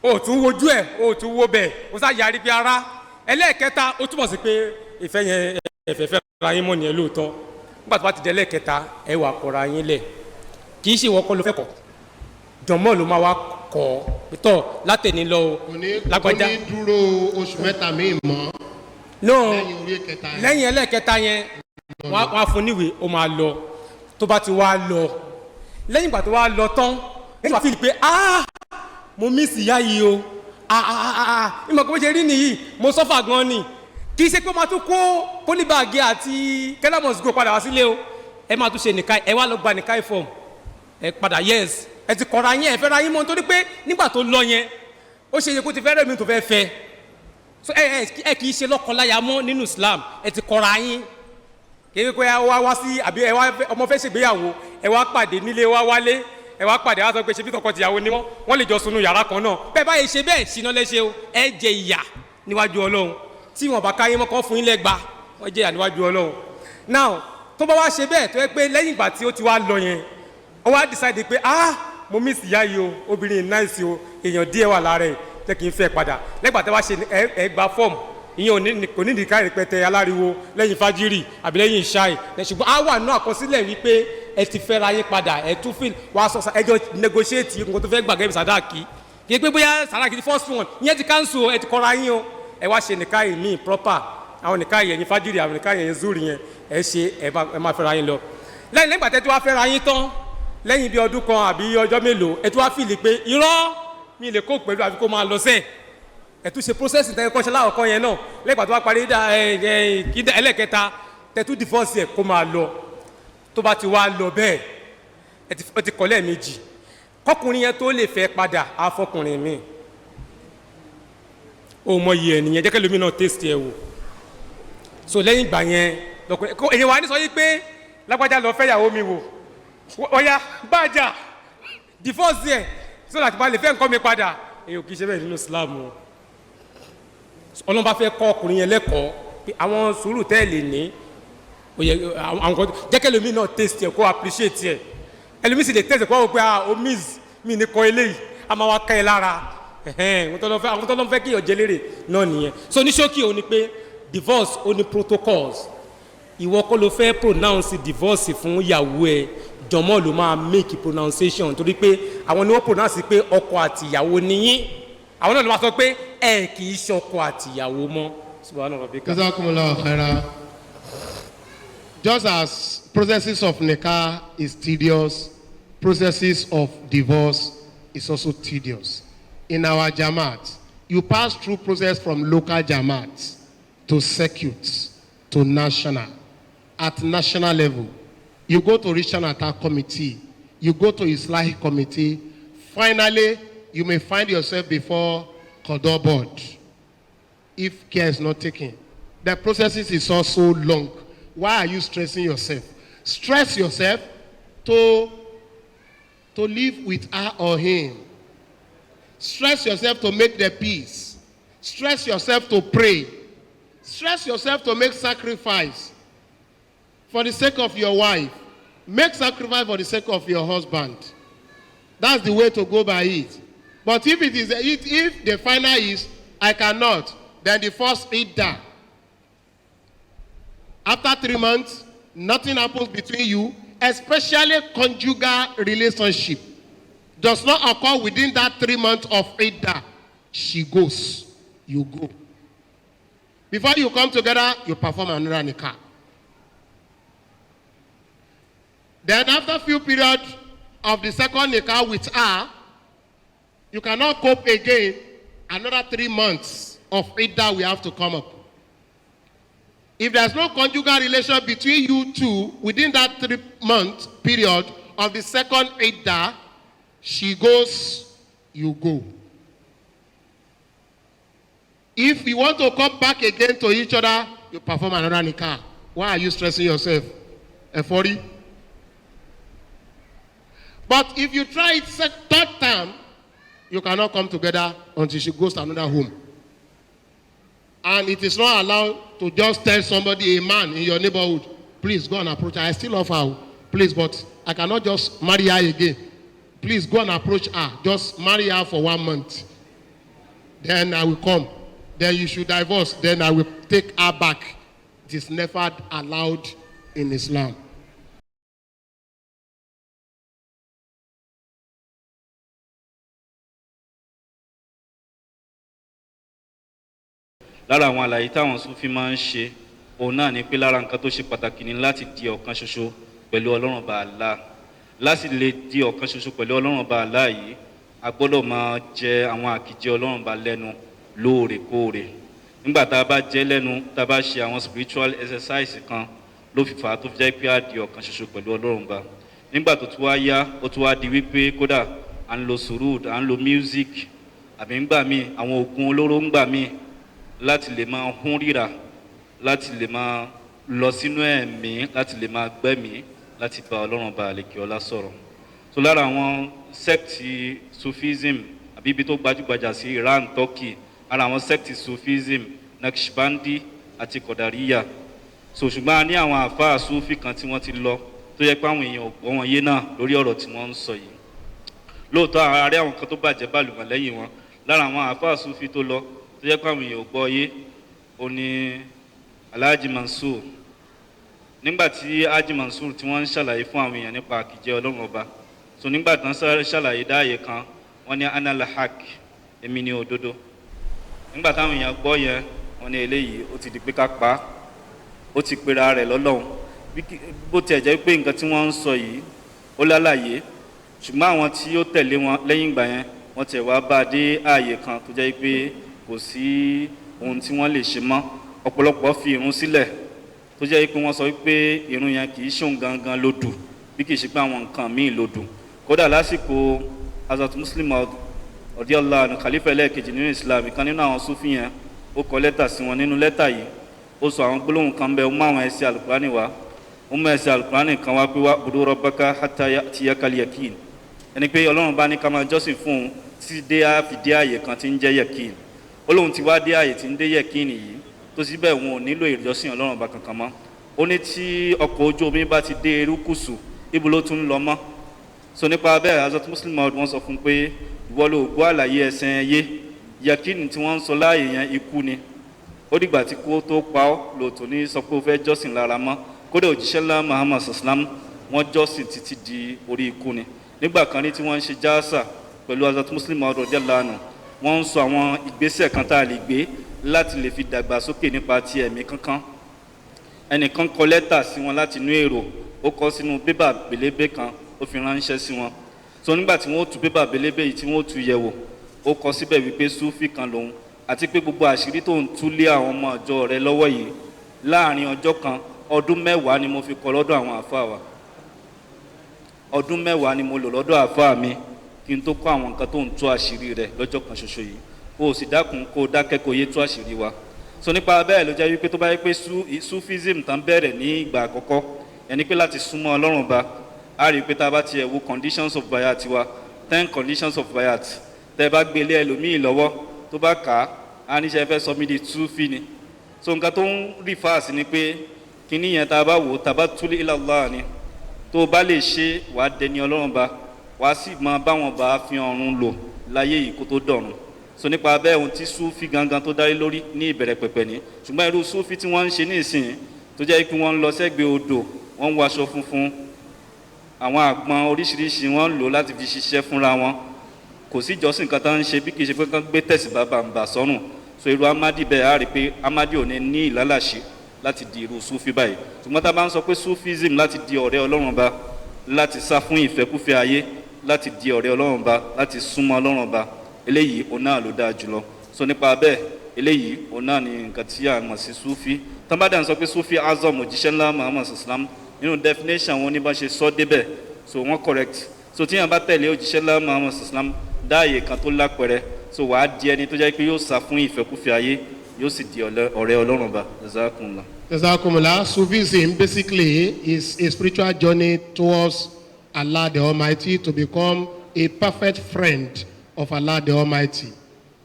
ó tún wojú ẹ̀, ó tún wo bẹ́ẹ̀, ó sáyà rí pé rárá. Ẹlẹ́ẹ̀kẹta ó túbọ̀ sí pé ìfẹ́ yẹn ẹ̀fẹ̀ fẹ́ ra yín mọ́ nìyẹn lóòótọ́. Nígbà tó bá ti dé ẹlẹ́ẹ̀kẹta ẹ wà kọ́ra yín lẹ̀, kì í ṣe ìwọ kọ́ ló fẹ́ kọ́, jọ̀mọ́ ló máa wá kọ́ tọ́ látẹ̀ni lọ lágbájá. Kò ní dúró oṣù mẹ́ta míì mọ́. Lẹ́yìn ẹlẹ́ẹ̀kẹta yẹn wọ́n á fún níwèé, ó máa lọ. Tó bá ti wá lọ, lẹ́yìn ìgbà tó wá lọ tán, ẹ̀yìn wá fi pé mo miss ìyá yìí o, ìmọ̀ kò ṣe rí nìyí, mo sọ́fà gan ni. Kì í ṣe pé ó máa tún kó pólíbàgì àti kẹ́lámọ̀sìgò padà wá sílé o. Ẹ máa tún ṣe nìka, ẹ wá lọ gba nìka ìfọ̀m, ẹ padà yes, ẹ ti kọ̀ra yín, ẹ fẹ́ ra yín mọ́ nítorí pé nígbà tó lọ yẹn, ó ṣe yẹ kó ti fẹ́ rẹ̀ mí tó fẹ́ fẹ́. so ẹ kì í ṣe lọ́kọláya mọ́ nínú Islam ẹ ti kọra yín kéwé pé wá sí àbí ẹ wá ọmọ fẹ́ ṣègbéyàwó ẹ wá pàdé nílé wá wálé ẹ wá pàdé wá sọ pé ṣe bí tọkọ tìyàwó ni wọ́n lè jọ sunu yàrá kan náà bẹ́ẹ̀ báyìí ṣe bẹ́ẹ̀ ṣìnà lẹ́ṣẹ̀ o ẹ jẹ ìyà níwájú Ọlọ́run tí wọn bá káyé mọ́ kán fún yín lẹ́gba wọ́n jẹ ìyà níwájú Ọlọ́run now tó bá wá ṣe bẹ́ẹ̀ tó yẹ pé lẹ́yìn ìgbà tí ó ti wá lọ yẹn ó wá decide pé mo miss ìyá yìí o obìnrin nice o èèyàn díẹ̀ wà lára ẹ̀ jẹ́ kí n fẹ́ padà lẹ́gbàá tẹ́ wá ṣe ẹ gba fọ́ọ̀mù ìyẹn kò ní ìdíkà ìrẹpẹtẹ aláriwo lẹ́yìn fájírì àbí lẹ́yìn ìṣáì ṣùgbọ́n á wà náà àkọsílẹ̀ wípé ẹ ti fẹ́ ra yín padà ẹ tún fi wá sọ ẹjọ́ negotiate nǹkan tó fẹ́ gbàgẹ́ bí sàdáàkì kì í pé bóyá sàdáàkì ti first one ìyẹn ti cancel ẹ ti kọ́ra yín o ẹ wá ṣe nìka yìí míì proper àwọn nìka yìí ẹ̀yìn fájírì àwọn nìka yìí ẹ̀yìn zúrì yẹn ẹ ṣe ẹ máa fẹ́ ra yín lọ lẹ́yìn lẹ́gbàá tẹ́ tí wá fẹ́ ra yín tán lẹ́yìn bí ọdún kan àbí ọjọ́ mélòó ẹ tí wá fìlì pé irọ́ mi lè kó pẹ̀lú àfi kó máa lọ sẹ́ẹ̀ ẹ̀tú ṣe process tẹ́ kọ́ṣẹ́ láwọ̀kọ́ yẹn náà lẹ́gbàá tó wá parí ẹlẹ́kẹta tẹ́tú divorce ẹ̀ kó máa lọ tó bá ti wá lọ bẹ́ẹ̀ ẹ ti kọ́ lẹ́ẹ̀mejì kọkùnrin yẹn tó lè fẹ́ padà afọkùnrin mi ó mọ iye ẹnìyẹn jẹ́kẹ́ lómi náà taste ẹ̀ wò so lẹ́yìn ìgbà yẹn lọkùnrin èyí wà ní sọ yí pé lágbájá lọ fẹ́ yàwó mi wò ọ̀ya bájà divorce ẹ̀ so láti bá lè fẹ́ nǹkan mi padà èyí ò kì í ṣe bẹ́ẹ̀ nínú Islam o Ọlọ́run bá fẹ́ kọ́ ọkùnrin yẹn lẹ́kọ̀ọ́ pé àwọn sùúrù tẹ́ lè ní àwọn kan jẹ́kẹ́ lómi náà taste ẹ̀ kó appreciate ẹ̀ ẹlòmí sì lè taste ẹ̀ kó wọ́n pé o miss mi ní kọ́ eléyìí a máa wá ká ẹ lára àwọn tó lọ́n fẹ́ kí ìyọ̀jẹ́ lérè náà nìyẹn so ní ṣókí o ní pé divorce ó ní protocols ìwọ kọ́ ló fẹ́ pronounce divorce fún ìyàwó ẹ jọmọ́ ló máa make pronunciation torí pé àwọn ni wọ́n pronounce pé ọkọ àti ìyàwó nìyí àwọn náà ló máa sọ pé ẹ kì í ṣọkọ àti ìyàwó mọ́. Jazakumullahu khairan. Just as processes of nikah is tedious, processes of divorce is also tedious. In our jamaat, you pass through process from local jamaat to circuit to national. At national level, you go to regional attack committee, you go to Islamic committee. Finally, you may find yourself before Qadar board if care is not taken. The process is also long. Why are you stressing yourself? Stress yourself to live with her or him. Stress yourself to make the peace. Stress yourself to pray. Stress yourself to make sacrifice for the sake of your wife. Make sacrifice for the sake of your husband. That's the way to go by it. But if the final is, I cannot, then the first iddah. After 3 months, nothing happens between you, especially conjugal relationship does not occur within that 3 months of iddah. She goes, you go. Before you come together, you perform another nikah. Then after a few periods of the second nikah with her, you cannot cope again. Another 3 months of iddah will have to come up. If there's no conjugal relation between you two within that 3 month period of the second iddah, she goes, you go. If you want to come back again to each other, you perform another nikah. Why are you stressing yourself? F40? But if you try it third time, you cannot come together until she goes to another home. And it is not allowed to just tell somebody, a man in your neighborhood, please go and approach her. I still love her, please, but I cannot just marry her again. Please go and approach her. Just marry her for 1 month. Then I will come. Then you should divorce. Then I will take her back. It is never allowed in Islam. lára àwọn àlàyé táwọn Sufi máa ń ṣe òun náà ni pé lára nǹkan tó ṣe pàtàkì ni láti di ọ̀kan ṣoṣo pẹ̀lú Ọlọ́run Ọba Allah. Láti lè di ọ̀kan ṣoṣo pẹ̀lú Ọlọ́run Ọba Allah yìí a gbọ́dọ̀ máa jẹ àwọn àkìjẹ Ọlọ́run Ọba lẹ́nu lóòrèkóòrè. Nígbà tá a bá jẹ lẹ́nu tá a bá ṣe àwọn spiritual exercise kan ló fi fà á tó fi jẹ́ pé a di ọ̀kan ṣoṣo pẹ̀lú Ọlọ́run Ọba. Nígbà tó tún wá yá ó tún wá di wípé kódà à ń lo surud à ń lo music àbí ńgbà míì àwọn oògùn olóró ńgbà míì láti lè máa hún ríra láti lè máa lọ sínú ẹ̀mí láti lè máa gbẹ́mí láti bá ọlọ́run bá àlekè ọlá sọ̀rọ̀. So lára àwọn sẹ́ẹ̀tì sufism àbí ibi tó gbajúgbajà sí Iran, Turkey, ara àwọn sẹ́ẹ̀tì sufism Naqshbandi àti Qadariya. So ṣùgbọ́n a ní àwọn àfáà sufi kan tí wọ́n ti lọ tó yẹ pé àwọn èèyàn òpó wọn yé náà lórí ọ̀rọ̀ tí wọ́n ń sọ yìí. Lóòótọ́ àárẹ̀ àwọn kan tó bàjẹ́ bàlùmọ̀ lẹ́yìn wọn lára àwọn àfáà sufi tó lọ tó yẹ pé àwọn èèyàn òpó yé ó ní Alhaji Mansur. Nígbà tí Haji Mansur tí wọ́n ń ṣàlàyé fún àwọn èèyàn nípa àkìjẹ́ Ọlọ́run ọba, so nígbà tí wọ́n ṣàlàyé dáàyè kan wọ́n ní analahak èmi ni òdodo. Nígbà táwọn èèyàn gbọ́ yẹn wọ́n ní eléyìí ó ti di pé ká pa á, ó ti pera rẹ̀ lọ́lọ́run. Bó tiẹ̀ jẹ́ pé nǹkan tí wọ́n ń sọ yìí ó lálàyé, ṣùgbọ́n àwọn tí ó tẹ̀lé wọn lẹ́yìn ìgbà yẹn wọ́n tiẹ̀ wá bá a dé ààyè kan tó jẹ́ pé kò sí ohun tí wọ́n lè ṣe mọ́. Ọ̀pọ̀lọpọ̀ fi ìrun sílẹ̀ tó jẹ́ pé wọ́n sọ pé ìrun yẹn kì í ṣóun gangan lódù bí kì í ṣe pé àwọn nǹkan míì lódù. Kódà lásìkò Hazrat Muslim radiyallahu anhu khalifa ẹlẹ́ẹ̀kejì nínú Islam, kan nínú àwọn Sufi yẹn ó kọ lẹ́tà sí wọn. Nínú lẹ́tà yìí ó sọ àwọn gbólóhùn kan bẹ́ẹ̀, ó mú àwọn ẹsẹ̀ alukurani wá, ó mú ẹsẹ̀ alukurani kan wá pé wá budu rabbaka hatta ya'tiyakal yakin, ẹni pé Ọlọ́run bá ní ká máa jọ́sìn fún un tí fi dé ààyè kan tí ń jẹ́ yakin. Ó lóun ti wá dé ààyè tí ń dé yakin yìí tó sì bẹ́ẹ̀ wọn ò nílò ìjọsìn Ọlọ́run bá kankan mọ́. Ó ní tí ọkọ̀ ojú omi bá ti dé erékùṣù ibo ló tún lọ mọ́. So nípa bẹ́ẹ̀ Hazrat Muslim wọ́n sọ fún pé ìwọ ló gbọ́ àlàyé ẹ̀sìn ẹyẹ, yakin tí wọ́n ń sọ láàyè yẹn ikú ni. Ó dìgbà tí kó tó pa ọ́ lòtò ní sọ pé ó fẹ́ jọ́sìn lára mọ́. Kódà òjíṣẹ́ ńlá Muhammad sallam wọ́n jọ́sìn títí di orí ikú ni. Nígbà kan ní tí wọ́n ń ṣe jásà pẹ̀lú Hazrat Muslim radiyallahu anhu, wọ́n ń sọ àwọn ìgbésẹ̀ kan tá a lè gbé láti lè fi dàgbàsókè nípa ti ẹ̀mí kankan. Ẹnìkan kọ lẹ́tà sí wọn láti inú èrò, ó kọ sínú bébà pélébé kan, ó fi ránṣẹ́ sí wọn. So nígbà tí wọ́n tú bébà pélébé yìí tí wọ́n tú yẹ̀wò, ó kọ síbẹ̀ wípé Sufi kan lòun àti pé gbogbo àṣírí tó ń tú lé àwọn ọmọ ọjọ́ rẹ̀ lọ́wọ́ yìí láàrin ọjọ́ kan, ọdún 10 ni mo fi kọ lọ́dọ̀ àwọn àfáà wa. Ọdún 10 ni mo lò lọ́dọ̀ àfáà mi kí n tó kọ́ àwọn nǹkan tó ń tú àṣírí rẹ̀ lọ́jọ́ kan ṣoṣo yìí. Kó o sì dákun kó o dákẹ́ kó o yé tú àṣírí wa. So nípa bẹ́ẹ̀ ló jẹ́ wípé tó bá yẹ pé Sufism tán bẹ̀rẹ̀ ní ìgbà àkọ́kọ́, ẹni pé láti súnmọ́ Ọlọ́run ba, a rí i pé tá a bá tiẹ̀ wo conditions of bayat wa, 10 conditions of bayat, tẹ́ ẹ bá gbélé ẹlòmíì lọ́wọ́ tó bá kà á, a níṣẹ́ fẹ́ sọ mí di Sufi ni. So nǹkan tó ń rí fáàsì ni pé kíní yẹn tá a bá wò tabatul ila Allah ni, tó o bá lè ṣe wàá dẹni Ọlọ́run ba, wàá sì máa báwọn bá fi ọ̀run lò láyé yìí kó tó dọ̀run. So nípa bẹ́ẹ̀ ohun tí Sufi gangan tó dárí lórí ní ìbẹ̀rẹ̀ pẹ̀pẹ̀ ní, ṣùgbọ́n irú Sufi tí wọ́n ń ṣe ní ìsìn tó jẹ́ pé wọ́n ń lọ sẹ́gbẹ̀ẹ́ odò, wọ́n ń waṣọ funfun, àwọn àgbọn oríṣiríṣi wọ́n ń lò láti fi ṣiṣẹ́ fúnra wọn, kò sí ìjọsìn kan tó ń ṣe bí kì í ṣe pé kán gbé tẹ̀síbá bàǹbà sọ́rùn. So irú Amadi bẹ́ẹ̀ á rí pé Amadi ò ní ìlálàṣe láti di irú Sufi báyìí. Ṣùgbọ́n tá a bá ń sọ pé Sufism láti di ọ̀rẹ́ Ọlọ́run ba, láti sá fún ìfẹ́kúfẹ́ ayé, láti di ọ̀rẹ́ Ọlọ́run ba, láti súnmọ́ Ọlọ́run ba, eléyìí òun náà ló dáa jùlọ. So nípa bẹ́ẹ̀ eléyìí òun náà ni nǹkan tí a mọ̀ sí Sufi. Tán bá dàn sọ pé Sufi azam òjíṣẹ́ ńlá Muhammad sallam nínú definition wọn ní bá ṣe sọ débẹ̀, so wọ́n correct. So tíyàn bá tẹ̀lé òjíṣẹ́ ńlá Muhammad sallam dáàyè kan tó lápẹẹrẹ, so wàá di ẹni tó jẹ́ pé yóò sá fún ìfẹ́kúfẹ́ ayé, yóò sì di ọ̀rẹ́ Ọlọ́run ba. Jazakumullah. Jazakumullah. Sufism basically is a spiritual journey towards Allah the Almighty to become a perfect friend of Allah the Almighty.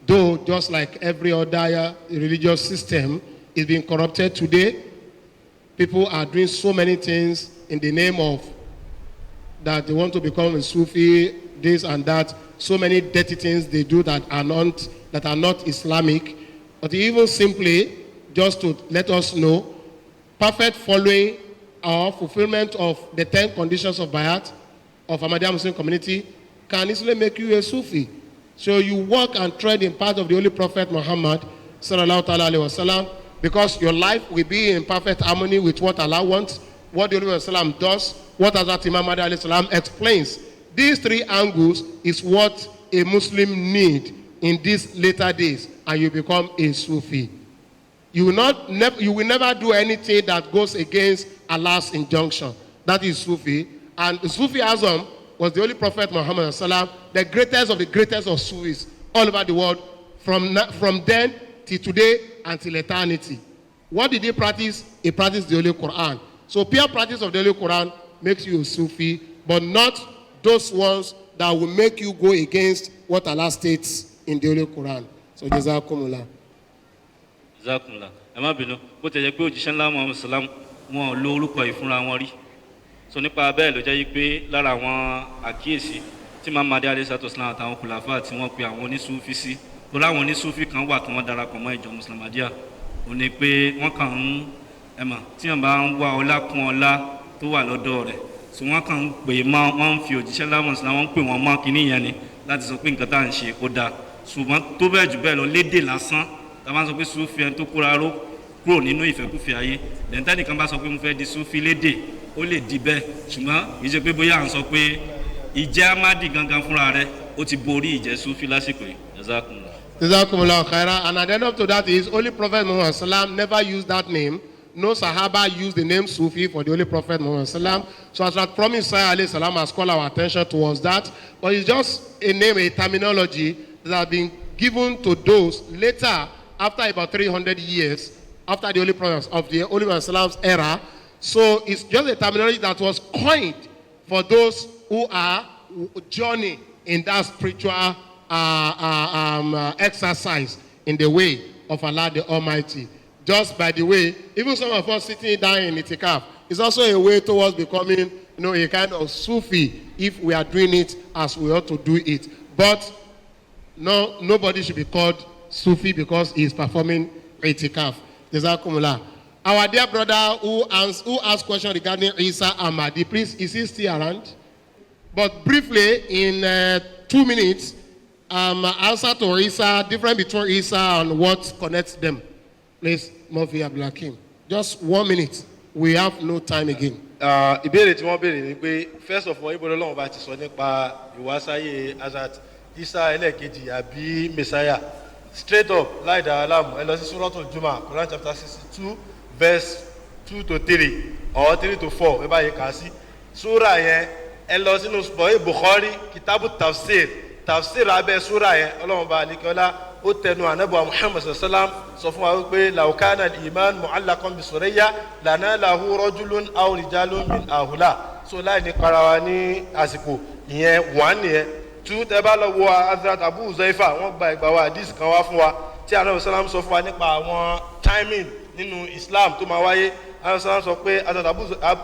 Though just like every other religious system is being corrupted today, people are doing so many things in the name of that they want to become a Sufi, this and that. So many dirty things they do that are not Islamic. But even simply just to let us know, perfect following or fulfillment of the 10 conditions of Bayat of Ahmadiyya Muslim community can easily make you a Sufi. So you walk and tread in path of the Holy Prophet Muhammad sallallahu alaihi wasallam, because your life will be in perfect harmony with what Allah wants, what the Holy Prophet does, what Hazrat Imam Mahdi alayhi salam explains. These 3 angles is what a Muslim need in these later days, and you become a Sufi. You will never do anything that goes against Allah's injunction. That is Sufi. And Sufi Azam was the Holy Prophet Muhammad sallam, the greatest of the greatest of Sufis all over the world. From then till today, until eternity. What did he practice? He practiced the Holy Quran. So pure practice of the Holy Quran makes you a Sufi, but not those ones that will make you go against what Allah states in the Holy Quran. So Jazakumullah. Jazakumullah. Ẹ má bínú, bó ti jẹ́ pé òjíṣẹ́ ńlá Muhammad sallam wọn ò lo orúkọ yìí fúnra wọn rí. So nípa bẹ́ẹ̀ ló jẹ́ yí pé lára àwọn àkíyèsí tí Muhammad alayhi salatu wasalam àtàwọn kùlàfà tí wọ́n pe àwọn onísúfí sí. Tó láwọn onísúfí kan wà tí wọ́n darapọ̀ mọ́ ìjọ Mùsùlùmádíà. Ó ní pé wọ́n kàn ń ẹ̀mà tí wọ́n bá ń wá ọlá kún ọlá tó wà lọ́dọ̀ rẹ̀. So wọ́n kàn ń pè mọ́ wọ́n ń fi òjíṣẹ́ ńlá Muhammad sallam wọ́n ń pè wọ́n mọ́ kíní yẹn ni láti sọ pé nǹkan tá à ń ṣe ó dáa. Ṣùgbọ́n tó bẹ́ẹ̀ jù bẹ́ẹ̀ lọ lédè lásán tá a bá sọ pé Súfì ẹni tó kóra ró kúrò nínú ìfẹ́kúfẹ̀ẹ́ ayé lẹ́ńtẹ́nì kan bá sọ pé mo fẹ́ di Súfì lédè ó lè di bẹ́ẹ̀ ṣùgbọ́n kì í ṣe pé bóyá à ń sọ pé ìjẹ́ Amadi gangan fúnra rẹ̀ ó ti borí ìjẹ́ Súfì lásìkò yìí. Jazakumullah. Jazakumullah khairan. And at the end of that is Holy Prophet Muhammad sallam never used that name. No Sahaba used the name Sufi for the Holy Prophet Muhammad sallam. So as I promised, Sahih alayhi salam has called our attention towards that. But it's just a name, a terminology that has been given to those later, after about 300 years, after the Holy Prophet of the Holy Prophet sallam's era. So it's just a terminology that was coined for those who are journeying in that spiritual exercise in the way of Allah the Almighty. Just by the way, even some of us sitting down in itikaf is also a way towards becoming, a kind of Sufi if we are doing it as we ought to do it. But nobody should be called Sufi because he is performing itikaf. Jazakumullah. Our dear brother who asked question regarding Isa Ahmadi, please, is he still around? But briefly, in 2 minutes, answer to Isa, difference between Isa and what connects them. Please, Murphy Abdulhakeem. Just 1 minute. We have no time again. Ìbéèrè tí wọ́n béèrè ni pé first of all ibo lọ́wọ́ bá ti sọ nípa ìwásáyé Hazrat Isa ẹlẹ́ẹ̀kejì àbí Messiah straight up láì dára láàmú ẹ lọ sí Suratul Jumu'ah Quran chapter 62 verse 2 to 3 or 3 to 4 ẹ báyìí kà á sí súrà yẹn ẹ lọ sínú Sahih Bukhari kitabu tafsir abẹ́ súrà yẹn ọlọ́run bá alikọ́lá ó tẹnu ànábọ̀ Muhammad sallam sọ fún wa wípé law kana al-iman mu'allaqan bi surayya lanalahu rajulun aw rijalun min ahula so láì ní para wa ní àsìkò ìyẹn one nìyẹn two tẹ́ bá lọ wo Hazrat Abu Uzaifa wọ́n gba ìgbà wa hadith kan wá fún wa tí ànábọ̀ sallam sọ fún wa nípa àwọn timing nínú Islam tó máa wáyé ànábọ̀ sallam sọ pé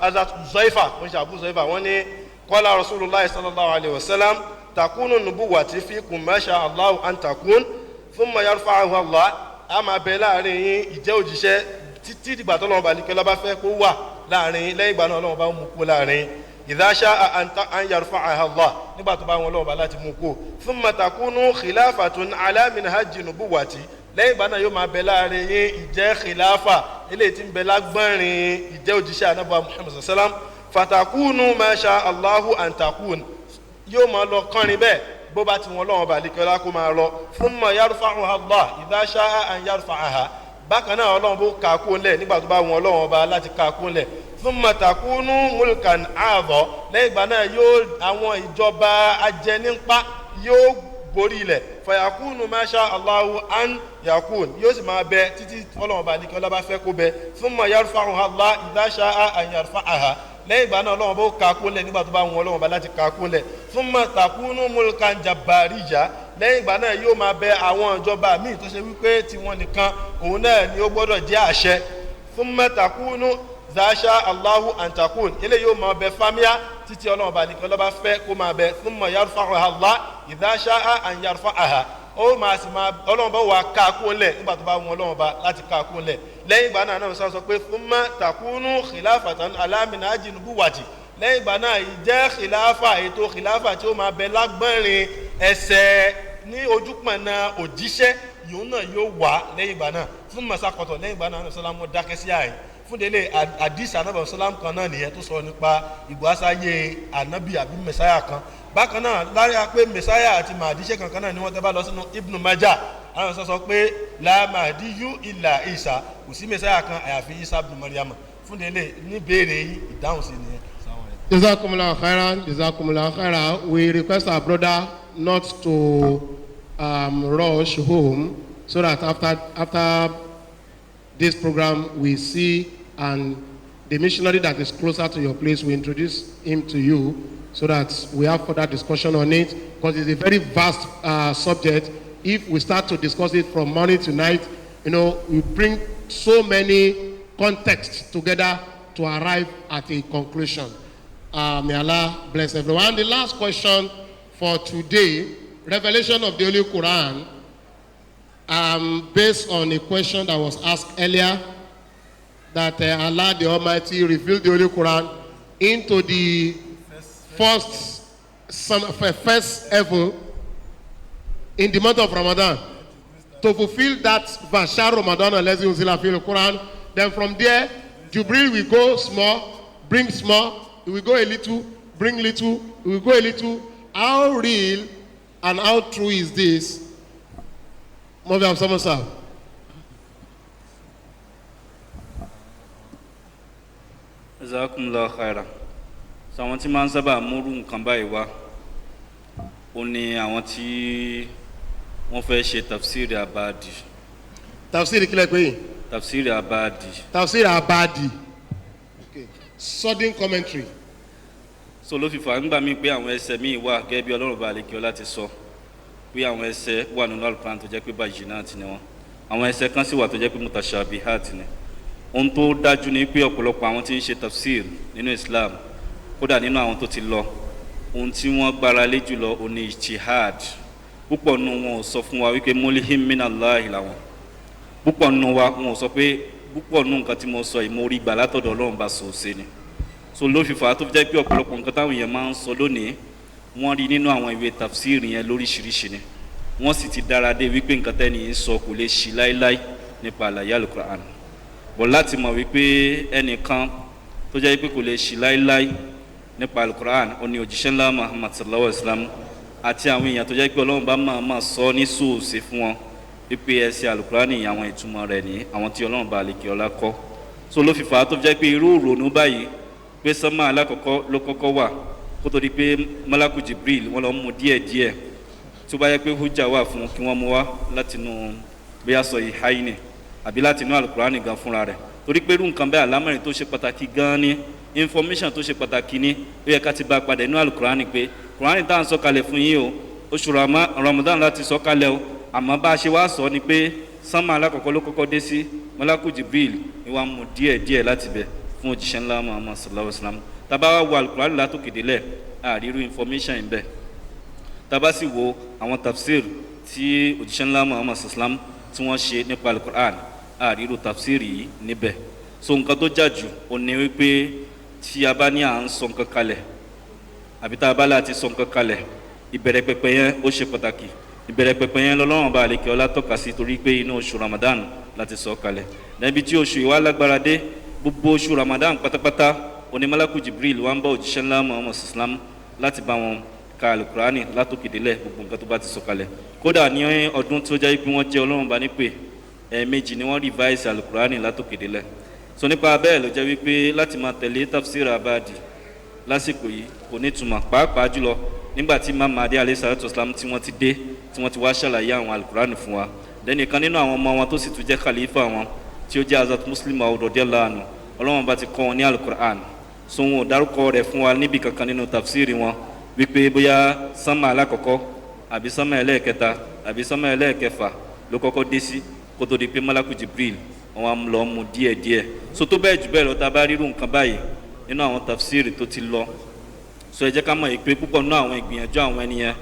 Hazrat Uzaifa wọ́n ṣe Abu Uzaifa wọ́n ní qala Rasulullah sallallahu alayhi wa sallam takunu nubuwati fikum ma sha Allah an takun thumma yarfa'uha Allah a máa bẹ láàrin yín ìjẹ́ òjíṣẹ́ títí dìgbà tó lọ́wọ́ bá nìkan lọ́ba fẹ́ kó wà láàrin lẹ́yìn ìgbà náà lọ́wọ́ bá mú kó láàrin idha sha'a an yarfa'uha Allah nígbà tó bá wọn lọ́wọ́ bá láti mú kó thumma takunu khilafatun ala minhaji nubuwati lẹ́yìn ìgbà náà yóò máa bẹ láàrin yín ìjẹ́ khilafa eléyìí tí ń bẹ lágbọ́nrin ìjẹ́ òjíṣẹ́ anábọ̀ Muhammad sallam fatakunu ma sha Allahu an takun yóò máa lọ kọrin bẹ́ẹ̀ bó bá ti wọn lọ́wọ́ bá alikọ́lá kó máa lọ thumma yarfa'uha Allah idha sha'a an yarfa'aha bákan náà ọlọ́run bó ka kó lẹ̀ nígbà tó bá wọn lọ́wọ́ bá láti ka kó lẹ̀ thumma takunu mulkan a'dha lẹ́yìn ìgbà náà yóò àwọn ìjọba ajẹnípa yóò borí ilẹ̀ fayakunu ma sha Allahu an yakun yóò sì máa bẹ títí ọlọ́run bá alikọ́lá bá fẹ́ kó bẹ thumma yarfa'uha Allah idha sha'a an yarfa'aha lẹ́yìn ìgbà náà ọlọ́run bó ka kó lẹ̀ nígbà tó bá wọn ọlọ́run bá láti ka kó lẹ̀ thumma takunu mulkan jabbariyya lẹ́yìn ìgbà náà yóò máa bẹ àwọn ìjọba míì tó ṣe wípé tiwọn nìkan òun náà ni ó gbọ́dọ̀ jẹ́ àṣẹ thumma takunu zasha Allahu an takun ilé yóò máa bẹ fámíà títí ọlọ́run bá nìkan lọ́ba fẹ́ kó máa bẹ thumma yarfa'uha Allah idha sha'a an yarfa'aha ó máa sì máa ọlọ́run bá wà ká kó lẹ̀ nígbà tó bá wọn ọlọ́run bá láti ká kó lẹ̀ lẹ́yìn ìgbà náà náà sọ pé thumma takunu khilafatan ala minhaji nubuwati lẹ́yìn ìgbà náà ìjẹ́ khilafa ètò khilafa tí ó máa bẹ lágbọ́nrin ẹsẹ̀ ní ojúpọ̀nà òjíṣẹ́ yòó náà yóò wà lẹ́yìn ìgbà náà fún masakọ̀tọ̀ lẹ́yìn ìgbà náà sọlámù dákẹ́ sí àyè fún délé àdìsí anábì sọlámù kan náà nìyẹn tó sọ nípa ìgbàsáyé ànábì àbí mẹsáyà kan bákan náà lára pé mẹsáyà àti màdíṣẹ́ kankan náà ni wọ́n tẹ́ bá lọ sínú Ibn Majah àwọn sọ pé la mahdiyu illa Isa kò sí mẹsáyà kan àyàfi Isa ibn Maryam fún délé ní béèrè yìí ìdáhùn sí nìyẹn. Jazakumullah khairan, Jazakumullah khairan. We request our brother not to rush home so that after this program, we see, and the missionary that is closer to your place will introduce him to you so that we have further discussion on it, because it's a very vast subject. If we start to discuss it from morning to night, we bring so many contexts together to arrive at a conclusion. May Allah bless everyone. The last question for today, revelation of the Holy Quran, based on a question that was asked earlier, that Allah the Almighty revealed the Holy Quran into the first heaven in the month of Ramadan. To fulfill that verse, Ramadan, unless you will feel the Quran. Then from there, Jibril will go small, bring small, he will go a little, bring little, he will go a little. How real and how true is this? Movie of Samosa. Jazakumullah khaira. So àwọn tí máa ń sábà múrú nǹkan báyìí wá, ó ní àwọn tí wọ́n fẹ́ ṣe tafsiri abadi. Tafsiri kílẹ̀ pé? Tafsiri abadi. Tafsiri abadi. Okay. Sudden commentary. So ló fi fà ń gbà mí pé àwọn ẹsẹ̀ míì wà gẹ́gẹ́ bí Ọlọ́run bá lè kí ọ láti sọ pé àwọn ẹsẹ̀ wà nínú Al-Qur'an tó jẹ́ pé bayinat ni wọ́n. Àwọn ẹsẹ̀ kan sì wà tó jẹ́ pé mutashabihat ni. Ohun tó dájú ni pé ọ̀pọ̀lọpọ̀ àwọn tí ń ṣe tafsir nínú Islam, kódà nínú àwọn tó ti lọ, ohun tí wọ́n gbára lé jùlọ ó ní ijtihad. Púpọ̀ nínú wọn ò sọ fún wa wípé mulhim minallahi làwọn. Púpọ̀ nínú wa wọn ò sọ pé púpọ̀ nínú nǹkan tí mo sọ yìí mo rí gbà látọ̀dọ̀ Ọlọ́run bá sòsè ni. So ló fi fà á tó fi jẹ́ pé ọ̀pọ̀lọpọ̀ nǹkan táwọn èèyàn máa ń sọ lónìí wọ́n rí nínú àwọn ìwé tafsir yẹn lóríṣiríṣi ni. Wọ́n sì ti dára dé wípé nǹkan tẹ́ni ń sọ kò lè ṣì láíláí nípa àlàyé Al-Qur'an. Bọ̀ láti mọ̀ wípé ẹnìkan tó jẹ́ wípé kò lè ṣì láíláí nípa Al-Qur'an ó ní òjíṣẹ́ ńlá Muhammad sallallahu alaihi wasallam àti àwọn èèyàn tó jẹ́ pé Ọlọ́run bá máa sọ ní sóòsè fún wọn wípé ẹsẹ̀ Al-Qur'an ní àwọn ìtumọ̀ rẹ̀ ní àwọn tí Ọlọ́run bá lè kí ọlá kọ́. So ló fi fà á tó fi jẹ́ pé irú ìrònú báyìí pé sánmà alákọ̀ọ́kọ́ ló kọ́kọ́ wà kó tó di pé Malaku Jibril wọ́n lọ mú díẹ̀díẹ̀ tó bá yẹ pé hujja wà fún kí wọ́n mú wá látinú bóyá sọ ìháyìnì àbí látinú Al-Qur'an gan fúnra rẹ̀ torí pé irú nǹkan bẹ́ẹ̀ alámọ̀rin tó ṣe pàtàkì gan ni information tó ṣe pàtàkì ni ó yẹ ká ti bá padà nínú Al-Qur'an pé Qur'an tá à ń sọ̀kalẹ̀ fún yín o oṣù Ramadan láti sọ̀kalẹ̀ o àmọ́ bá a ṣe wá sọ ni pé sánmà alákọ̀ọ́kọ́ ló kọ́kọ́ dé sí Malaku Jibril ni wọ́n mú díẹ̀díẹ̀ láti bẹ̀ fún òjíṣẹ́ ńlá Muhammad sallallahu alaihi wasallam. Tá bá wo Al-Qur'an látòkè délẹ̀ àríru information ń bẹ. Tá bá sì wo àwọn tafsir tí òjíṣẹ́ ńlá Muhammad sallallahu alaihi wasallam tí wọ́n ṣe nípa Al-Qur'an àríru tafsir yìí níbẹ̀. So nǹkan tó jà jù ó ní wípé tí a bá ní à ń sọ nǹkan kalẹ̀ àbí tá a bá láti sọ nǹkan kalẹ̀ ìbẹ̀rẹ̀ pẹpẹ yẹn ó ṣe pàtàkì. Ìbẹ̀rẹ̀ pẹpẹ yẹn lọ́lọ́run bá àlekè ọlá tọ́ka sí torí pé inú oṣù Ramadan láti sọ kalẹ̀. Níbi tí oṣù ìwà lágbára dé gbogbo oṣù Ramadan pátápátá oní Malaku Jibril wá ń bá òjíṣẹ́ ńlá Muhammad sallam láti bá wọn ka Al-Qur'ani látòkè délẹ̀ gbogbo nǹkan tó bá ti sọ kalẹ̀. Kódà ní ọdún tó jẹ́ pé wọ́n jẹ́ Ọlọ́run bá nípè ẹ̀ẹ̀mejì ni wọ́n revise Al-Qur'ani látòkè délẹ̀. So nípa bẹ́ẹ̀ ló jẹ́ wípé láti máa tẹ̀lé tafsir abadi lásìkò yìí kò ní túmọ̀ pàápàá jùlọ nígbà tí Imam Mahdi alayhi salatu wasalam tí wọ́n ti dé tí wọ́n ti wá ṣàlàyé àwọn Al-Qur'ani fún wa. Dẹ́nìkan nínú àwọn ọmọ wọn tó sì tún jẹ́ khalifa wọn tí ó jẹ́ Hazrat Muslim Maud radiyallahu anhu Ọlọ́run bá ti kọ́ wọn ní Al-Qur'an. So wọn ò dárúkọ rẹ̀ fún wa níbi kankan nínú tafsiri wọn wípé bóyá sánmà alákọ̀ọ́kọ́ àbí sánmà ẹlẹ́ẹ̀kẹta àbí sánmà ẹlẹ́ẹ̀kẹfà ló kọ́kọ́ dé sí kó tó di pé Malaku Jibril wọn lọ mú díẹ̀díẹ̀. So tó bẹ́ẹ̀ jù bẹ́ẹ̀ lọ tá a bá rírun nǹkan báyìí nínú àwọn tafsiri tó ti lọ. So ẹ jẹ́ ká mọ̀ yìí pé púpọ̀ nínú àwọn ìgbìyànjú àwọn ènìyàn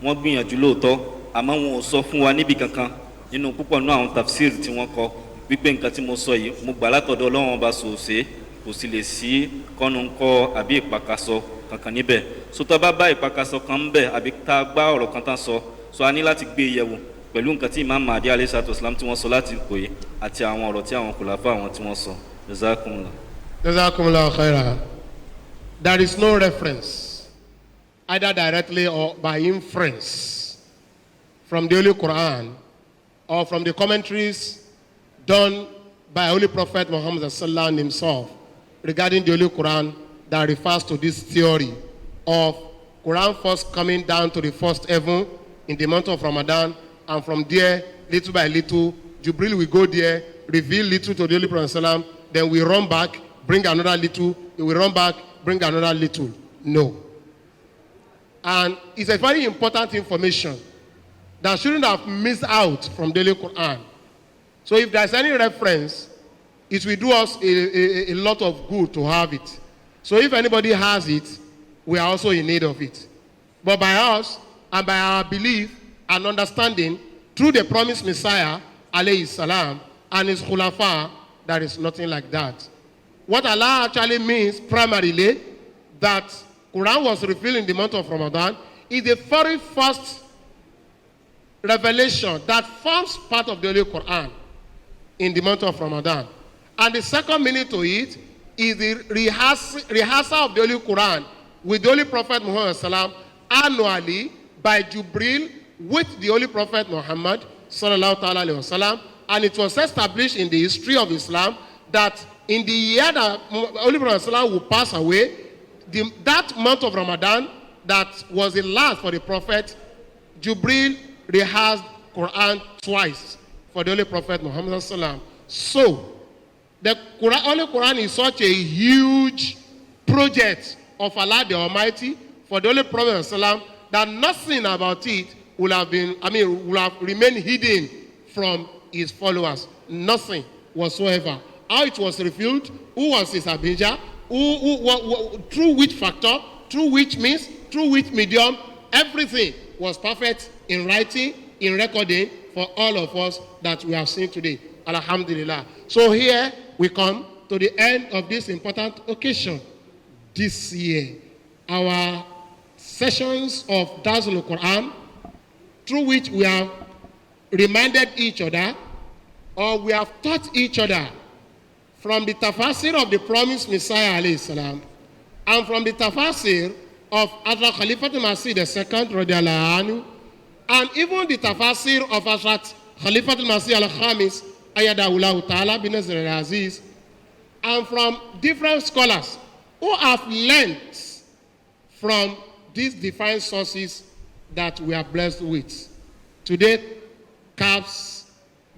wọ́n gbìyànjú lóòótọ́ àmọ́ wọn ò sọ fún wa níbi kankan nínú púpọ̀ nínú àwọn tafsiri tí wọ́n kọ wípé nǹkan tí mo sọ yìí mo gbà látọ̀dọ̀ Ọlọ́run ọba sòsè kò sì lè sí kọ́nu-ńkọ́ àbí ìpàkàsọ kankan níbẹ̀. So tá a bá bá ìpàkàsọ kan ń bẹ̀ àbí tá a gbá ọ̀rọ̀ kan tán sọ so a ní láti gbé yẹ̀wò pẹ̀lú nǹkan tí Imam Mahdi alayhi salatu wasalam tí wọ́n sọ láti kò yìí àti àwọn ọ̀rọ̀ tí àwọn kòláfà àwọn tí wọ́n sọ. Jazakumullah. Jazakumullah khaira. There is no reference either directly or by inference from the Holy Quran or from the commentaries done by Holy Prophet Muhammad sallallahu himself regarding the Holy Quran that refers to this theory of Quran first coming down to the first heaven in the month of Ramadan, and from there, little by little, Jibril will go there reveal little to the Holy Prophet Salam, then we run back, bring another little, we run back, bring another little. No. And it's a very important information that shouldn't have missed out from the Holy Quran. So if there's any reference, it will do us a lot of good to have it. So if anybody has it, we are also in need of it. But by us, and by our belief and understanding, through the promised Messiah, alayhi salam, and his khulafa, there is nothing like that. What Allah actually means, primarily, that Quran was revealed in the month of Ramadan, is the very first revelation that forms part of the Holy Quran in the month of Ramadan. And the second meaning to it is the rehearsal of the Holy Quran with the Holy Prophet Muhammad sallam annually by Jibril with the Holy Prophet Muhammad sallallahu alaihi wasallam. And it was established in the history of Islam that in the year that Holy Prophet sallam will pass away, that month of Ramadan that was the last for the Prophet, Jibril rehearsed Quran twice for the Holy Prophet Muhammad sallam. So the Holy Quran is such a huge project of Allah the Almighty for the Holy Prophet sallam that nothing about it will have remained hidden from his followers. Nothing whatsoever. How it was revealed, who was his Abijah, through which factor, through which means, through which medium, everything was perfect in writing, in recording for all of us that we have seen today. Alhamdulillah. So here we come to the end of this important occasion. This year, our sessions of Dazul Quran, through which we have reminded each other, or we have taught each other from the tafsir of the promised Messiah alayhi salam, and from the tafsir of Hazrat Khalifatul Masih II radiyallahu anhu, and even the tafsir of Hazrat Khalifatul Masih al-Khamis ayadahullahu ta'ala bin Nazir al-Aziz, and from different scholars who have learned from these divine sources that we are blessed with. Today caps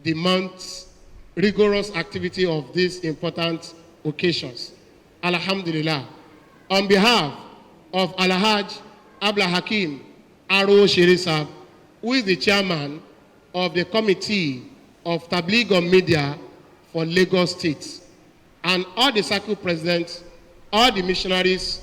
the month's rigorous activity of these important occasions. Alhamdulillah. On behalf of Alhaj Abdul Hakim Aro Shirisab, who is the chairman of the Committee of Tabligh of Media for Lagos State, and all the circle presidents, all the missionaries,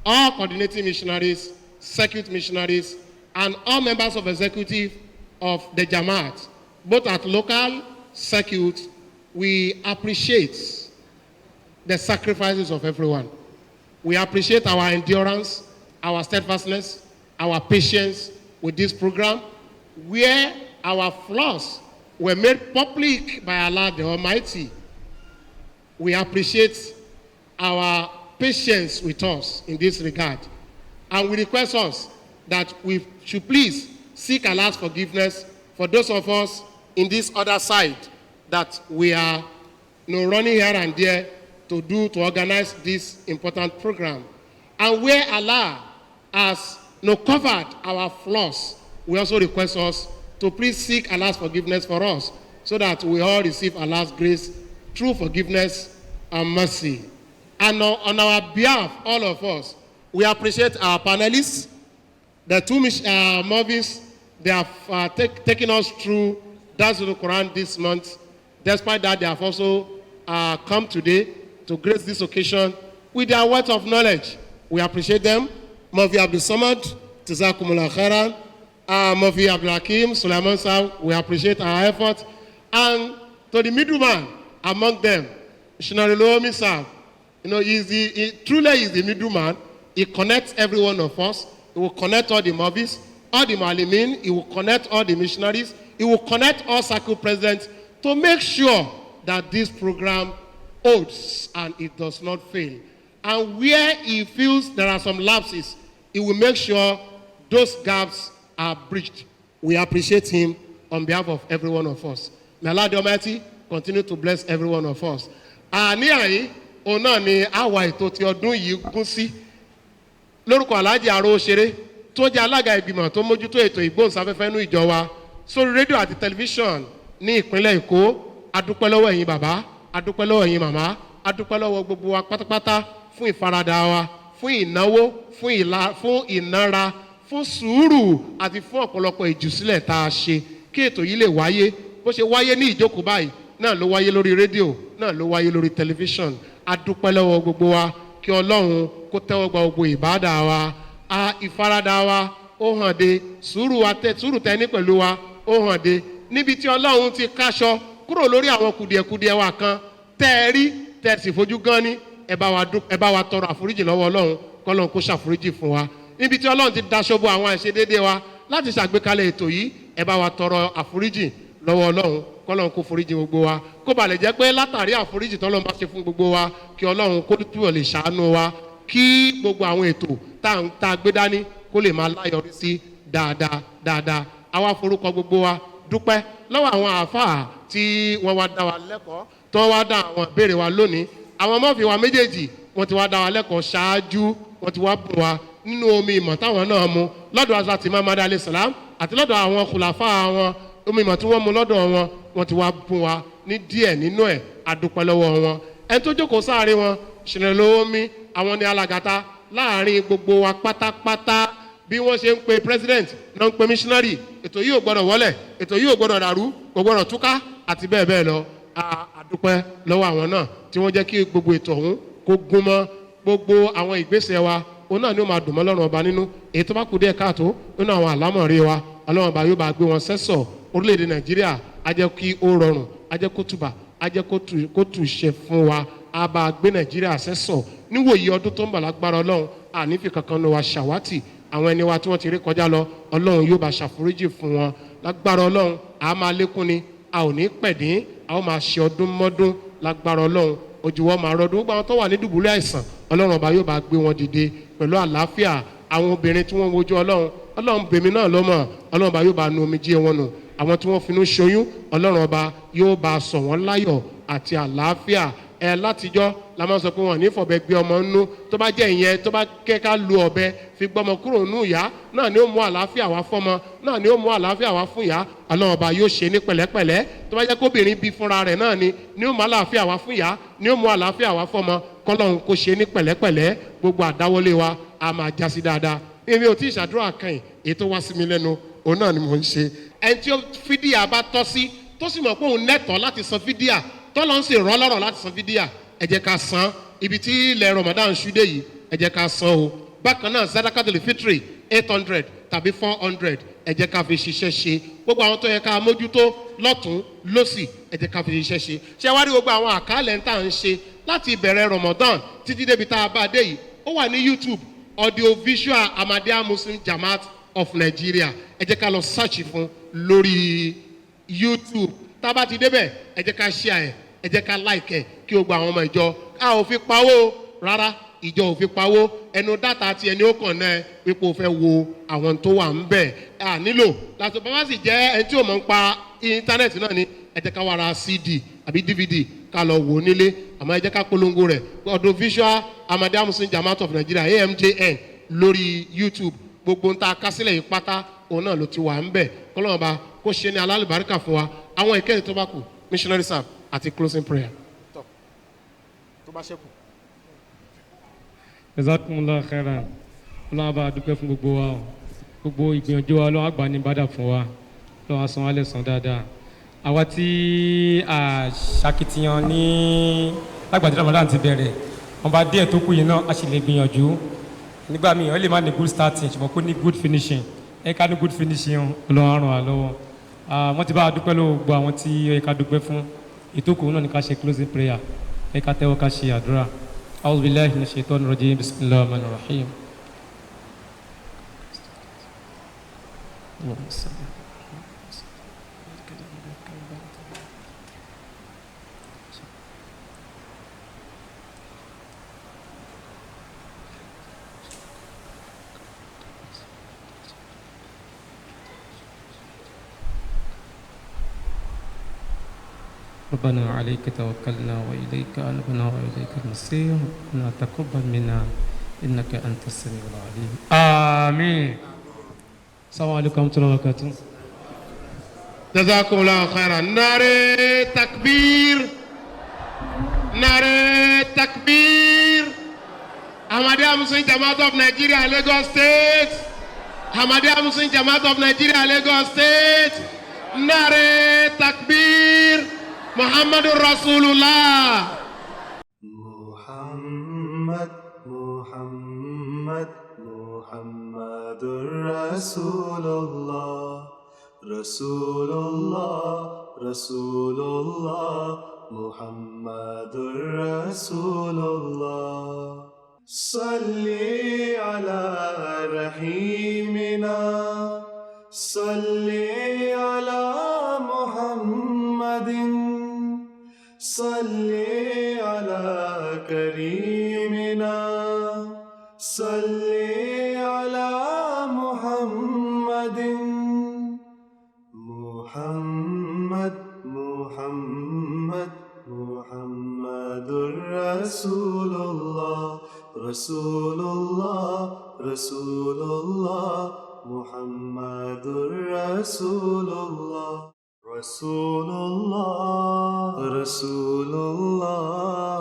all coordinating missionaries, circuit missionaries, and all members of executive of the Jamaat, both at local circuit, we appreciate the sacrifices of everyone. We appreciate our endurance, our steadfastness, our patience with this program, where our flaws were made public by Allah the Almighty. We appreciate our patience with us in this regard. And we request us that we should please seek Allah's forgiveness for those of us in this other side that we are running here and there to organize this important program. And where Allah has covered our flaws, we also request us to please seek Allah's forgiveness for us so that we all receive Allah's grace, true forgiveness and mercy. And on our behalf, all of us, we appreciate our panelists, the two movies they have taken us through Dazul Quran this month. Despite that, they have also come today to grace this occasion with their wealth of knowledge. We appreciate them. Mavi Abdul Samad, Tizakumullah Khairan, Mavi Abdul Hakim, Sulaiman Sahab, we appreciate our effort. And to the middleman among them, Missionary Lomi Sahab, he truly is the middleman. He connects every one of us. He will connect all the Mavis, all the Malimin. He will connect all the missionaries. He will connect all circle presidents to make sure that this program holds and it does not fail. And where he feels there are some lapses, he will make sure those gaps are bridged. We appreciate him on behalf of every one of us. May Allah the Almighty continue to bless every one of us. Ní àyè, òun náà ni àwa ètò ti ọdún yìí gún sí. Lórúkọ Alhaji Aro Ṣeré tó jẹ́ alága ìgbìmọ̀ tó mójútó ètò ìgbóhùnsáfẹ́fẹ́ nínú ìjọ wa sórí rédíò àti tẹlifíṣọ̀n ní ìpínlẹ̀ Èkó, adúpẹ́ lọ́wọ́ ẹ̀yin bàbá adúpẹ́ lọ́wọ́ ẹ̀yin màmá adúpẹ́ lọ́wọ́ gbogbo wa pátápátá fún ìfaradà wa fún ìnáwó fún ìnára fún sùúrù àti fún ọ̀pọ̀lọpọ̀ ìjùsílẹ̀ tá a ṣe kí ètò yìí lè wáyé bó ṣe wáyé ní ìjókòó báyìí náà ló wáyé lórí rédíò náà ló wáyé lórí tẹlifíṣàn adúpẹ́ lọ́wọ́ gbogbo wa kí ọlọ́run kó tẹ́wọ́ gba gbogbo ìbádà wa ìfaradà wa ó hàn dé sùúrù tẹ́ ní pẹ̀lú wa ó hàn dé níbi tí ọlọ́run ti káṣọ kúrò lórí àwọn kùdìẹ̀kùdìẹ̀ wa kan tẹ́ ẹ rí tẹ́ ẹ sì fojú gan ni ẹ bá wa tọrọ àforíjì lọ́wọ́ ọlọ́run kọ́lọ́run kó ṣàforíjì fún wa níbi tí ọlọ́run ti daṣọ bo àwọn àìṣedéédé wa láti ṣàgbékalẹ̀ ètò yìí ẹ bá wa tọrọ àforíjì lọ́wọ́ ọlọ́run kọ́lọ́run kó foríjì gbogbo wa kó balẹ̀ jẹ́ pé látàrí àforíjì tọ́lọ́run bá ṣe fún gbogbo wa kí ọlọ́run kó túbọ̀ lè ṣàánú wa kí gbogbo àwọn ètò tá a gbé dání kó lè máa láyọrí sí dáadáa àwa forúkọ gbogbo wa dúpẹ́ lọ́wọ́ àwọn àáfàá tí wọ́n wá dá wa lẹ́kọ̀ọ́ tí wọ́n wá dá àwọn ìbéèrè wa lónìí àwọn mọ́fì wa méjèèjì wọ́n ti wá dá wa lẹ́kọ̀ọ́ ṣáájú wọ́n ti wá bùn wa nínú omi ìmọ̀ táwọn náà mu lọ́dọ̀ azati Muhammad alayhi salam àti lọ́dọ̀ àwọn kùlàfà wọn omi ìmọ̀ tí wọ́n mu lọ́dọ̀ wọn wọ́n ti wá bùn wa ní díẹ̀ nínú ẹ̀ adúpẹ́ lọ́wọ́ wọn ẹni tó jókòó sáàrin wọn ṣẹlẹ̀ lówó mi àwọn ní alàgàtà láàrin gbogbo wa pátápátá bí wọ́n ṣe ń pe president náà ń pe missionary ètò yìí ò gbọ́dọ̀ wọlẹ̀ ètò yìí ò gbọ́dọ̀ dàrú kò gbọ́dọ̀ túká àti bẹ́ẹ̀ bẹ́ẹ̀ lọ adúpẹ́ lọ́wọ́ àwọn náà tí wọ́n jẹ́ kí gbogbo ètò ọ̀hún kó gún mọ́ gbogbo àwọn ìgbésẹ̀ wa òun náà ni ó máa dùn mọ́ lọ́rùn ọba nínú èyí tó bá kù díẹ̀ káàtó nínú àwọn àlámọ̀rí wa ọlọ́run ọba yóò bá gbé wọn sẹ́sọ̀ orílẹ̀-èdè nàìjíríà á jẹ́ kí ó rọrùn á jẹ́ kó tùbà á jẹ́ kó tù ṣe fún wa á bá gbé nàìjíríà sẹ́sọ̀ níwòyí ọdún tó ń bà lágbára ọlọ́run ànífi kankan ní wa ṣàwátì àwọn ẹni wa tí wọ́n ti rí kọjá lọ ọlọ́run yóò bá ṣàforíjì fún wọn lágbára ọlọ́run a máa lékún ni a ò ní pẹ̀dín a ó máa ṣe ọdún mọ́dún lágbára ọlọ́run ojú wọn máa rọdún gbogbo àwọn tó wà ní dùbúlẹ̀ àìsàn ọlọ́run ọba yóò bá gbé wọn dìde pẹ̀lú àlàáfíà àwọn obìnrin tí wọ́n wojú ọlọ́run bèmí náà lọ́mọ ọlọ́run ọba yóò bá nu omijé wọn nù àwọn tí wọ́n finú ṣoyún ọlọ́run ọba yóò bá sọ wọ́n láyọ̀ àti àlàáfíà látijọ́ la máa sọ pé wọn ní fọ̀bẹ gbé ọmọ nínú tó bá jẹ́ ìyẹn tó bá kẹ́ka lu ọ̀bẹ fi gbọ́mọ kúrò nínú ìyá náà ni ó mú àlàáfíà wá fọ́mọ náà ni ó mú àlàáfíà wá fún ìyá ọlọ́run ọba yóò ṣe ní pẹ̀lẹ́pẹ̀lẹ́ tó bá jẹ́ kóbìnrin bí fúnra rẹ̀ náà ni ó mú àlàáfíà wá fún ìyá ni ó mú àlàáfíà wá fọ́mọ kọ́lọ́run kó ṣe ní pẹ̀lẹ́pẹ̀lẹ́ gbogbo àdáwọlé wa a máa já sí dáadáa èmi ò tí ì ṣàdúrà kan èyí tó wá sí mi lẹ́nu òun náà ni mò ń ṣe ẹni tí fídíà bá tọ́ sí tó sì mọ̀ pé òun nẹ́tọ̀ọ́ láti san fídíà tọ́lọ́ ń sì rọ́ lọ́rọ̀ láti san fídíà ẹ jẹ́ ká san ibi tí ilẹ̀ Ramadan ṣúdé yìí ẹ jẹ́ ká san o bákan náà zadakatul fitri 800 tàbí 400 ẹ jẹ́ ká fi ṣiṣẹ́ ṣe gbogbo àwọn tó yẹ ká mójútó lọ́tún lọ́sì ẹ jẹ́ ká fi ṣiṣẹ́ ṣe ṣé wá rí gbogbo àwọn àkálẹ̀ ń tà ń ṣe láti ìbẹ̀rẹ̀ Ramadan títí débi tá a bá dé yìí ó wà ní YouTube audio visual Ahmadiyya Muslim Jamaat of Nigeria ẹ jẹ́ ká lọ search fún lórí YouTube tá a bá ti débẹ̀ ẹ jẹ́ ká share ẹ jẹ́ ká like ẹ̀ kí o gba àwọn ọmọ ìjọ a ò fi pawó rárá ìjọ ò fi pawó ẹnu dátà tí ẹni ó kàn náà pípò fẹ́ wo àwọn tó wà ń bẹ̀ a nílò láti bàbá sì jẹ́ ẹni tí ò mọ̀ ń pa íńtánẹ́ẹ̀tì náà ni ẹ jẹ́ ká wá ra CD àbí DVD ká lọ wò nílé àmọ́ ẹ jẹ́ ká polongo rẹ̀ ọdún visual Ahmadiyya Muslim Jamaat of Nigeria AMJN lórí YouTube gbogbo ń ta kásílẹ̀ yìí pátá òun náà ló ti wà ń bẹ̀ kọ́lọ́mọba kó ṣe ní alálùbáríkà fún wa àwọn ìkẹ́yìn tó bá kù missionary serve àti closing prayer. tó bá ṣẹ́kù. jazakumullahu khairan ọlọ́run bá dúpẹ́ fún gbogbo wa gbogbo ìgbìyànjú wa ọlọ́run àgbà ní bàdà fún wa ọlọ́run san wálé san dáadáa àwa tí a ṣàkìtìyàn ní lágbàdì Ramadan ti bẹ̀rẹ̀ wọn bá díẹ̀ tó kù yìí náà a sì lè gbìyànjú nígbà míì ó lè má ní good starting ṣùgbọ́n kó ní good finishing ẹ ká ní good finishing ọlọ́run ràn wá lọ́wọ́ wọ́n ti bá a dúpẹ́ lọ́wọ́ gbogbo àwọn tí ẹ ká dúpẹ́ fún ìtókù náà ní ká ṣe closing prayer ẹ ká tẹ́wọ́ ká ṣe àdúrà a'udhu billahi minash shaitani rajim bismillahir rahmanir rahim. ربنا عليك توكلنا وإليك أنبنا وإليك المصير ربنا تقبل منا إنك أنت السميع العليم آمين. السلام عليكم ورحمة الله وبركاته. jazakumullahu khairan. Nare takbir, nare takbir. Ahmadiyya Muslim Jamaat of Nigeria, Lagos State. Ahmadiyya Muslim Jamaat of Nigeria, Lagos State. Nare takbir. Muhammadur Rasulullah. Muhammad, Muhammad, Muhammadur Rasulullah, Rasulullah, Rasulullah, Muhammadur Rasulullah. Salli ala Rahimina, Salli ala Muhammadin, Salli ala Karimina, Salli ala Muhammadin. Muhammad, Muhammad, Muhammadur Rasulullah, Rasulullah, Rasulullah, Muhammadur Rasulullah. Rasulullah, Rasulullah,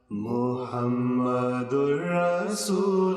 Muhammadur Rasulullah.